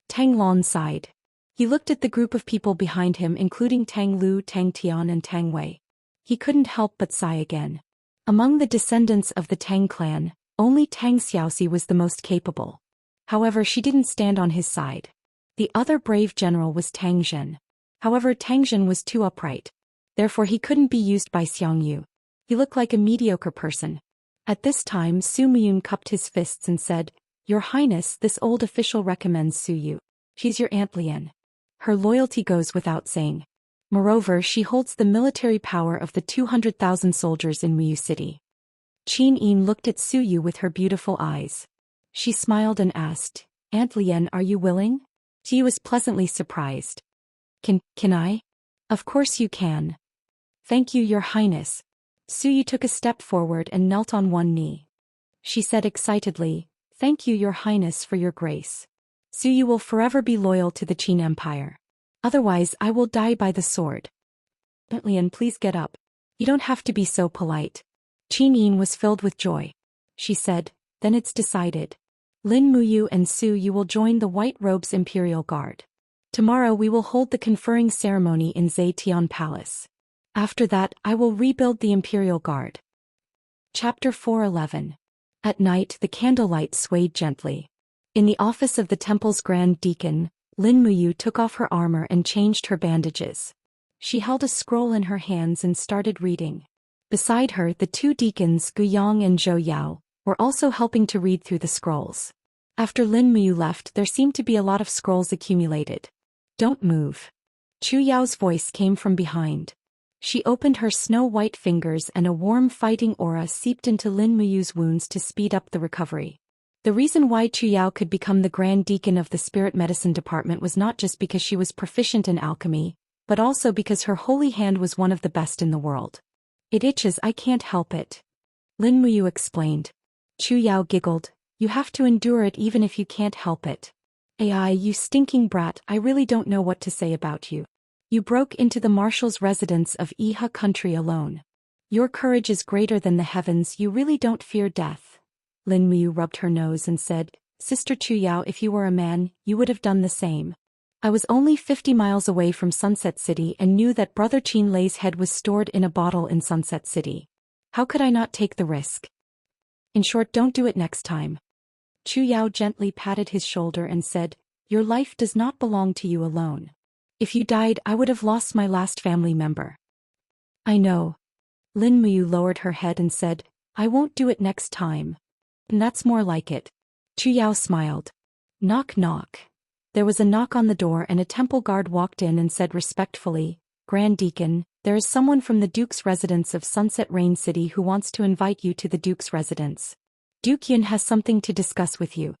Tang Lon sighed. He looked at the group of people behind him including Tang Lu, Tang Tian and Tang Wei. He couldn't help but sigh again. Among the descendants of the Tang clan, only Tang Xiaoxi was the most capable. However, she didn't stand on his side. The other brave general was Tang Zhen. However, Tang Zhen was too upright. Therefore he couldn't be used by Xiang Yu. He looked like a mediocre person. At this time Su Muyun cupped his fists and said, Your Highness, this old official recommends Su Yu. She's your Aunt Lian. Her loyalty goes without saying. Moreover, she holds the military power of the 200,000 soldiers in Muyu City. Qin Yin looked at Su Yu with her beautiful eyes. She smiled and asked, Aunt Lian, are you willing? She was pleasantly surprised. Can I? Of course you can. Thank you, Your Highness. Su Yu took a step forward and knelt on one knee. She said excitedly, Thank you, Your Highness, for your grace. Su Yu will forever be loyal to the Qin Empire. Otherwise, I will die by the sword. Aunt Lian, please get up. You don't have to be so polite. Qin Yin was filled with joy. She said, Then it's decided. Lin Muyu and Su Yu will join the White Robes Imperial Guard. Tomorrow we will hold the conferring ceremony in Zetian Palace. After that, I will rebuild the Imperial Guard. Chapter 4:11. At night the candlelight swayed gently. In the office of the temple's Grand Deacon, Lin Muyu took off her armor and changed her bandages. She held a scroll in her hands and started reading. Beside her, the 2 deacons Guyang and Zhou Yao were also helping to read through the scrolls. After Lin Muyu left, there seemed to be a lot of scrolls accumulated. Don't move. Chu Yao's voice came from behind. She opened her snow-white fingers and a warm fighting aura seeped into Lin Muyu's wounds to speed up the recovery. The reason why Chu Yao could become the Grand Deacon of the Spirit Medicine Department was not just because she was proficient in alchemy, but also because her holy hand was one of the best in the world. It itches, I can't help it. Lin Muyu explained. Chu Yao giggled. You have to endure it even if you can't help it. AI, you stinking brat, I really don't know what to say about you. You broke into the marshal's residence of Iha country alone. Your courage is greater than the heavens, you really don't fear death. Lin Muyu rubbed her nose and said, Sister Chu Yao, if you were a man, you would have done the same. I was only 50 miles away from Sunset City and knew that Brother Qin Lei's head was stored in a bottle in Sunset City. How could I not take the risk? In short, don't do it next time. Chu Yao gently patted his shoulder and said, Your life does not belong to you alone. If you died, I would have lost my last family member. I know. Lin Muyu lowered her head and said, I won't do it next time. And that's more like it. Chu Yao smiled. Knock knock. There was a knock on the door and a temple guard walked in and said respectfully, Grand Deacon, there is someone from the Duke's residence of Sunset Rain City who wants to invite you to the Duke's residence. Duke Yun has something to discuss with you.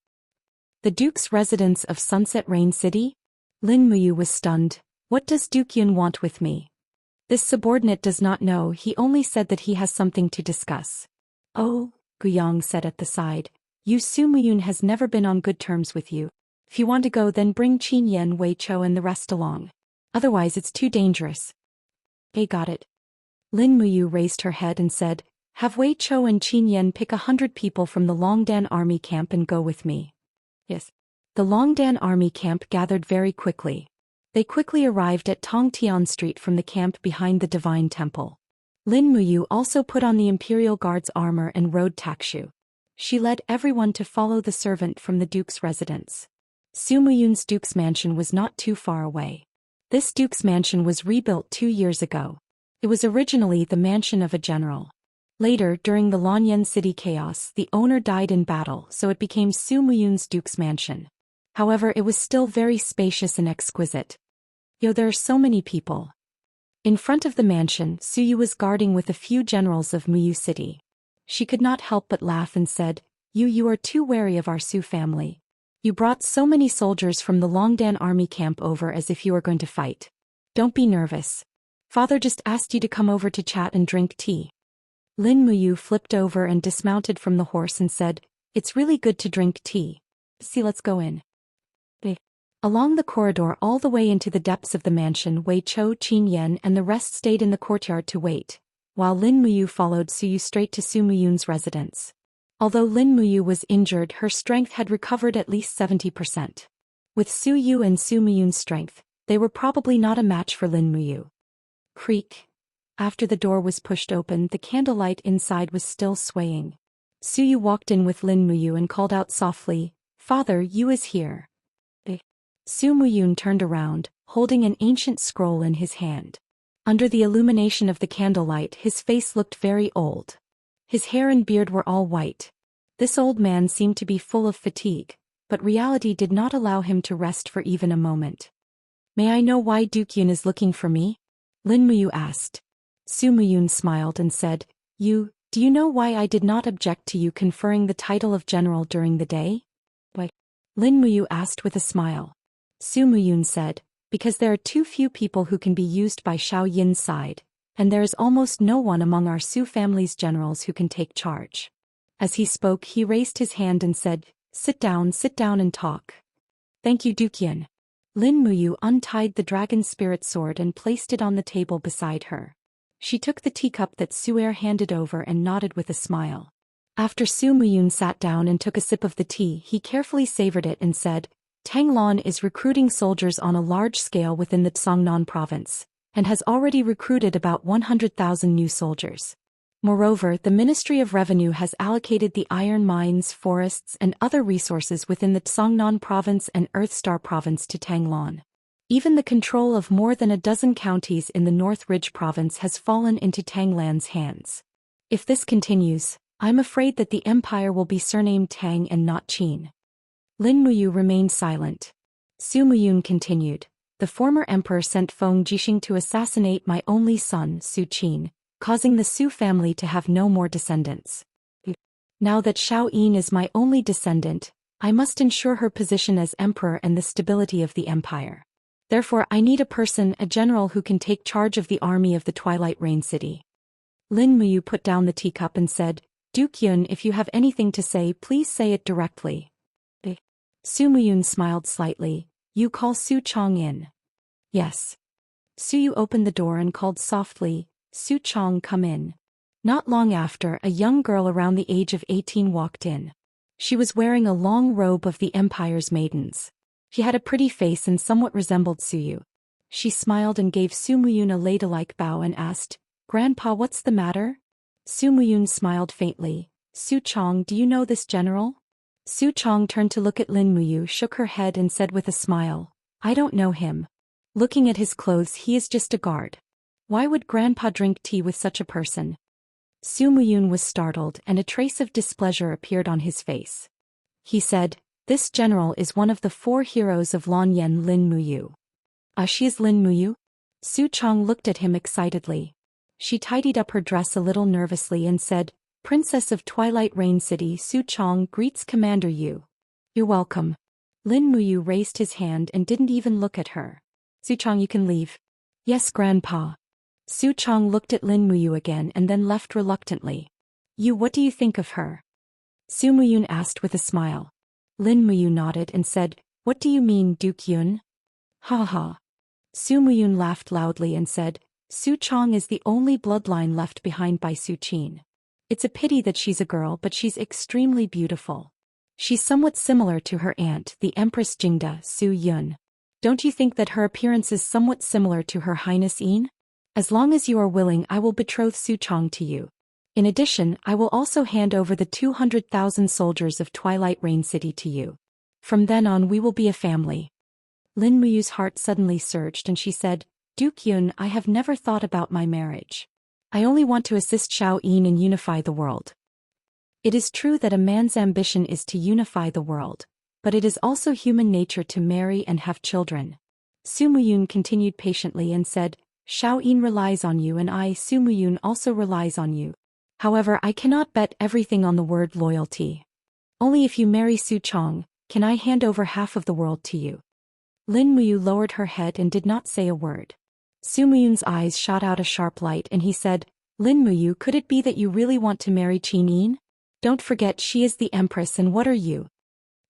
The Duke's residence of Sunset Rain City? Lin Muyu was stunned. What does Duke Yun want with me? This subordinate does not know, he only said that he has something to discuss. Oh, Guyang said at the side. Yu Su Muyun has never been on good terms with you. If you want to go, then bring Qin Yen, Wei Chou and the rest along. Otherwise it's too dangerous. I got it. Lin Muyu raised her head and said, Have Wei Chou and Qin Yen pick 100 people from the Longdan army camp and go with me. Yes. The Longdan army camp gathered very quickly. They quickly arrived at Tongtian Street from the camp behind the Divine Temple. Lin Muyu also put on the Imperial Guard's armor and rode takshu. She led everyone to follow the servant from the Duke's residence. Su Muyun's Duke's mansion was not too far away. This Duke's mansion was rebuilt 2 years ago. It was originally the mansion of a general. Later, during the Lanyan City chaos, the owner died in battle, so it became Su Muyun's Duke's mansion. However, it was still very spacious and exquisite. There are so many people. In front of the mansion, Su Yu was guarding with a few generals of Muyu City. She could not help but laugh and said, You are too wary of our Su family. You brought so many soldiers from the Longdan army camp over as if you were going to fight. Don't be nervous. Father just asked you to come over to chat and drink tea. Lin Muyu flipped over and dismounted from the horse and said, It's really good to drink tea. See, let's go in. Along the corridor all the way into the depths of the mansion, Wei Chou, Qin Yen and the rest stayed in the courtyard to wait, while Lin Muyu followed Su Yu straight to Su Muyun's residence. Although Lin Muyu was injured, her strength had recovered at least 70%. With Su Yu and Su Muyun's strength, they were probably not a match for Lin Muyu. Creak. After the door was pushed open, the candlelight inside was still swaying. Su Yu walked in with Lin Muyu and called out softly, Father, Yu is here. Su Muyun turned around, holding an ancient scroll in his hand. Under the illumination of the candlelight, his face looked very old. His hair and beard were all white. This old man seemed to be full of fatigue, but reality did not allow him to rest for even a moment. May I know why Duke Yun is looking for me? Lin Muyu asked. Su Muyun smiled and said, Do you know why I did not object to you conferring the title of general during the day? Why? Lin Muyu asked with a smile. Su Muyun said, Because there are too few people who can be used by Xiao Yin's side, and there is almost no one among our Su family's generals who can take charge. As he spoke, he raised his hand and said, sit down and talk. Thank you, Duke Yin. Lin Muyu untied the dragon spirit sword and placed it on the table beside her. She took the teacup that Su Er handed over and nodded with a smile. After Su Muyun sat down and took a sip of the tea, he carefully savored it and said, Tanglan is recruiting soldiers on a large scale within the Tsangnan province, and has already recruited about 100,000 new soldiers. Moreover, the Ministry of Revenue has allocated the iron mines, forests and other resources within the Tsangnan province and Earthstar province to Tanglan. Even the control of more than a dozen counties in the North Ridge province has fallen into Tanglan's hands. If this continues, I'm afraid that the empire will be surnamed Tang and not Qin. Lin Muyu remained silent. Su Muyun continued, The former emperor sent Feng Jixing to assassinate my only son, Su Qin, causing the Su family to have no more descendants. Now that Xiao Yin is my only descendant, I must ensure her position as emperor and the stability of the empire. Therefore I need a general who can take charge of the army of the Twilight Rain City. Lin Muyu put down the teacup and said, Duke Yun, if you have anything to say, please say it directly. Su Muyun smiled slightly. You call Su Chong in? Yes. Su Yu opened the door and called softly, Su Chong, come in. Not long after, a young girl around the age of 18 walked in. She was wearing a long robe of the Empire's maidens. She had a pretty face and somewhat resembled Su Yu. She smiled and gave Su Muyun a ladylike bow and asked, Grandpa, what's the matter? Su Muyun smiled faintly. Su Chong, do you know this general? Su Chong turned to look at Lin Muyu, shook her head and said with a smile, I don't know him. Looking at his clothes, he is just a guard. Why would Grandpa drink tea with such a person? Su Muyun was startled and a trace of displeasure appeared on his face. He said, This general is one of the 4 heroes of Lanyan, Lin Muyu. She is Lin Muyu? Su Chong looked at him excitedly. She tidied up her dress a little nervously and said, Princess of Twilight Rain City, Su Chong greets Commander Yu. You're welcome. Lin Muyu raised his hand and didn't even look at her. Su Chong, you can leave. Yes, Grandpa. Su Chong looked at Lin Muyu again and then left reluctantly. You, what do you think of her? Su Muyun asked with a smile. Lin Muyu nodded and said, What do you mean, Duke Yun? Ha ha. Su Muyun laughed loudly and said, Su Chong is the only bloodline left behind by Su Qin. It's a pity that she's a girl, but she's extremely beautiful. She's somewhat similar to her aunt, the Empress Jingda, Su Yun. Don't you think that her appearance is somewhat similar to Her Highness Yin? As long as you are willing, I will betroth Su Chong to you. In addition, I will also hand over the 200,000 soldiers of Twilight Rain City to you. From then on we will be a family. Lin Muyu's heart suddenly surged and she said, Duke Yun, I have never thought about my marriage. I only want to assist Xiao Yin and unify the world. It is true that a man's ambition is to unify the world, but it is also human nature to marry and have children. Su Muyun continued patiently and said, Xiao Yin relies on you and I, Su Muyun, also relies on you. However, I cannot bet everything on the word loyalty. Only if you marry Su Chong, can I hand over half of the world to you. Lin Muyu lowered her head and did not say a word. Su Muyun's eyes shot out a sharp light and he said, Lin Muyu, could it be that you really want to marry Qin Yin? Don't forget she is the Empress and what are you?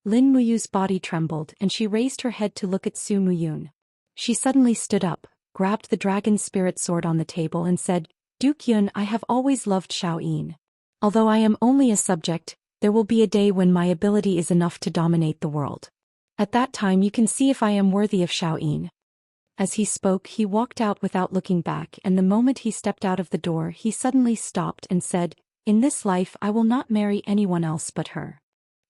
Lin Muyu's body trembled and she raised her head to look at Su Muyun. She suddenly stood up, grabbed the dragon spirit sword on the table and said, Duke Yun, I have always loved Xiao Yin. Although I am only a subject, there will be a day when my ability is enough to dominate the world. At that time you can see if I am worthy of Xiao Yin. As he spoke, he walked out without looking back, and the moment he stepped out of the door, he suddenly stopped and said, In this life I will not marry anyone else but her.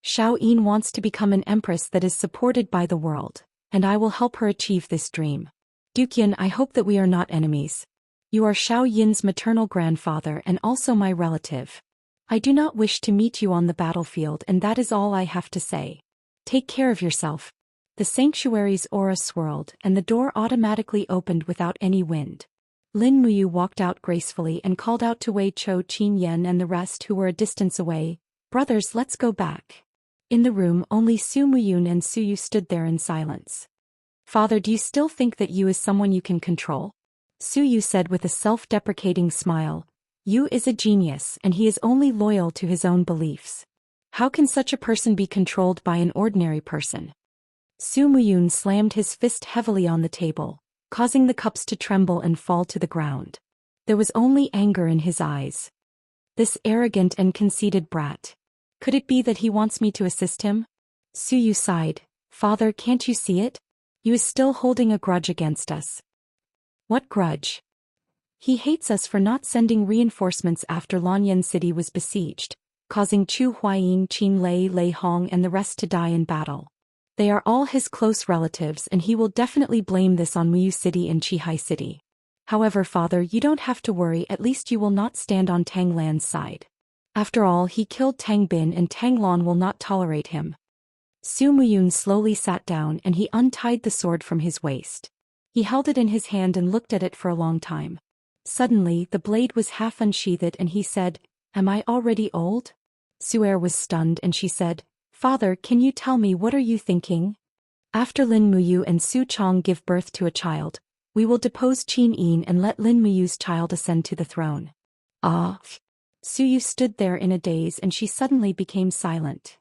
Xiao Yin wants to become an empress that is supported by the world, and I will help her achieve this dream. Duke Yun, I hope that we are not enemies. You are Xiao Yin's maternal grandfather and also my relative. I do not wish to meet you on the battlefield, and that is all I have to say. Take care of yourself. The sanctuary's aura swirled, and the door automatically opened without any wind. Lin Muyu walked out gracefully and called out to Wei Chou, Qin Yan and the rest who were a distance away, Brothers, let's go back. In the room, only Su Muyun and Su Yu stood there in silence. Father, do you still think that Yu is someone you can control? Su Yu said with a self-deprecating smile, Yu is a genius and he is only loyal to his own beliefs. How can such a person be controlled by an ordinary person? Su Muyun slammed his fist heavily on the table, causing the cups to tremble and fall to the ground. There was only anger in his eyes. This arrogant and conceited brat. Could it be that he wants me to assist him? Su Yu sighed. Father, can't you see it? Yu is still holding a grudge against us. What grudge? He hates us for not sending reinforcements after Lanyan City was besieged, causing Chu Huayin, Qin Lei, Lei Hong and the rest to die in battle. They are all his close relatives and he will definitely blame this on Muyu City and Qihai City. However, Father, you don't have to worry, at least you will not stand on Tang Lan's side. After all, he killed Tang Bin and Tang Lan will not tolerate him. Su Muyun slowly sat down and he untied the sword from his waist. He held it in his hand and looked at it for a long time. Suddenly, the blade was half unsheathed and he said, Am I already old? Su'er was stunned and she said, Father, can you tell me what are you thinking? After Lin Muyu and Su Chong give birth to a child, we will depose Qin Yin and let Lin Muyu's child ascend to the throne. Ah! Su Yu stood there in a daze and she suddenly became silent.